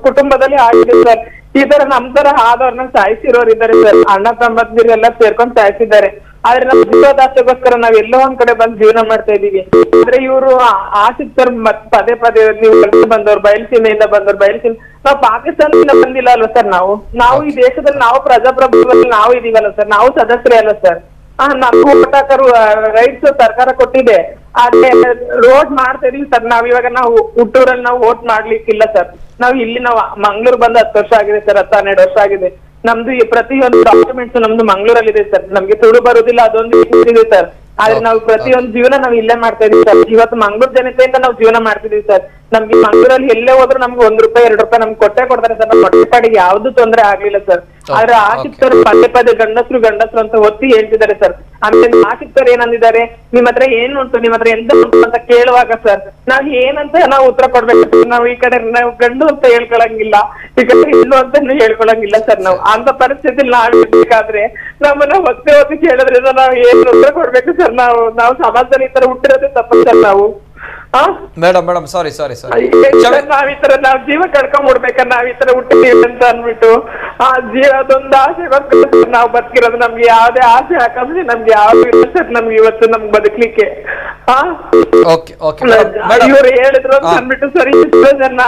ಕುಟುಂಬದಲ್ಲಿ ಆಗಿದೆ ಸರ್. ಈ ತರ ನಮ್ ತರ ಆದವ್ರನ್ನ ಸಾಯಿಸಿರೋರು ಇದ್ದಾರೆ ಸರ್. ಅಣ್ಣ ತಮ್ಮಂದಿರೆಲ್ಲ ಸೇರ್ಕೊಂಡ್ ಸಾಯಿಸಿದ್ದಾರೆ. ಆದ್ರೆ ನಾವು ಜೀವದಾಸೆಗೋಸ್ಕರ ನಾವ್ ಎಲ್ಲೋ ಒಂದ್ ಕಡೆ ಬಂದು ಜೀವನ ಮಾಡ್ತಾ ಇದೀವಿ. ಆದ್ರೆ ಇವರು ಆಸಕ್ತರು ಪದೇ ನೀವು ಬಂದವ್ರು, ಬಯಲುಸೀಮೆಯಿಂದ ಬಂದವ್ರು, ನಾವು ಪಾಕಿಸ್ತಾನದಿಂದ ಬಂದಿಲ್ಲ ಅಲ್ವ ಸರ್. ನಾವು ಈ ದೇಶದಲ್ಲಿ ನಾವು ಪ್ರಜಾಪ್ರಭುತ್ವದಲ್ಲಿ ನಾವು ಇದೀವಲ್ಲ ಸರ್, ನಾವು ಸದಸ್ಯರೇ ಅಲ್ಲ ಸರ್. ನಮ್ಗೂ ಓಟಾಕರು ರೈಟ್ಸ್ ಸರ್ಕಾರ ಕೊಟ್ಟಿದೆ. ಆದ್ರೆ ರೋಡ್ ಮಾಡ್ತಾ ಇದೀವಿ ಸರ್. ಇವಾಗ ನಾವು ಹುಟ್ಟೂರಲ್ಲಿ ನಾವು ವೋಟ್ ಮಾಡ್ಲಿಕ್ಕಿಲ್ಲ ಸರ್. ನಾವು ಮಂಗ್ಳೂರ್ ಬಂದು 10 ವರ್ಷ ಆಗಿದೆ ಸರ್, 10-12 ವರ್ಷ ಆಗಿದೆ. ನಮ್ದು ಪ್ರತಿಯೊಂದು ಡಾಕ್ಯುಮೆಂಟ್ಸ್ ನಮ್ದು ಮಂಗ್ಳೂರಲ್ಲಿ ಇದೆ ಸರ್. ನಮ್ಗೆ ತುಳು ಬರುದಿಲ್ಲ, ಅದೊಂದು ಇದೆ ಸರ್. ಆದ್ರೆ ನಾವು ಪ್ರತಿಯೊಂದು ಜೀವನ ನಾವು ಇಲ್ಲೇ ಮಾಡ್ತಾ ಇದೀವಿ ಸರ್. ಇವತ್ತು ಮಂಗಳೂರು ಜನತೆಯಿಂದ ನಾವು ಜೀವನ ಮಾಡ್ತಿದೀವಿ ಸರ್. ನಮ್ಗೆ ಮಂಗಳೂರಲ್ಲಿ ಎಲ್ಲೇ ಹೋದ್ರು ನಮ್ಗೆ ₹1 ₹2 ನಮ್ಗೆ ಕೊಟ್ಟೆ ಕೊಡ್ತಾರೆ ಸರ್. ನಮ್ಮ ಹೊಟ್ಟೆ ಪಾಡಿಗೆ ಯಾವ್ದು ತೊಂದ್ರೆ ಆಗ್ಲಿಲ್ಲ ಸರ್. ಆದ್ರೆ ಆಶಿಕ್ತರು ಪದೇ ಗಂಡಸರು ಅಂತ ಒತ್ತಿ ಹೇಳ್ತಿದ್ದಾರೆ ಸರ್. ಆಮೇಲೆ ಆಶಿಕ್ತರು ಏನಂದಿದ್ದಾರೆ, ನಿಮ್ ಹತ್ರ ಏನ್ ಉಂಟು, ನಿಮ್ ಹತ್ರ ಎಂತ ಉಂಟು ಅಂತ ಕೇಳುವಾಗ ಸರ್ ನಾವ್ ಏನಂತ ನಾವು ಉತ್ತರ ಕೊಡ್ಬೇಕು. ನಾವು ಈ ಕಡೆ ನಾವು ಗಂಡು ಅಂತ ಹೇಳ್ಕೊಳಂಗಿಲ್ಲ, ಈ ಕಡೆ ಹೆಣ್ಣು ಅಂತ ಹೇಳ್ಕೊಳಂಗಿಲ್ಲ ಸರ್. ನಾವು ಅಂತ ಪರಿಸ್ಥಿತಿ ನಾವಿರ್ಬೇಕಾದ್ರೆ ನಮ್ಮನ್ನ ಒತ್ತಿ ಕೇಳಿದ್ರಿಂದ ನಾವು ಏನ್ ಉತ್ತರ ಕೊಡ್ಬೇಕು ಸರ್? ನಾವು ಸಮಾಜದಲ್ಲಿ ಈ ತರ ಹುಟ್ಟಿರೋದೇ ತಪ್ಪು ಸರ್. ನಾವು ಮೇಡಮ್ ಸಾರಿ ನಾವ್ ಈ ತರ ನಾವ್ ಜೀವ ಕಳ್ಕೊಂಡ್ಬಿಡ್ಬೇಕ, ನಾವ್ ಈ ತರ ಹುಟ್ಟಿದೀವಿ ಅಂತ ಅನ್ಬಿಟ್ಟು ಆ ಜೀವದೊಂದು ಆಸೆಗೋಸ್ಕರ ನಾವ್ ಬದುಕಿರೋದು. ನಮ್ಗೆ ಯಾವ್ದೇ ಆಸೆ ಆಕಾಂಕ್ಷೆ ನಮ್ಗೆ ಯಾವ್ದು ಇಲ್ಲ ಸರ್. ನಮ್ಗೆ ಇವತ್ತು ನಮ್ಗೆ ಬದುಕ್ಲಿಕ್ಕೆ ಇವ್ರು ಹೇಳಿದ್ರು ಅಂತ ಅನ್ಬಿಟ್ಟು ಸರ್ ಎಷ್ಟೋ ಜನ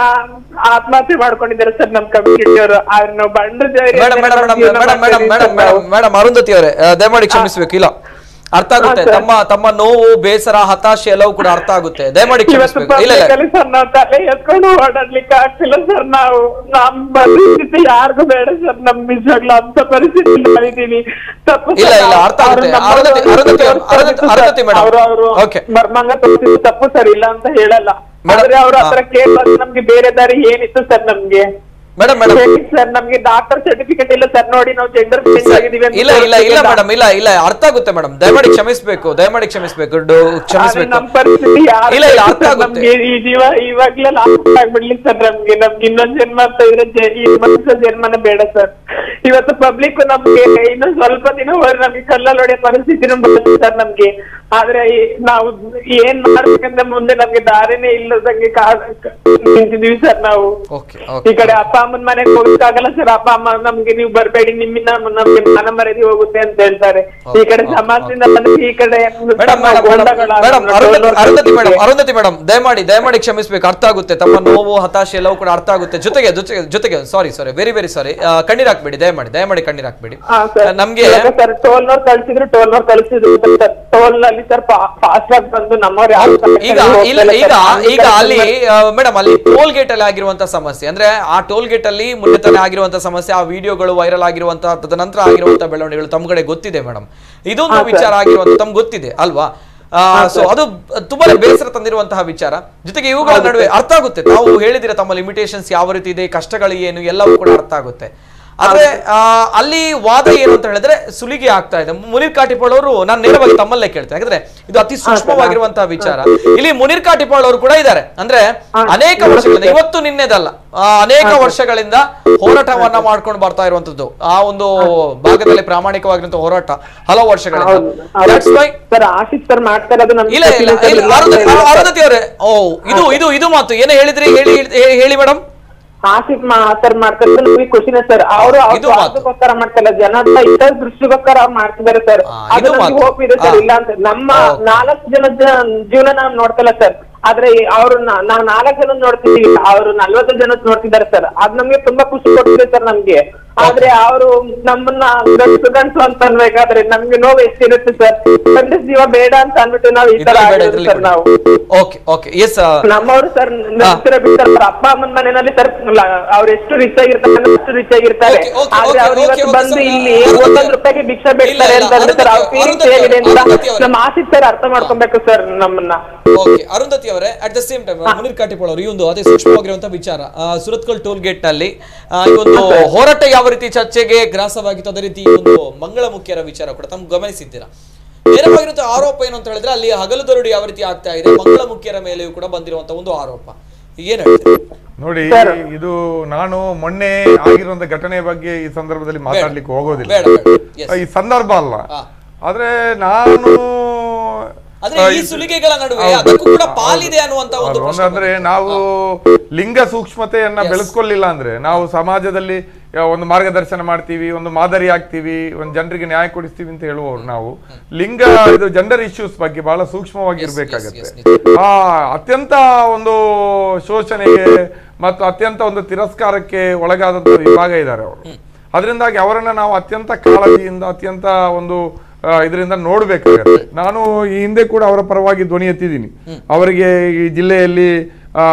ಆತ್ಮಹತ್ಯೆ ಮಾಡ್ಕೊಂಡಿದ್ದಾರೆ ಸರ್ ನಮ್ ಕಮ್ಯುನಿಟಿ ಅವರು. ಆದ್ರೆ ನಾವು ಮೇಡಮ್ ಅರುಂಧತಿ ಅವರೇ ದಯಮಾಡಿ ಕ್ಷಮಿಸ್ಬೇಕು. ಇಲ್ಲ ಅರ್ಥ ಆಗುತ್ತೆ, ತಮ್ಮ ನೋವು, ಬೇಸರ, ಹತಾಶೆ ಎಲ್ಲವೂ ಕೂಡ ಅರ್ಥ ಆಗುತ್ತೆ. ದಯಮಾಡಿ ಕ್ಷಮಿಸ್ಬೇಕು. ಇಲ್ಲ ಸರ್ ನಾವು ತಲೆ ಎತ್ಕೊಂಡು ಓಡಾಡ್ಲಿಕ್ಕೆ ಆಗ್ತಿಲ್ಲ ಸರ್. ನಾವು ನಮ್ಮ ಪರಿಸ್ಥಿತಿ ಯಾರಿಗೂ ಬೇಡ ಸರ್. ನಮ್ ನಿಜವಾಗ್ಲೂ ಅಂತ ಪರಿಸ್ಥಿತಿ ನಾವಿದೀವಿ. ತಪ್ಪು ಇಲ್ಲ ಅರ್ಥ ಆಗುತ್ತೆ. ಅರುಂಧತಿ ಮೇಡಮ್ ಮರ್ಮಂಗ ತೋರಿಸಿದ್ದು ತಪ್ಪು ಸರ್, ಇಲ್ಲ ಅಂತ ಹೇಳಲ್ಲ. ಆದ್ರೆ ಅವ್ರ ಹತ್ರ ಕೇಳಿದಾಗ ನಮ್ಗೆ ಬೇರೆ ದಾರಿ ಏನಿತ್ತು ಸರ್? ನಮ್ಗೆ ಸರ್ ನಮ್ಗೆ ಡಾಕ್ಟರ್ ಸರ್ಟಿಫಿಕೇಟ್ ಇಲ್ಲ ಸರ್. ನೋಡಿ ನಾವು ಜೆಂಡರ್ ಚೇಂಜ್ ಆಗಿದೀವಿ ಅಂತ. ಇಲ್ಲ ಮೇಡಮ್ ಇಲ್ಲ ಅರ್ಥ ಆಗುತ್ತೆ ಮೇಡಮ್. ದಯಮಾಡಿ ಕ್ಷಮಿಸ್ಬೇಕು. ನಮ್ ಪರಿಸ್ಥಿತಿ ಅರ್ಥ ಆಗುತ್ತೆ. ಈ ಜೀವ ಇವಾಗ್ಲೇ ಲಾಸ್ಟ್ ಆಗ್ಬಿಡ್ಲಿ ಸರ್. ನಮ್ಗೆ ಇನ್ನೊಂದ್ ಜನ್ಮ ಅಂತ ಇದ್ರೆ ಈ ಮನುಷ್ಯ ಜನ್ಮನ ಬೇಡ ಸರ್. ಇವತ್ತು ಪಬ್ಲಿಕ್ ನಮ್ಗೆ ಇನ್ನೊಂದ್ ಸ್ವಲ್ಪ ದಿನ ಹೋದ್ರೆ ನಮ್ಗೆ ಕಲ್ಲಲ್ಲಿ ಹೊಡೆಯೋ ಪರಿಸ್ಥಿತಿನೂ ಬರುತ್ತೆ ಸರ್ ನಮ್ಗೆ. ಆದ್ರೆ ನಾವು ಏನ್ ಮಾಡ್ಬೇಕಂದ್ರೆ ಮುಂದೆ ನಮ್ಗೆ ದಾರಿನೇ ಇಲ್ಲದಂಗೆ ನಿಂತಿದೀವಿ ಸರ್. ನಾವು ಈ ಕಡೆ ಅಪ್ಪ ಅಮ್ಮನ ಮನೆಗೆ ಹೋಗಕ್ಕಾಗಲ್ಲ ಸರ್. ಅಪ್ಪ ಅಮ್ಮ ನಮ್ಗೆ ನೀವು ಬರ್ಬೇಡಿ, ನಿಮ್ಮಿಂದ ನಮ್ಗೆ ಮಾನ ಮರ್ಯಾದೆ ಹೋಗುತ್ತೆ ಅಂತ ಹೇಳ್ತಾರೆ. ಈ ಕಡೆ ಸಮಾಜದಿಂದ ಈ ಕಡೆ ಅರುಂಧತಿ ಮೇಡಮ್ ದಯಮಾಡಿ ಕ್ಷಮಿಸ್ಬೇಕು. ಅರ್ಥ ಆಗುತ್ತೆ, ತಮ್ಮ ನೋವು, ಹತಾಶೆ ಎಲ್ಲವೂ ಕೂಡ ಅರ್ಥ ಆಗುತ್ತೆ. ಜೊತೆಗೆ ಸಾರಿ ವೆರಿ ಸಾರಿ. ಕಣ್ಣೀರ್ ಹಾಕ್ಬೇಡಿ, ದಯಮಾಡಿ ಕಣ್ಣೀರ್ ಹಾಕ್ಬೇಡಿ. ನಮ್ಗೆ ಸರ್ ಟೋಲ್ನವ್ರು ಕಳ್ಸಿದ್ರು ಟೋಲ್ ನಲ್ಲಿ ಸರ್ ಫಾಸ್ಟ್ ಆಗಿ ಬಂದು ನಮ್ಮವ್ರು ಈಗ ಅಲ್ಲಿ ಮೇಡಮ್ ಅಲ್ಲಿ ಟೋಲ್ ಗೇಟ್ ಅಲ್ಲಿ ಆಗಿರುವಂತಹ ಸಮಸ್ಯೆ ಅಂದ್ರೆ ಆ ಟೋಲ್ ಗೇಟ್ ಅಲ್ಲಿ ಮುನ್ನೆತನೆ ಆಗಿರುವಂತಹ ಸಮಸ್ಯೆ, ಆ ವಿಡಿಯೋಗಳು ವೈರಲ್ ಆಗಿರುವಂತಹ ತದನಂತರ ಆಗಿರುವಂತಹ ಬೆಳವಣಿಗೆಗಳು ತಮ್ಮ ಕಡೆ ಗೊತ್ತಿದೆ ಮೇಡಮ್. ಇದೊಂದು ವಿಚಾರ ಆಗಿರುವಂತ ತಮ್ಗೆ ಗೊತ್ತಿದೆ ಅಲ್ವಾ? ಸೊ ಅದು ತುಂಬಾ ಬೇಸರ ತಂದಿರುವಂತಹ ವಿಚಾರ. ಜೊತೆಗೆ ಇವುಗಳ ನಡುವೆ ಅರ್ಥ ಆಗುತ್ತೆ, ತಾವು ಹೇಳಿದಿರ ತಮ್ಮ ಲಿಮಿಟೇಷನ್ಸ್ ಯಾವ ರೀತಿ ಇದೆ, ಕಷ್ಟಗಳು ಏನು, ಎಲ್ಲವೂ ಕೂಡ ಅರ್ಥ ಆಗುತ್ತೆ. ಆದ್ರೆ ಅಲ್ಲಿ ವಾದ ಏನು ಅಂತ ಹೇಳಿದ್ರೆ ಸುಲಿಗೆ ಆಗ್ತಾ ಇದೆ. ಮುನೀರ್ ಕಾಟಿಪಾಳ್ ಅವರು ನಾನು ನೇರವಾಗಿ ತಮ್ಮಲ್ಲೇ ಕೇಳ್ತೇನೆ, ಯಾಕಂದ್ರೆ ಇದು ಅತಿ ಸೂಕ್ಷ್ಮವಾಗಿರುವಂತಹ ವಿಚಾರ. ಇಲ್ಲಿ ಮುನೀರ್ ಕಾಟಿಪಾಳ್ ಅವರು ಕೂಡ ಇದ್ದಾರೆ. ಅಂದ್ರೆ ಅನೇಕ ವರ್ಷಗಳಿಂದ, ಇವತ್ತು ನಿನ್ನೆದಲ್ಲ, ಅನೇಕ ವರ್ಷಗಳಿಂದ ಹೋರಾಟವನ್ನ ಮಾಡ್ಕೊಂಡು ಬರ್ತಾ ಇರುವಂತದ್ದು ಆ ಒಂದು ಭಾಗದಲ್ಲಿ ಪ್ರಾಮಾಣಿಕವಾಗಿರುವಂತಹ ಹೋರಾಟ ಹಲವು ವರ್ಷಗಳಿಂದ. ಅರುಂಧತಿ ಅವರೇ ಇದು ಮಾತು ಏನೇ ಹೇಳಿದ್ರಿ, ಹೇಳಿ ಮೇಡಮ್. ಆಸಿಫ್ ಸರ್ ಮಾಡ್ತಾರೆ ನಮಗೆ ಖುಷಿನೇ ಸರ್. ಅವರು ಅದಕ್ಕೋಸ್ಕರ ಮಾಡ್ತಿಲ್ಲ, ಜನರ ಇತರ ದೃಷ್ಟಿಗೋಸ್ಕರ ಅವ್ರು ಮಾಡ್ತಿದ್ದಾರೆ ಸರ್. ಅದು ನಮ್ಗೆ ಹೋಪ್ ಇದೆ ಸರ್. ಇಲ್ಲ ಅಂತ ನಮ್ಮ 4 ಜನದ ಜೀವನ ನಾವು ನೋಡ್ತಿಲ್ಲ ಸರ್. ಆದ್ರೆ ಅವ್ರು ನಾವ್ 4 ಜನ ನೋಡ್ತಿದೀವಿ, ಅವ್ರು 40 ಜನ ನೋಡ್ತಿದ್ದಾರೆ ಸರ್. ಅದ್ ನಮ್ಗೆ ತುಂಬಾ ಖುಷಿ ಕೊಡ್ತಿದೆ ಸರ್ ನಮ್ಗೆ. ಆದ್ರೆ ಅವರು ನಮ್ಮನ್ನ ಗಂಡಸು ಅಂತ ಅನ್ಬೇಕಾದ್ರೆ ನಮ್ಗೆ ನೋವು ಎಷ್ಟಿರುತ್ತೆ ಸರ್. ಗಂಡಸ ಜೀವ ಬೇಡ ಅಂತ ಅನ್ಬಿಟ್ಟು ನಾವು ಈ ತರ ಸರ್. ನಾವು ನಮ್ಮವ್ರು ಸರ್ ಬಿಡ್ತಾರೆ ಸರ್. ಅಪ್ಪ ಅಮ್ಮನ ಮನೆಯಲ್ಲಿ ಸರ್ ಅವ್ರು ಎಷ್ಟು ರಿಚ್ ಆಗಿರ್ತಾರೆ ಅಷ್ಟು ರಿಚ್ ಆಗಿರ್ತಾರೆ. ಆದ್ರೆ ಅವ್ರು ಇವತ್ತು ಬಂದು ಇಲ್ಲಿ ₹1 ಭಿಕ್ಷೆ ಬೇಡ್ತಾರೆ ಅಂತ ಅಂದ್ರೆ ಸರ್ ಅವ್ರ ಫೀಲಿಂಗ್ಸ್ ಹೇಗಿದೆ ಅಂತ ನಮ್ಮ ಆಸಿಫ್ ಸರ್ ಅರ್ಥ ಮಾಡ್ಕೊಬೇಕು ಸರ್ ನಮ್ಮನ್ನ. ಅರುಂಧತಿ ಅವರೇ, at the same time Muneer Katipalla ಅವರು ಈ ಒಂದು ಅತಿ ಸೂಕ್ಷ್ಮವಾಗಿರುವಂತಹ ವಿಚಾರ, ಸುರತ್ಕಲ್ ಟೋಲ್ ಗೇಟ್ ನಲ್ಲಿ ಈ ಒಂದು ಹೋರಾಟ ಯಾವ ರೀತಿ ಚರ್ಚೆಗೆ ಗ್ರಾಸವಾಗಿತ್ತು, ಅದೇ ರೀತಿ ಈ ಒಂದು ಮಂಗಳ ಮುಖ್ಯರ ವಿಚಾರ ಕೂಡ ತಮ್ಮ ಗಮನಿಸಿದ್ದೀರಾ. ನೇರವಾಗಿರುವಂತಹ ಆರೋಪ ಏನು ಅಂತ ಹೇಳಿದ್ರೆ ಅಲ್ಲಿ ಹಗಲು ದರೋಡೆ ಯಾವ ರೀತಿ ಆಗ್ತಾ ಇದೆ, ಮಂಗಳ ಮುಖ್ಯರ ಮೇಲೆಯೂ ಕೂಡ ಬಂದಿರುವಂತಹ ಒಂದು ಆರೋಪ. ಏನ್ ಹೇಳ್ತೀರಿ? ನೋಡಿ, ಇದು ನಾನು ಮೊನ್ನೆ ಆಗಿರುವಂತ ಘಟನೆ ಬಗ್ಗೆ ಈ ಸಂದರ್ಭದಲ್ಲಿ ಮಾತಾಡ್ಲಿಕ್ಕೆ ಹೋಗೋದಿಲ್ಲ, ಈ ಸಂದರ್ಭ ಅಲ್ಲ. ಆದ್ರೆ ನಾನು ಈ ಸುಲಿಗೆಗಳ ನಡುವೆ ಅದಕ್ಕೂ ಕೂಡ ಪಾಲಿದೆ ಅನ್ನುವಂತ ಒಂದು ಪ್ರಶ್ನೆ. ಅಂದ್ರೆ ನಾವು ಲಿಂಗ ಸೂಕ್ಷ್ಮತೆಯನ್ನ ಬೆಳೆಸ್ಕೊಳ್ಳಿಲ್ಲ ಅಂದ್ರೆ ನಾವು ಸಮಾಜದಲ್ಲಿ ಒಂದು ಮಾರ್ಗದರ್ಶನ ಮಾಡ್ತೀವಿ, ಒಂದು ಮಾದರಿ ಆಗ್ತೀವಿ, ಒಂದು ಜನರಿಗೆ ನ್ಯಾಯ ಕೊಡಿಸ್ತೀವಿ ಅಂತ ಹೇಳುವವರು ನಾವು ಲಿಂಗ ಇದು ಜೆಂಡರ್ ಇಶ್ಯೂಸ್ ಬಗ್ಗೆ ಬಹಳ ಸೂಕ್ಷ್ಮವಾಗಿರ್ಬೇಕಾಗತ್ತೆ. ಅತ್ಯಂತ ಒಂದು ಶೋಷಣೆಗೆ ಮತ್ತು ಅತ್ಯಂತ ಒಂದು ತಿರಸ್ಕಾರಕ್ಕೆ ಒಳಗಾದಂತ ವಿಭಾಗ ಇದ್ದಾರೆ ಅವರು. ಅದರಿಂದಾಗಿ ಅವರನ್ನ ನಾವು ಅತ್ಯಂತ ಕಾಳಜಿಯಿಂದ ಅತ್ಯಂತ ಒಂದು ಇದರಿಂದ ನೋಡ್ಬೇಕಾಗತ್ತೆ. ನಾನು ಈ ಹಿಂದೆ ಕೂಡ ಅವರ ಪರವಾಗಿ ಧ್ವನಿ ಎತ್ತಿದ್ದೀನಿ. ಅವರಿಗೆ ಈ ಜಿಲ್ಲೆಯಲ್ಲಿ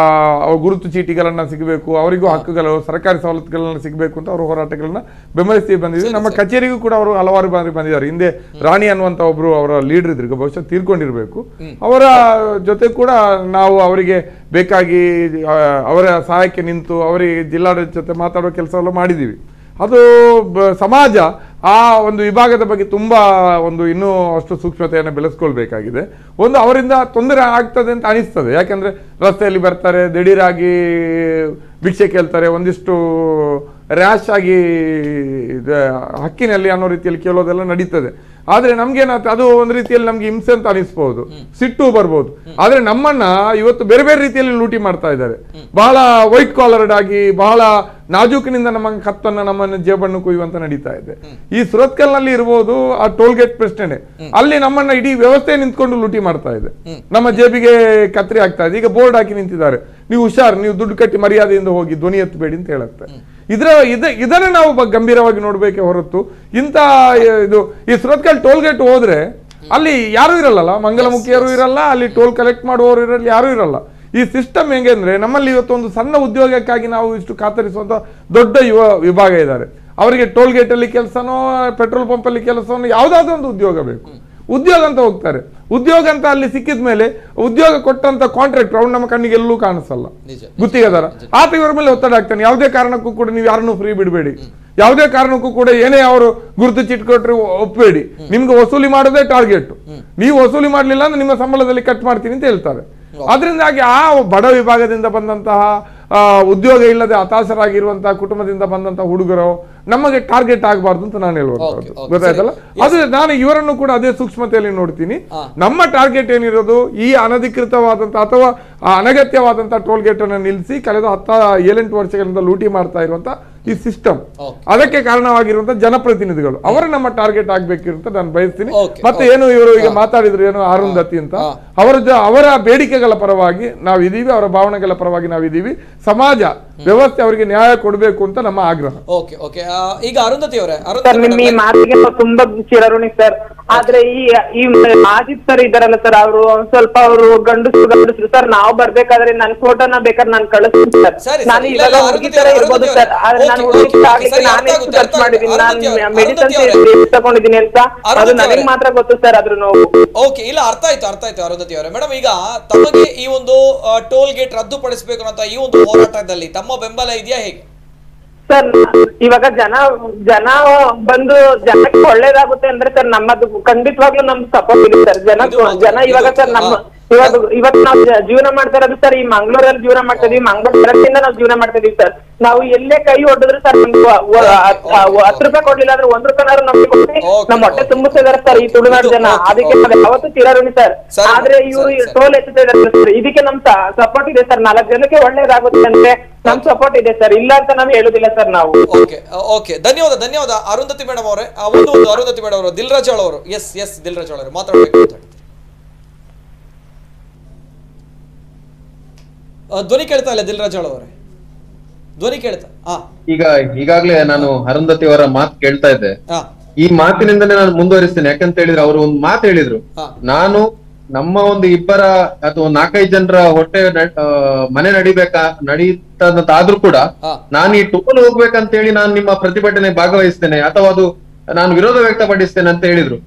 ಗುರುತು ಚೀಟಿಗಳನ್ನ ಸಿಗಬೇಕು, ಅವರಿಗೂ ಹಕ್ಕುಗಳು ಸರ್ಕಾರಿ ಸವಲತ್ತುಗಳನ್ನ ಸಿಗಬೇಕು ಅಂತ ಅವರು ಹೋರಾಟಗಳನ್ನ ಬೆಂಬಲಿಸಿ ಬಂದಿದ್ದೀವಿ. ನಮ್ಮ ಕಚೇರಿಗೂ ಕೂಡ ಅವರು ಹಲವಾರು ಬಾರಿ ಬಂದಿದ್ದಾರೆ. ಹಿಂದೆ ರಾಣಿ ಅನ್ನುವಂತ ಒಬ್ರು ಅವರ ಲೀಡರ್ ಇದ್ರು, ಬಹುಶಃ ತೀರ್ಕೊಂಡಿರ್ಬೇಕು. ಅವರ ಜೊತೆ ಕೂಡ ನಾವು ಅವರಿಗೆ ಬೇಕಾಗಿ ಅವರ ಸಹಾಯಕ್ಕೆ ನಿಂತು ಅವರಿಗೆ ಜಿಲ್ಲಾಡಳಿತ ಜೊತೆ ಮಾತಾಡೋ ಕೆಲಸವೆಲ್ಲ ಮಾಡಿದ್ದೀವಿ. ಅದು ಸಮಾಜ ಆ ಒಂದು ವಿಭಾಗದ ಬಗ್ಗೆ ತುಂಬಾ ಇನ್ನೂ ಅಷ್ಟು ಸೂಕ್ಷ್ಮತೆಯನ್ನು ಬೆಳೆಸ್ಕೊಳ್ಬೇಕಾಗಿದೆ. ಅವರಿಂದ ತೊಂದರೆ ಆಗ್ತದೆ ಅಂತ ಅನಿಸ್ತದೆ. ಯಾಕಂದ್ರೆ ರಸ್ತೆಯಲ್ಲಿ ಬರ್ತಾರೆ, ದಿಢೀರಾಗಿ ಭಿಕ್ಷೆ ಕೇಳ್ತಾರೆ, ಒಂದಿಷ್ಟು ರ್ಯಾಶ್ ಆಗಿ ಹಕ್ಕಿನಲ್ಲಿ ಅನ್ನೋ ರೀತಿಯಲ್ಲಿ ಕೇಳೋದೆಲ್ಲ ನಡೀತದೆ. ಆದ್ರೆ ನಮ್ಗೇನಾಗ್ತದೆ, ಅದು ಒಂದು ರೀತಿಯಲ್ಲಿ ನಮ್ಗೆ ಹಿಂಸೆ ಅಂತ ಅನಿಸ್ಬಹುದು, ಸಿಟ್ಟು ಬರ್ಬೋದು. ಆದ್ರೆ ನಮ್ಮನ್ನ ಇವತ್ತು ಬೇರೆ ಬೇರೆ ರೀತಿಯಲ್ಲಿ ಲೂಟಿ ಮಾಡ್ತಾ ಇದ್ದಾರೆ. ಬಹಳ ವೈಟ್ ಕಾಲರ್ಡ್ ಆಗಿ, ಬಹಳ ನಾಜೂಕಿನಿಂದ ನಮ್ಮ ಕತ್ತನ್ನ ನಮ್ಮನ್ನ ಜೇಬನ್ನು ಕುಯ್ಯುವಂತ ನಡೀತಾ ಇದೆ. ಈ ಸುರತ್ಕಲ್ ನಲ್ಲಿ ಇರಬಹುದು ಆ ಟೋಲ್ ಗೇಟ್ ಪ್ರಶ್ನೆ, ಅಲ್ಲಿ ನಮ್ಮನ್ನ ಇಡೀ ವ್ಯವಸ್ಥೆ ನಿಂತ್ಕೊಂಡು ಲೂಟಿ ಮಾಡ್ತಾ ಇದೆ. ನಮ್ಮ ಜೇಬಿಗೆ ಕತ್ರಿ ಆಗ್ತಾ ಇದೆ. ಈಗ ಬೋರ್ಡ್ ಹಾಕಿ ನಿಂತಿದ್ದಾರೆ, ನೀವು ಹುಷಾರ್, ನೀವು ದುಡ್ಡು ಕಟ್ಟಿ ಮರ್ಯಾದೆಯಿಂದ ಹೋಗಿ, ಧ್ವನಿ ಎತ್ತಬೇಡಿ ಅಂತ ಹೇಳುತ್ತೆ. ಇದನ್ನ ನಾವು ಗಂಭೀರವಾಗಿ ನೋಡ್ಬೇಕೆ ಹೊರತು ಈ ಸುರತ್ಕಲ್ ಟೋಲ್ ಗೇಟ್ ಹೋದ್ರೆ ಅಲ್ಲಿ ಯಾರು ಇರಲ್ಲ, ಮಂಗಲಮುಖಿಯರು ಇರಲ್ಲ, ಅಲ್ಲಿ ಟೋಲ್ ಕಲೆಕ್ಟ್ ಮಾಡುವವರು ಇರಲ್ಲ, ಯಾರು ಇರಲ್ಲ. ಈ ಸಿಸ್ಟಮ್ ಹೆಂಗೆ ಅಂದ್ರೆ, ನಮ್ಮಲ್ಲಿ ಇವತ್ತು ಒಂದು ಸಣ್ಣ ಉದ್ಯೋಗಕ್ಕಾಗಿ ನಾವು ಇಷ್ಟು ಕಾತರಿಸುವಂತ ದೊಡ್ಡ ಯುವ ವಿಭಾಗ ಇದ್ದಾರೆ. ಅವರಿಗೆ ಟೋಲ್ ಗೇಟ್ ಅಲ್ಲಿ ಕೆಲಸನೋ, ಪೆಟ್ರೋಲ್ ಪಂಪ್ ಅಲ್ಲಿ ಕೆಲಸನೋ, ಯಾವ್ದಾದ್ರು ಒಂದು ಉದ್ಯೋಗ ಬೇಕು. ಉದ್ಯೋಗ ಅಂತ ಹೋಗ್ತಾರೆ. ಉದ್ಯೋಗ ಅಂತ ಅಲ್ಲಿ ಸಿಕ್ಕಿದ ಮೇಲೆ ಉದ್ಯೋಗ ಕೊಟ್ಟಂತ ಕಾಂಟ್ರಾಕ್ಟರ್ ಅವ್ರು ನಮ್ಮ ಕಣ್ಣಿಗೆ ಎಲ್ಲೂ ಕಾಣಿಸಲ್ಲ, ಗುತ್ತಿಗೆದಾರ ಆತ ಇವರ ಮೇಲೆ ಒತ್ತಡ ಆಗ್ತಾನೆ. ಯಾವುದೇ ಕಾರಣಕ್ಕೂ ಕೂಡ ನೀವು ಯಾರನ್ನು ಫ್ರೀ ಬಿಡಬೇಡಿ, ಯಾವುದೇ ಕಾರಣಕ್ಕೂ ಕೂಡ ಏನೇ ಅವರು ಗುರುತು ಚೀಟ್ ಕೊಟ್ಟರೆ ಒಪ್ಪಬೇಡಿ, ನಿಮ್ಗೆ ವಸೂಲಿ ಮಾಡೋದೇ ಟಾರ್ಗೆಟ್, ನೀವು ವಸೂಲಿ ಮಾಡ್ಲಿಲ್ಲ ಅಂದ್ರೆ ನಿಮ್ಮ ಸಂಬಳದಲ್ಲಿ ಕಟ್ ಮಾಡ್ತೀನಿ ಅಂತ ಹೇಳ್ತಾರೆ. ಅದರಿಂದಾಗಿ ಆ ಬಡ ವಿಭಾಗದಿಂದ ಬಂದಂತಹ ಉದ್ಯೋಗ ಇಲ್ಲದೆ ಹತಾಶರಾಗಿರುವಂತಹ ಕುಟುಂಬದಿಂದ ಬಂದಂತಹ ಹುಡುಗರು ನಮಗೆ ಟಾರ್ಗೆಟ್ ಆಗಬಾರ್ದು ಅಂತ ನಾನು ಹೇಳುವಂತದ್ದು, ಗೊತ್ತಾಯ್ತಲ್ಲ. ಅದು ನಾನು ಇವರನ್ನು ಕೂಡ ಅದೇ ಸೂಕ್ಷ್ಮತೆಯಲ್ಲಿ ನೋಡ್ತೀನಿ. ನಮ್ಮ ಟಾರ್ಗೆಟ್ ಏನಿರೋದು, ಈ ಅನಧಿಕೃತವಾದಂತಹ ಅಥವಾ ಅನಗತ್ಯವಾದಂತಹ ಟೋಲ್ ಗೇಟ್ ಅನ್ನು ನಿಲ್ಲಿಸಿ ಕಳೆದ 7-8 ವರ್ಷಗಳಿಂದ ಲೂಟಿ ಮಾಡ್ತಾ ಇರುವಂತಹ ಈ ಸಿಸ್ಟಮ್, ಅದಕ್ಕೆ ಕಾರಣವಾಗಿರುವಂತಹ ಜನಪ್ರತಿನಿಧಿಗಳು ಅವರ ನಮ್ಮ ಟಾರ್ಗೆಟ್ ಆಗ್ಬೇಕಿರುವಂತ ನಾನು ಬಯಸ್ತೀನಿ. ಮತ್ತೆ ಏನು ಇವರು ಈಗ ಮಾತಾಡಿದ್ರು, ಏನು ಅರುಂಧತಿ ಅಂತ, ಅವರ ಬೇಡಿಕೆಗಳ ಪರವಾಗಿ ನಾವಿದೀವಿ, ಅವರ ಭಾವನೆಗಳ ಪರವಾಗಿ ನಾವಿದೀವಿ. ಸಮಾಜ ವ್ಯವಸ್ಥೆ ಅವರಿಗೆ ನ್ಯಾಯ ಕೊಡಬೇಕು ಅಂತ ನಮ್ಮ ಆಗ್ರಹ. ಈಗ ಅರುಂಧತಿ ಅವರೇ, ನಿಮ್ಮ ಈ ಮಾತಿಗೆ ತುಂಬಾ ಚಿರಋಣಿ ಸರ್. ಆದ್ರೆ ಈ ಮಾಜಿದ್ ಸರ್ ಇದಾರಲ್ಲ ಸರ್, ಅವರು ಸ್ವಲ್ಪ ಅವರು ಗಂಡಸರು ಸರ್. ನಾವು ಬರ್ಬೇಕಾದ್ರೆ ನನ್ ಫೋಟೋನ ಬೇಕಾದ್ರೆ ನಾನು ಕಳಿಸ್ತೀನಿ ಸರ್. ನಾನು ಇವಾಗ ಹುಡುಗಿ ತರ ಇರ್ಬೋದು ಸರ್, ಆದ್ರೆ ನಾನು ಹುಡುಗಿ ಆಗ್ಲಿಕ್ಕೆ ನಾನು ಎಷ್ಟು ಖರ್ಚು ಮಾಡಿದೀನಿ, ನಾನು ಮೆಡಿಸನ್ಸ್ ತಗೊಂಡಿದ್ದೀನಿ ಅಂತ ಅದು ನನಗೆ ಮಾತ್ರ ಗೊತ್ತು ಸರ್. ಅದ್ರ ನೋವು ಇಲ್ಲ, ಅರ್ಥ ಆಯ್ತು ಅರುಂಧತಿ ಅವರೇ. ಮೇಡಮ್, ಈಗ ತಮಗೆ ಈ ಒಂದು ಟೋಲ್ ಗೇಟ್ ರದ್ದುಪಡಿಸಬೇಕು ಅಂತ ಈ ಒಂದು ಹೋರಾಟದಲ್ಲಿ ತಮ್ಮ ಬೆಂಬಲ ಇದೆಯಾ, ಹೇಗೆ ಸರ್? ಇವಾಗ ಜನ ಬಂದು ಜನಕ್ಕೆ ಒಳ್ಳೇದಾಗುತ್ತೆ ಅಂದ್ರೆ ಸರ್ ನಮ್ಮದು ಖಂಡಿತವಾಗ್ಲೂ ನಮ್ದು ಸಪೋರ್ಟ್ ಇದೆ ಸರ್. ಜನ ಇವಾಗ ಸರ್ ಇವತ್ತು ನಾವು ಜೀವನ ಮಾಡ್ತಾ ಇರೋದು ಸರ್ ಈ ಮಂಗಳೂರಲ್ಲಿ ಜೀವನ ಮಾಡ್ತಾ ಇದೀವಿ, ಮಂಗಳೂರು ಹೊರಗಿಂದ ನಾವು ಜೀವನ ಮಾಡ್ತಾ ಇದೀವಿ ಸರ್. ನಾವು ಎಲ್ಲೇ ಕೈ ಹೊಡೆದ್ರು ಸರ್ 10 ರೂಪಾಯಿ ಕೊಡ್ಲಿಲ್ಲ ಅಂದ್ರೆ 1 ರೂಪಾಯಿನಾದ್ರು ನಮ್ಗೆ ಕೊಟ್ಟು ನಮ್ಮ ಹೊಟ್ಟೆ ತುಂಬಿಸ್ತಿದಾರೆ ಸರ್ ಈ ತುಳುನಾಡು ಜನ. ಅದಕ್ಕೆ ನಾವು ಯಾವತ್ತೂ ಚಿರಋಣಿ ಸರ್. ಆದ್ರೆ ಇವರು ಟೋಲ್ ಎತ್ತುತ್ತಾ ಇದಾರೆ ಸರ್, ಇದಕ್ಕೆ ನಮ್ ಸಪೋರ್ಟ್ ಇದೆ ಸರ್. 4 ಜನಕ್ಕೆ ಒಳ್ಳೇದಾಗುತ್ತೆ ಅಂದ್ರೆ ನಮ್ ಸಪೋರ್ಟ್ ಇದೆ ಸರ್, ಇಲ್ಲ ಅಂತ ನಾವು ಹೇಳುದಿಲ್ಲ ಸರ್ ನಾವು. ಧನ್ಯವಾದ ಅರುಂಧತಿ ಮೇಡಮ್ ಅವರೇ. ಅರುಂಧತಿ ಮೇಡಮ್ ಅವರು, ದಿಲ್ರಾಜ್ ಅವರು, ಎಸ್ ದಿಲ್ರಾಜ್ ಅವರು ಮಾತಾಡಬೇಕು ಅಂತ ಹೇಳಿ. ಧ್ವನಿ ಕೇಳ್ತಾ ಇಲ್ಲ ದಿಲ್ರಾಜ್ ಅವರೇ, ಧ್ವನಿ ಕೇಳ್ತಾ? ಈಗಾಗ್ಲೇ ನಾನು ಅರುಂಧತಿ ಅವರ ಮಾತು ಕೇಳ್ತಾ ಇದ್ದೆ. ಈ ಮಾತಿನಿಂದನೇ ನಾನು ಮುಂದುವರಿಸ್ತೇನೆ. ಯಾಕಂತ ಹೇಳಿದ್ರೆ ಅವರು ಒಂದು ಮಾತು ಹೇಳಿದ್ರು, ನಾನು ನಮ್ಮ ಒಂದು 2 ಅಥವಾ 4-5 ಜನರ ಹೊಟ್ಟೆ ಮನೆ ನಡೀತಾದ್ರೂ ಕೂಡ ನಾನು ಈ ಟೋಲ್ ಹೋಗ್ಬೇಕಂತ ಹೇಳಿ ನಾನು ನಿಮ್ಮ ಪ್ರತಿಭಟನೆ ಭಾಗವಹಿಸ್ತೇನೆ ಅಥವಾ ಅದು ನಾನು ವಿರೋಧ ವ್ಯಕ್ತಪಡಿಸ್ತೇನೆ ಅಂತ ಹೇಳಿದ್ರು.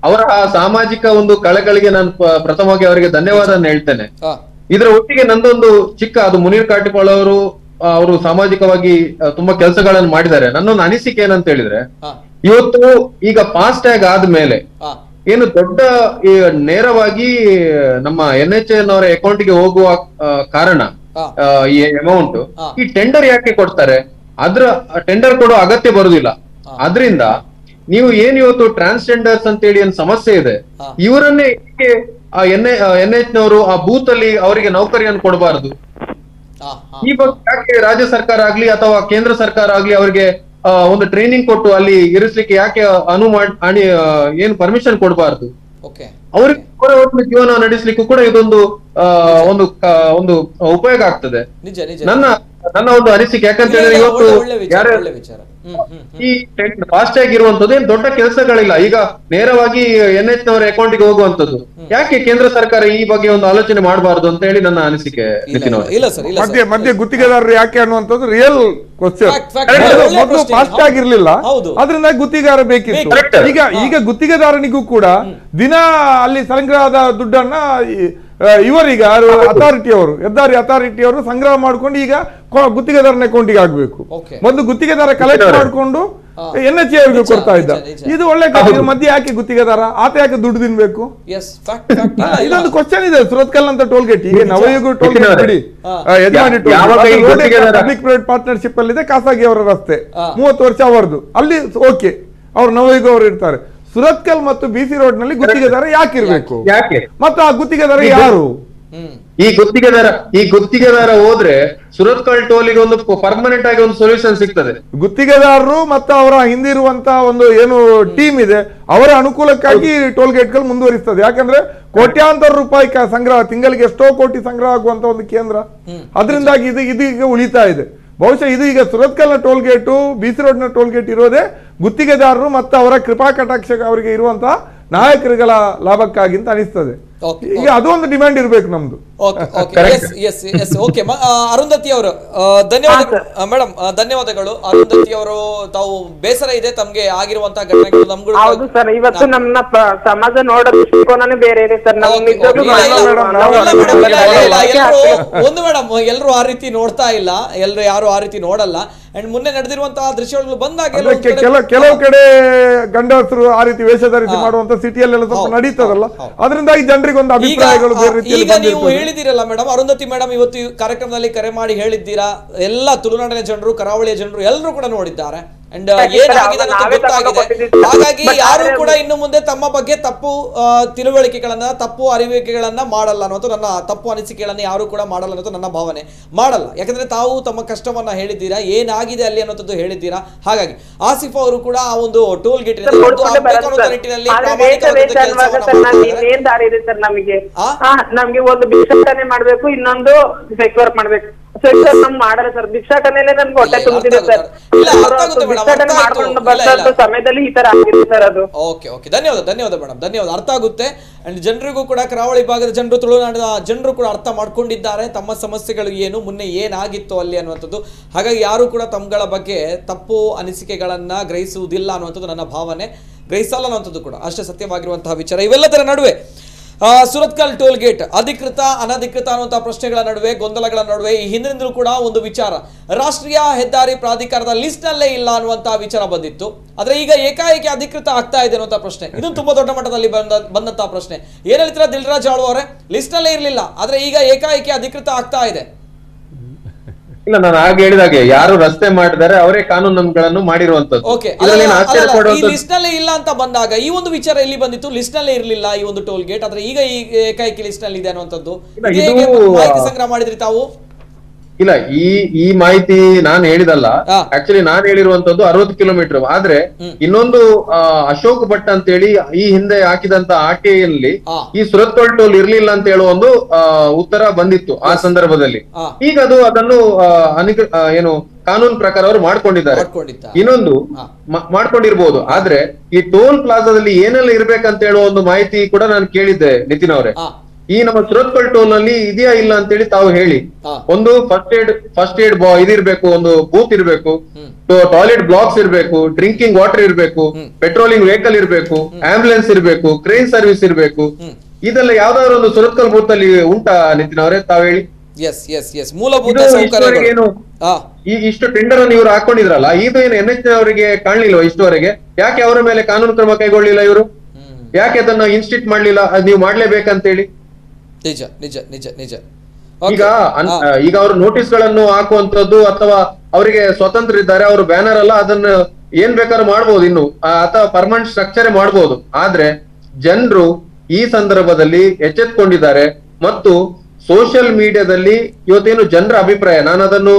ಅವರ ಆ ಸಾಮಾಜಿಕ ಒಂದು ಕಳಕಳಿಗೆ ನಾನು ಪ್ರಥಮವಾಗಿ ಅವರಿಗೆ ಧನ್ಯವಾದ ಹೇಳ್ತೇನೆ. ಇದರ ಒಟ್ಟಿಗೆ ನಂದೊಂದು ಚಿಕ್ಕ, ಅದು ಮುನೀರ್ ಕಾಟಿಪಾಳ್ ಅವರು ಸಾಮಾಜಿಕವಾಗಿ ತುಂಬಾ ಕೆಲಸಗಳನ್ನು ಮಾಡಿದ್ದಾರೆ. ನನ್ನೊಂದು ಅನಿಸಿಕೆ ಏನಂತ ಹೇಳಿದ್ರೆ, ಇವತ್ತು ಈಗ ಫಾಸ್ಟ್ ಟ್ಯಾಗ್ ಆದ್ಮೇಲೆ ಏನು ದೊಡ್ಡ ನೇರವಾಗಿ ನಮ್ಮ NHAN ಅವರ ಅಕೌಂಟ್ಗೆ ಹೋಗುವ ಕಾರಣ ಈ ಅಮೌಂಟ್, ಈ ಟೆಂಡರ್ ಯಾಕೆ ಕೊಡ್ತಾರೆ? ಅದ್ರ ಟೆಂಡರ್ ಕೊಡೋ ಅಗತ್ಯ ಬರುದಿಲ್ಲ. ಆದ್ರಿಂದ ನೀವು ಏನ್ ಇವತ್ತು ಟ್ರಾನ್ಸ್ಜೆಂಡರ್ಸ್ ಅಂತ ಹೇಳಿ ಏನ್ ಸಮಸ್ಯೆ ಇದೆ, ಇವರನ್ನೇ NH ನವರು ಆ ಬೂತ್ ಅಲ್ಲಿ ಅವರಿಗೆ ನೌಕರಿಯನ್ನು ಕೊಡಬಾರದು. ಈ ಬಗ್ಗೆ ಯಾಕೆ ರಾಜ್ಯ ಸರ್ಕಾರ ಆಗ್ಲಿ ಅಥವಾ ಕೇಂದ್ರ ಸರ್ಕಾರ ಆಗ್ಲಿ ಅವರಿಗೆ ಒಂದು ಟ್ರೈನಿಂಗ್ ಕೊಟ್ಟು ಅಲ್ಲಿ ಇರಿಸ್ಲಿಕ್ಕೆ ಯಾಕೆ ಏನು ಪರ್ಮಿಷನ್ ಕೊಡಬಾರದು? ಅವ್ರಿಗೆ ಅವರ ಜೀವನ ನಡೆಸಲಿಕ್ಕೂ ಕೂಡ ಇದೊಂದು ಒಂದು ಉಪಯೋಗ ಆಗ್ತದೆ. ನನ್ನ ನನ್ನ ಒಂದು ಅನಿಸಿಕೆ. ಯಾಕಂತ ಹೇಳಿದ್ರೆ ಇವತ್ತು ಯಾರು ಈ ಫಾಸ್ಟ್ಯಾಗ್ ಇರುವಂತದ್ದು ಏನ್ ದೊಡ್ಡ ಕೆಲಸಗಳಿಲ್ಲ. ಈಗ ನೇರವಾಗಿ NH ನವರ ಅಕೌಂಟ್ಗೆ ಹೋಗುವಂತದ್ದು. ಯಾಕೆ ಕೇಂದ್ರ ಸರ್ಕಾರ ಈ ಬಗ್ಗೆ ಒಂದು ಆಲೋಚನೆ ಮಾಡಬಾರದು ಅಂತ ಹೇಳಿ ನನ್ನ ಅನಿಸಿಕೆ. ಮಧ್ಯೆ ಗುತ್ತಿಗೆದಾರರು ಯಾಕೆ ಅನ್ನುವಂಥದ್ದು ರಿಯಲ್ ಕ್ವಶನ್. ಮೊದಲು ಫಾಸ್ಟ್ ಆಗಿರ್ಲಿಲ್ಲ, ಅದರಿಂದ ಗುತ್ತಿಗೆದಾರ ಬೇಕಿತ್ತು. ಈಗ ಗುತ್ತಿಗೆದಾರನಿಗೂ ಕೂಡ ದಿನ ಅಲ್ಲಿ ಸಂಗ್ರಹದ ದುಡ್ಡನ್ನ ಇವರೀಗ ಅಥಾರಿಟಿಯವರು, ಹೆದ್ದಾರಿ ಅಥಾರಿಟಿಯವರು ಸಂಗ್ರಹ ಮಾಡ್ಕೊಂಡು ಈಗ ಗುತ್ತಿಗೆದಾರನ ಅಕೌಂಟಿಗೆ ಆಗ್ಬೇಕು. ಮೊದಲು ಗುತ್ತಿಗೆದಾರ ಕಲೆಕ್ಟ್ ಮಾಡ್ಕೊಂಡು NH ಅವರಿಗೆ ಕೊಡ್ತಾ ಇದ್ದ. ಇದು ಒಳ್ಳೆ ಮಧ್ಯೆ ಯಾಕೆ ಗುತ್ತಿಗೆದಾರ ಆತ ಯಾಕೆ ದುಡ್ಡು ತಿನ್ಬೇಕು? ಇದೊಂದು ಕ್ವಶನ್ ಇದೆ. ಸುರತ್ಕಲ್ ಅಂತ ಟೋಲ್ ಗೇಟ್, ಈಗ ನವಯುಗ ಟೋಲ್ ಗೇಟ್ ಬಿಡಿ, ಯಜಮಾನಿ ಪಬ್ಲಿಕ್ ಪ್ರೈವೇಟ್ ಪಾರ್ಟ್ನರ್ಶಿಪ್ ಅಲ್ಲಿ ಇದೆ, ಖಾಸಗಿ ಅವರ ರಸ್ತೆ 30 ವರ್ಷ ಅವರದು, ಅಲ್ಲಿ ಓಕೆ ಅವ್ರು ನವಯುಗ ಅವರು ಇರ್ತಾರೆ. ಸುರತ್ಕಲ್ ಮತ್ತು BC ರೋಡ್ ನಲ್ಲಿ ಗುತ್ತಿಗೆದಾರ ಯಾಕಿರ್ಬೇಕು? ಮತ್ತು ಆ ಗುತ್ತಿಗೆದಾರ ಯಾರು? ಈ ಗುತ್ತಿಗೆದಾರ ಹೋದ್ರೆ ಸುರತ್ಕಲ್ ಟೋಲಿಗೆ ಒಂದು ಪರ್ಮನೆಂಟ್ ಆಗಿ ಒಂದು ಸೊಲ್ಯೂಷನ್ ಸಿಗ್ತದೆ. ಗುತ್ತಿಗೆದಾರರು ಮತ್ತು ಅವರ ಹಿಂದಿರುವಂತ ಒಂದು ಏನು ಟೀಮ್ ಇದೆ ಅವರ ಅನುಕೂಲಕ್ಕಾಗಿ ಟೋಲ್ ಗೇಟ್ ಗಳು ಮುಂದುವರಿಸ್ತದೆ. ಯಾಕಂದ್ರೆ ಕೋಟ್ಯಾಂತರ ರೂಪಾಯಿ ಸಂಗ್ರಹ, ತಿಂಗಳಿಗೆ ಎಷ್ಟೋ ಕೋಟಿ ಸಂಗ್ರಹ ಆಗುವಂತ ಒಂದು ಕೇಂದ್ರ, ಅದರಿಂದಾಗಿ ಇದೀಗ ಉಳಿತಾ ಇದೆ. ಬಹುಶಃ ಇದು ಈಗ ಸುರತ್ಕಲ್ ನ ಟೋಲ್ ಗೇಟು, BC ರೋಡ್ ನ ಟೋಲ್ ಗೇಟ್ ಇರೋದೇ ಗುತ್ತಿಗೆದಾರರು ಮತ್ತು ಅವರ ಕೃಪಾ ಕಟಾಕ್ಷ ಅವರಿಗೆ ಇರುವಂತಹ ನಾಯಕರುಗಳ ಲಾಭಕ್ಕಾಗಿ ಅಂತ ಅನಿಸ್ತದೆ. ಈಗ ಅದು ಒಂದು ಡಿಮ್ಯಾಂಡ್ ಇರಬೇಕು ನಮ್ದು. ಅರುಂಧತಿ ಅವರು ಧನ್ಯವಾದ ಮೇಡಮ್, ಧನ್ಯವಾದಗಳು. ಅರುಂಧತಿ ಅವರು ತಾವು ಬೇಸರ ಇದೆ ತಮ್ಗೆ ಆಗಿರುವಂತಹ ಘಟನೆಗಳು. ನಮ್ಗಳು ಹೌದು ಸರ್, ಇವತ್ತು ನಮ್ಮ ಸಮಾಜ ನೋಡೋ ದೃಷ್ಟಿಕೋನನೇ ಬೇರೆ ಇದೆ ಸರ್. ಒಂದು ಮೇಡಮ್, ಎಲ್ಲರೂ ಆ ರೀತಿ ನೋಡ್ತಾ ಇಲ್ಲ, ಎಲ್ಲರೂ ಯಾರು ಆ ರೀತಿ ನೋಡಲ್ಲ. ಅಂಡ್ ಮೊನ್ನೆ ನಡೆದಿರುವಂತಹ ದೃಶ್ಯಗಳು ಬಂದಾಗ ಕೆಲವು ಕಡೆ ಗಂಡಸರು ಆ ರೀತಿ ವೇಷಧಾರಿಸಿ ಮಾಡುವಂತ ಸಿಟಿಯಲ್ಲೆಲ್ಲ ಸ್ವಲ್ಪ ನಡೀತದಲ್ಲ, ಅದರಿಂದಾಗಿ ಜನರಿಗೆ ಒಂದು ಅಭಿಪ್ರಾಯಗಳು ಬೇರೆ ರೀತಿಯಲ್ಲಿ. ಈಗ ನೀವು ಹೇಳಿದಿರಲ್ಲ ಮೇಡಮ್, ಅರುಂಧತಿ ಮೇಡಮ್ ಇವತ್ತು ಕಾರ್ಯಕ್ರಮದಲ್ಲಿ ಕರೆ ಮಾಡಿ ಹೇಳಿದ್ದೀರಾ, ಎಲ್ಲ ತುಳುನಾಡಿನ ಜನರು, ಕರಾವಳಿಯ ಜನರು ಎಲ್ಲರೂ ಕೂಡ ನೋಡಿದ್ದಾರೆ. ಅಂಡ್ ಏನಾಗಿದೆ ಅನ್ನೋದು ಗೊತ್ತಾಗಿದೆ. ಹಾಗಾಗಿ ಯಾರು ಕೂಡ ಇನ್ನು ಮುಂದೆ ತಮ್ಮ ಬಗ್ಗೆ ತಪ್ಪು ತಿಳುವಳಿಕೆಗಳನ್ನ, ತಪ್ಪು ಅರಿವಿಕೆಗಳನ್ನ ಮಾಡಲ್ಲ ಅನ್ನೋದು ನನ್ನ ತಪ್ಪು ಅನಿಸಿಕೆಗಳನ್ನ ಯಾರು ಕೂಡ ಮಾಡಲ್ಲ ಅನ್ನೋದು ನನ್ನ ಭಾವನೆ. ಮಾಡಲ್ಲ, ಯಾಕಂದ್ರೆ ತಾವು ತಮ್ಮ ಕಷ್ಟವನ್ನ ಹೇಳಿದ್ದೀರಾ, ಏನಾಗಿದೆ ಅಲ್ಲಿ ಅನ್ನೋದು ಹೇಳಿದ್ದೀರಾ. ಹಾಗಾಗಿ ಆಸಿಫ್ ಅವರು ಕೂಡ ಆ ಒಂದು ಟೋಲ್ ಗೇಟ್ ನಿಟ್ಟಿನಲ್ಲಿ ನಮ್ಗೆ ಒಂದು ಭಿಕ್ಷಾಟನೆ ಮಾಡ್ಬೇಕು, ಇನ್ನೊಂದು ಸೆಕ್ಯೂರ್ ಮಾಡ್ಬೇಕು. ಮಾಡಲ್ಲ ಸರ್, ಭಿಕ್ಷಾಟನೆಲೆ ನಮ್ಗೆ ಹೊಟ್ಟೆ ತುಂಬಿದೆ ಸರ್. ಭಿಕ್ಷಾಟನೆ ಮಾಡ್ಕೊಂಡು ಬರ್ತಕ್ಕಂಥ ಸಮಯದಲ್ಲಿ ಈ ತರ ಆಗಿದೆ ಸರ್ ಅದು. ಓಕೆ, ಧನ್ಯವಾದ ಮೇಡಮ್, ಧನ್ಯವಾದ. ಅರ್ಥ ಆಗುತ್ತೆ. ಅಂಡ್ ಜನರಿಗೂ ಕೂಡ, ಕರಾವಳಿ ಭಾಗದ ಜನರು, ತುಳುನಾಡಿನ ಜನರು ಕೂಡ ಅರ್ಥ ಮಾಡ್ಕೊಂಡಿದ್ದಾರೆ ತಮ್ಮ ಸಮಸ್ಯೆಗಳು ಏನು, ಮುನ್ನೆ ಏನಾಗಿತ್ತು ಅಲ್ಲಿ ಅನ್ನುವಂಥದ್ದು. ಹಾಗಾಗಿ ಯಾರು ಕೂಡ ತಮ್ಮಗಳ ಬಗ್ಗೆ ತಪ್ಪು ಅನಿಸಿಕೆಗಳನ್ನ ಗ್ರಹಿಸುವುದಿಲ್ಲ ಅನ್ನುವಂಥದ್ದು ನನ್ನ ಭಾವನೆ. ಗ್ರಹಿಸಲ್ಲ ಅನ್ನುವಂಥದ್ದು ಕೂಡ ಅಷ್ಟೇ ಸತ್ಯವಾಗಿರುವಂತಹ ವಿಚಾರ. ಇವೆಲ್ಲದರ ನಡುವೆ ಸುರತ್ಕಲ್ ಟೋಲ್ ಗೇಟ್ ಅಧಿಕೃತ ಅನಧಿಕೃತ ಅನ್ನುವಂತಹ ಪ್ರಶ್ನೆಗಳ ನಡುವೆ, ಗೊಂದಲಗಳ ನಡುವೆ ಈ ಹಿಂದಿನಿಂದಲೂ ಕೂಡ ಒಂದು ವಿಚಾರ ರಾಷ್ಟ್ರೀಯ ಹೆದ್ದಾರಿ ಪ್ರಾಧಿಕಾರದ ಲಿಸ್ಟ್ ನಲ್ಲೇ ಇಲ್ಲ ಅನ್ನುವಂತಹ ವಿಚಾರ ಬಂದಿತ್ತು. ಆದ್ರೆ ಈಗ ಏಕಾಏಕಿ ಅಧಿಕೃತ ಆಗ್ತಾ ಇದೆ ಅನ್ನುವಂತಹ ಪ್ರಶ್ನೆ, ಇದು ತುಂಬಾ ದೊಡ್ಡ ಮಟ್ಟದಲ್ಲಿ ಬಂದಂತಹ ಪ್ರಶ್ನೆ. ಏನ್ ಹೇಳ್ತೀರಾ ದಿಲ್ರಾಜ್ ಆಳ್ವ ಅವರೇ? ಲಿಸ್ಟ್ ನಲ್ಲೇ ಇರಲಿಲ್ಲ, ಆದ್ರೆ ಈಗ ಏಕಾಏಕಿ ಅಧಿಕೃತ ಆಗ್ತಾ ಇದೆ. ಇಲ್ಲ, ನಾನು ಆಗ ಹೇಳಿದಾಗೆ ಯಾರು ರಸ್ತೆ ಮಾಡಿದ್ದಾರೆ ಅವರೇ ಕಾನೂನುಗಳನ್ನು ಮಾಡಿರುವಂತದ್ದು. ಲಿಸ್ಟ್ ನಲ್ಲಿ ಇಲ್ಲ ಅಂತ ಬಂದಾಗ ಈ ಒಂದು ವಿಚಾರ ಎಲ್ಲಿ ಬಂದಿತ್ತು? ಲಿಸ್ಟ್ ನಲ್ಲೇ ಇರಲಿಲ್ಲ ಈ ಒಂದು ಟೋಲ್ ಗೇಟ್, ಆದ್ರೆ ಈಗ ಈ ಏಕಾಏಕಿ ಲಿಸ್ಟ್ ನಲ್ಲಿ ಇದೆ ಅನ್ನುವಂಥದ್ದು ಮಾಹಿತಿ ಸಂಗ್ರಹ ಮಾಡಿದ್ರಿ ತಾವು? ಇಲ್ಲ, ಈ ಮಾಹಿತಿ ನಾನು ಹೇಳಿದಲ್ಲ. ಆಕ್ಚುಲಿ ನಾನು ಹೇಳಿರುವಂತದ್ದು 60 ಕಿಲೋಮೀಟರ್. ಆದ್ರೆ ಇನ್ನೊಂದು ಅಶೋಕ್ ಭಟ್ ಅಂತ ಹೇಳಿ ಈ ಹಿಂದೆ ಹಾಕಿದಂತ ಆರ್ಟಿಐನಲ್ಲಿ ಈ ಸುರತ್ಕಲ್ ಟೋಲ್ ಇರ್ಲಿಲ್ಲ ಅಂತ ಹೇಳುವ ಒಂದು ಉತ್ತರ ಬಂದಿತ್ತು ಆ ಸಂದರ್ಭದಲ್ಲಿ. ಈಗ ಅದನ್ನು ಏನು ಕಾನೂನು ಪ್ರಕಾರ ಅವರು ಮಾಡ್ಕೊಂಡಿದ್ದಾರೆ. ಇನ್ನೊಂದು ಮಾಡ್ಕೊಂಡಿರ್ಬೋದು, ಆದ್ರೆ ಈ ಟೋಲ್ ಪ್ಲಾಜಾದಲ್ಲಿ ಏನೆಲ್ಲ ಇರ್ಬೇಕಂತ ಹೇಳುವ ಒಂದು ಮಾಹಿತಿ ಕೂಡ ನಾನು ಕೇಳಿದ್ದೆ ನಿತಿನ್ ಅವರೇ. ಈ ನಮ್ಮ ಸುರತ್ಕಲ್ ಟೋಲ್ ನಲ್ಲಿ ಇದೆಯಾ ಇಲ್ಲ ಅಂತ ಹೇಳಿ ತಾವು ಹೇಳಿ. ಒಂದು ಫಸ್ಟ್ ಏಡ್ ಇದಿರ್ಬೇಕು, ಒಂದು ಬೂತ್ ಇರ್ಬೇಕು, ಟಾಯ್ಲೆಟ್ ಬ್ಲಾಕ್ಸ್ ಇರ್ಬೇಕು, ಡ್ರಿಂಕಿಂಗ್ ವಾಟರ್ ಇರ್ಬೇಕು, ಪೆಟ್ರೋಲಿಂಗ್ ವೆಹಿಕಲ್ ಇರ್ಬೇಕು, ಆಂಬುಲೆನ್ಸ್ ಇರ್ಬೇಕು, ಕ್ರೇನ್ ಸರ್ವಿಸ್ ಇರ್ಬೇಕು. ಇದೆಲ್ಲ ಯಾವ್ದಾದ್ರು ಒಂದು ಸುರತ್ಕಲ್ ಬೂತ್ ಅಲ್ಲಿ ಉಂಟಾ ನಿತಿನ್ ಅವರೇ? ತಾವ್ ಹೇಳಿ. ಏನು ಇಷ್ಟು ಟೆಂಡರ್ ಅನ್ನು ಇವರು ಹಾಕೊಂಡಿದ್ರಲ್ಲ, ಇದು ಏನು NH ಅವರಿಗೆ ಕಾಣ್ಲಿಲ್ವ ಇಷ್ಟುವರೆಗೆ? ಯಾಕೆ ಅವರ ಮೇಲೆ ಕಾನೂನು ಕ್ರಮ ಕೈಗೊಳ್ಳಿಲ್ಲ ಇವರು? ಯಾಕೆ ಅದನ್ನ ಇನ್ಸ್ಟಿಟ್ಯೂಟ್ ಮಾಡ್ಲಿಲ್ಲ? ನೀವು ಮಾಡ್ಲೇಬೇಕಂತೇಳಿ. ನಿಜ. ಈಗ ಅವರು ನೋಟಿಸ್ ಗಳನ್ನು ಹಾಕುವಂತದ್ದು ಅಥವಾ ಅವರಿಗೆ ಸ್ವತಂತ್ರ ಇದ್ದಾರೆ, ಅವರು ಬ್ಯಾನರ್ ಅಲ್ಲ, ಅದನ್ನ ಏನ್ ಬೇಕಾದ್ರೂ ಮಾಡ್ಬೋದು ಇನ್ನು, ಅಥವಾ ಪರ್ಮನೆಂಟ್ ಸ್ಟ್ರಕ್ಚರ್ ಮಾಡ್ಬೋದು. ಆದ್ರೆ ಜನರು ಈ ಸಂದರ್ಭದಲ್ಲಿ ಎಚ್ಚೆತ್ಕೊಂಡಿದ್ದಾರೆ. ಮತ್ತು ಸೋಷಿಯಲ್ ಮೀಡಿಯಾದಲ್ಲಿ ಇವತ್ತೇನು ಜನರ ಅಭಿಪ್ರಾಯ, ನಾನು ಅದನ್ನು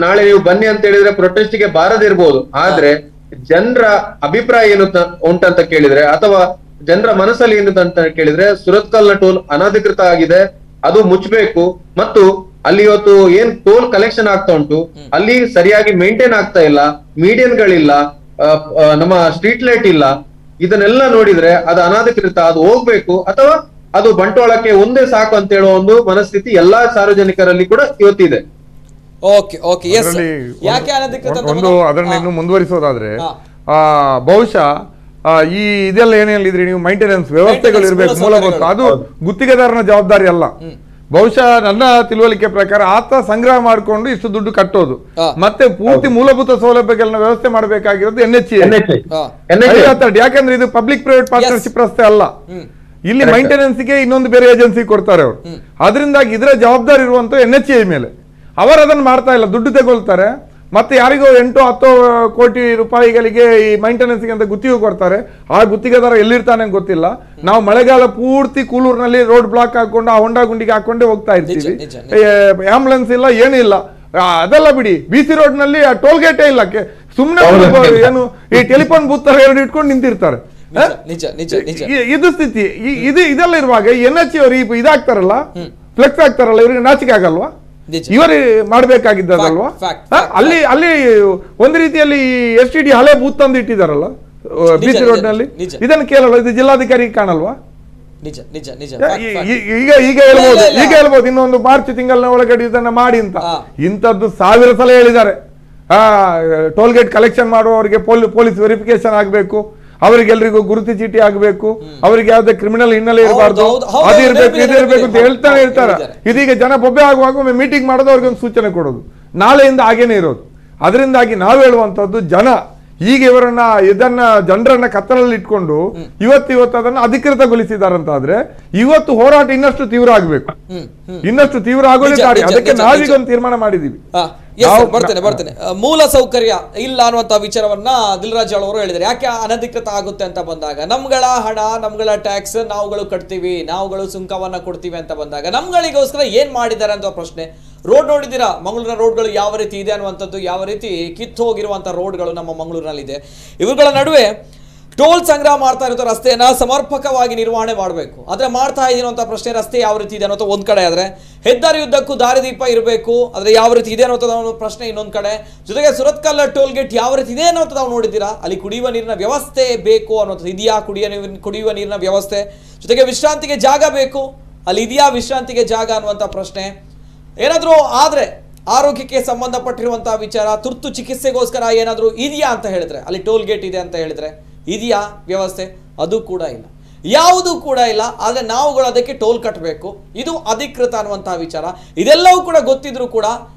ನಾಳೆ ನೀವು ಬನ್ನಿ ಅಂತ ಹೇಳಿದ್ರೆ ಪ್ರೊಟೆಸ್ಟ್ ಗೆ ಬಾರದಿರ್ಬೋದು, ಆದ್ರೆ ಜನರ ಅಭಿಪ್ರಾಯ ಏನು ಉಂಟಂತ ಕೇಳಿದ್ರೆ, ಅಥವಾ ಜನರ ಮನಸ್ಸಲ್ಲಿ ಏನು ಅಂತ ಕೇಳಿದ್ರೆ, ಸುರತ್ಕಲ್ ನ ಟೋಲ್ ಅನಧಿಕೃತ ಆಗಿದೆ, ಅದು ಮುಚ್ಚಬೇಕು. ಮತ್ತು ಅಲ್ಲಿ ಇವತ್ತು ಏನ್ ಟೋಲ್ ಕಲೆಕ್ಷನ್ ಆಗ್ತಾ ಉಂಟು ಅಲ್ಲಿ ಸರಿಯಾಗಿ ಮೇಂಟೈನ್ ಆಗ್ತಾ ಇಲ್ಲ, ಮೀಡಿಯನ್ ಗಳಿಲ್ಲ, ನಮ್ಮ ಸ್ಟ್ರೀಟ್ ಲೈಟ್ ಇಲ್ಲ. ಇದನ್ನೆಲ್ಲ ನೋಡಿದ್ರೆ ಅದು ಅನಧಿಕೃತ, ಅದು ಹೋಗ್ಬೇಕು, ಅಥವಾ ಅದು ಬಂಟ್ವಾಳಕ್ಕೆ ಒಂದೇ ಸಾಕು ಅಂತ ಹೇಳುವ ಒಂದು ಮನಸ್ಥಿತಿ ಎಲ್ಲಾ ಸಾರ್ವಜನಿಕರಲ್ಲಿ ಕೂಡ ಇವತ್ತಿದೆ. ಅದನ್ನ ಇನ್ನು ಮುಂದುವರಿಸೋದಾದ್ರೆ ಬಹುಶಃ ಈ ಇದೆಲ್ಲ ಏನ್ ಹೇಳಿದ್ರಿ ನೀವು, ಮೈಂಟೆನೆನ್ಸ್ ವ್ಯವಸ್ಥೆಗಳು ಇರ್ಬೇಕು ಮೂಲಭೂತ, ಅದು ಗುತ್ತಿಗೆದಾರನ ಜವಾಬ್ದಾರಿ ಅಲ್ಲ. ಬಹುಶಃ ನನ್ನ ತಿಳುವಳಿಕೆ ಪ್ರಕಾರ ಆತ ಸಂಗ್ರಹ ಮಾಡಿಕೊಂಡು ಇಷ್ಟು ದುಡ್ಡು ಕಟ್ಟೋದು, ಮತ್ತೆ ಪೂರ್ತಿ ಮೂಲಭೂತ ಸೌಲಭ್ಯಗಳನ್ನ ವ್ಯವಸ್ಥೆ ಮಾಡಬೇಕಾಗಿರೋದು NHAI. ಯಾಕಂದ್ರೆ ಇದು ಪಬ್ಲಿಕ್ ಪ್ರೈವೇಟ್ ಪಾರ್ಟ್ನರ್ಶಿಪ್ ರಸ್ತೆ ಅಲ್ಲ. ಇಲ್ಲಿ ಮೈಂಟೆನೆನ್ಸ್ ಗೆ ಇನ್ನೊಂದು ಬೇರೆ ಏಜೆನ್ಸಿ ಕೊಡ್ತಾರೆ ಅವರು. ಅದರಿಂದಾಗಿ ಇದರ ಜವಾಬ್ದಾರಿ ಇರುವಂತ NHAI ಮೇಲೆ. ಅವರು ಅದನ್ನ ಮಾಡ್ತಾ ಇಲ್ಲ, ದುಡ್ಡು ತಗೊಳ್ತಾರೆ, ಮತ್ತೆ ಯಾರಿಗೋ 8-10 ಕೋಟಿ ರೂಪಾಯಿಗಳಿಗೆ ಈ ಮೈಂಟೆನೆನ್ಸ್ ಅಂತ ಗುತ್ತಿಗೆ ಕೊಡ್ತಾರೆ. ಆ ಗುತ್ತಿಗೆದಾರ ಎಲ್ಲಿರ್ತಾನೆ ಗೊತ್ತಿಲ್ಲ. ನಾವು ಮಳೆಗಾಲ ಪೂರ್ತಿ ಕೂಲೂರಿನಲ್ಲಿ ರೋಡ್ ಬ್ಲಾಕ್ ಹಾಕೊಂಡು ಆ ಹೊಂಡ ಗುಂಡಿಗೆ ಹಾಕೊಂಡೇ ಹೋಗ್ತಾ ಇರ್ತೀವಿ. ಆಂಬುಲೆನ್ಸ್ ಇಲ್ಲ, ಏನಿಲ್ಲ. ಅದೆಲ್ಲ ಬಿಡಿ, BC ರೋಡ್ ನಲ್ಲಿ ಟೋಲ್ ಗೇಟೇ ಇಲ್ಲ. ಸುಮ್ಮನೆ ಏನು ಈ ಟೆಲಿಫೋನ್ ಬೂತ್ ತರ 2 ಇಟ್ಕೊಂಡು ನಿಂತಿರ್ತಾರೆ. ಇದು ಸ್ಥಿತಿ. ಇದೆಲ್ಲ ಇರುವಾಗ NHAI ಅವರು ಇದಾಗ್ತಾರಲ್ಲ, ಫ್ಲೆಕ್ಸ್ ಆಗ್ತಾರಲ್ಲ, ಇವ್ರಿಗೆ ನಾಚಿಕೆ ಆಗಲ್ವಾ? ಇವರು ಮಾಡ್ಬೇಕಾಗಿದ್ದಲ್ವಾ? ಅಲ್ಲಿ ಒಂದು ರೀತಿಯಲ್ಲಿ STD ಹಳೆ ಬೂತ್ ತಂದು ಇಟ್ಟಿದಾರಲ್ಲ BC ರೋಡ್ ನಲ್ಲಿ. ಇದನ್ನು ಕೇಳಲ್ಲ, ಇದು ಜಿಲ್ಲಾಧಿಕಾರಿ ಕಾಣಲ್ವಾ? ಈಗ ಹೇಳ್ಬೋದು ಇನ್ನೊಂದು ಮಾರ್ಚ್ ತಿಂಗಳಿನ ಒಳಗಡೆ ಇದನ್ನ ಮಾಡಿ ಅಂತ. ಇಂಥದ್ದು 1000 ಸಲ ಹೇಳಿದ್ದಾರೆ. ಟೋಲ್ ಗೇಟ್ ಕಲೆಕ್ಷನ್ ಮಾಡುವವರಿಗೆ ಪೊಲೀಸ್ ವೆರಿಫಿಕೇಶನ್ ಆಗ್ಬೇಕು, ಅವರಿಗೆಲ್ಲರಿಗೂ ಗುರುತು ಚೀಟಿ ಆಗ್ಬೇಕು, ಅವರಿಗೆ ಯಾವ್ದೇ ಕ್ರಿಮಿನಲ್ ಹಿನ್ನೆಲೆ ಇರಬಾರ್ದು, ಅದಿರ್ಬೇಕು ಇದಿರ್ಬೇಕು ಅಂತ ಹೇಳ್ತಾನೆ ಇರ್ತಾರೆ. ಇದೀಗ ಜನ ಬೊಬ್ಬೆ ಆಗುವಾಗ ಮೀಟಿಂಗ್ ಮಾಡೋದು, ಅವ್ರಿಗೆ ಒಂದು ಸೂಚನೆ ಕೊಡೋದು, ನಾಳೆಯಿಂದ ಹಾಗೇನೆ ಇರೋದು. ಅದರಿಂದಾಗಿ ನಾವು ಹೇಳುವಂತದ್ದು, ಜನ ಈಗ ಇದನ್ನ ಜನರನ್ನ ಕತ್ತಲಲ್ಲಿ ಇಟ್ಕೊಂಡು ಇವತ್ತು ಅದನ್ನ ಅಧಿಕೃತಗೊಳಿಸಿದಾರಂತಾದ್ರೆ ಇವತ್ತು ಹೋರಾಟ ಇನ್ನಷ್ಟು ತೀವ್ರ ಆಗ್ಬೇಕು, ಇನ್ನಷ್ಟು ತೀವ್ರ ಆಗೋದೇ ದಾರಿ. ಅದಕ್ಕೆ ನಾವೀಗ ಒಂದು ತೀರ್ಮಾನ ಮಾಡಿದೀವಿ. ಬರ್ತೇನೆ. ಮೂಲ ಸೌಕರ್ಯ ಇಲ್ಲ ಅನ್ನುವಂತ ವಿಚಾರವನ್ನ ದಿಲ್ರಾಜ್ ಅವರು ಹೇಳಿದ್ದಾರೆ. ಯಾಕೆ ಅನಧಿಕೃತ ಆಗುತ್ತೆ ಅಂತ ಬಂದಾಗ, ನಮ್ಗಳ ಹಣ, ನಮ್ಗಳ ಟ್ಯಾಕ್ಸ್ ನಾವುಗಳು ಕಟ್ತೀವಿ, ನಾವುಗಳು ಸುಂಕವನ್ನ ಕೊಡ್ತೀವಿ ಅಂತ ಬಂದಾಗ ನಮ್ಗಳಿಗೋಸ್ಕರ ಏನ್ ಮಾಡಿದ್ದಾರೆ ಅಂತ ಪ್ರಶ್ನೆ. ರೋಡ್ ನೋಡಿದ್ದೀರಾ, ಮಂಗಳೂರಿನ ರೋಡ್ಗಳು ಯಾವ ರೀತಿ ಇದೆ ಅನ್ನುವಂಥದ್ದು, ಯಾವ ರೀತಿ ಕಿತ್ತು ಹೋಗಿರುವಂತ ರೋಡ್ಗಳು ನಮ್ಮ ಮಂಗಳೂರಿನಲ್ಲಿದೆ. ಇವುಗಳ ನಡುವೆ ಟೋಲ್ ಸಂಗ್ರಹ ಮಾಡ್ತಾ ಇರೋ ರಸ್ತೆಯನ್ನ ಸಮರ್ಪಕವಾಗಿ ನಿರ್ವಹಣೆ ಮಾಡಬೇಕು. ಆದ್ರೆ ಮಾಡ್ತಾ ಇದೀನೋ ಅಂತ ಪ್ರಶ್ನೆ, ರಸ್ತೆ ಯಾವ ರೀತಿ ಇದೆ ಅನ್ನೋ ಒಂದ್ ಕಡೆ ಆದ್ರೆ, ಹೆದ್ದಾರಿ ಉದ್ದಕ್ಕೂ ದಾರಿದೀಪ ಇರಬೇಕು, ಆದ್ರೆ ಯಾವ ರೀತಿ ಇದೆ ಅನ್ನೋ ಪ್ರಶ್ನೆ ಇನ್ನೊಂದ್ ಕಡೆ. ಜೊತೆಗೆ ಸುರತ್ಕಲ್ ಟೋಲ್ ಗೇಟ್ ಯಾವ ರೀತಿ ಇದೆ ಅನ್ನೋ ನಾವು ನೋಡಿದ್ದೀರಾ, ಅಲ್ಲಿ ಕುಡಿಯುವ ನೀರಿನ ವ್ಯವಸ್ಥೆ ಬೇಕು ಅನ್ನೋದು ಇದೆಯಾ, ಕುಡಿಯುವ ನೀರಿನ ವ್ಯವಸ್ಥೆ, ಜೊತೆಗೆ ವಿಶ್ರಾಂತಿಗೆ ಜಾಗ ಬೇಕು, ಅಲ್ಲಿ ಇದೆಯಾ ವಿಶ್ರಾಂತಿಗೆ ಜಾಗ ಅನ್ನುವಂಥ ಪ್ರಶ್ನೆ. ಏನಾದರೂ ಆದ್ರೆ ಆರೋಗ್ಯಕ್ಕೆ ಸಂಬಂಧಪಟ್ಟಿರುವಂತಹ ವಿಚಾರ, ತುರ್ತು ಚಿಕಿತ್ಸೆಗೋಸ್ಕರ ಏನಾದರೂ ಇದೆಯಾ ಅಂತ ಹೇಳಿದ್ರೆ, ಅಲ್ಲಿ ಟೋಲ್ ಗೇಟ್ ಇದೆ ಅಂತ ಹೇಳಿದ್ರೆ ಇದೆಯಾ ವ್ಯವಸ್ಥೆ, ಅದು ಕೂಡ ಇಲ್ಲ, ಯಾವುದು ಕೂಡ ಇಲ್ಲ. ಆದರೆ ನಾವುಗಳು ಅದಕ್ಕೆ ಟೋಲ್ ಕಟ್ಟಬೇಕು, ಇದು ಅಧಿಕೃತ ಅನ್ನುವಂತಹ ವಿಚಾರ. ಇದೆಲ್ಲವೂ ಕೂಡ ಗೊತ್ತಿದ್ರು ಕೂಡ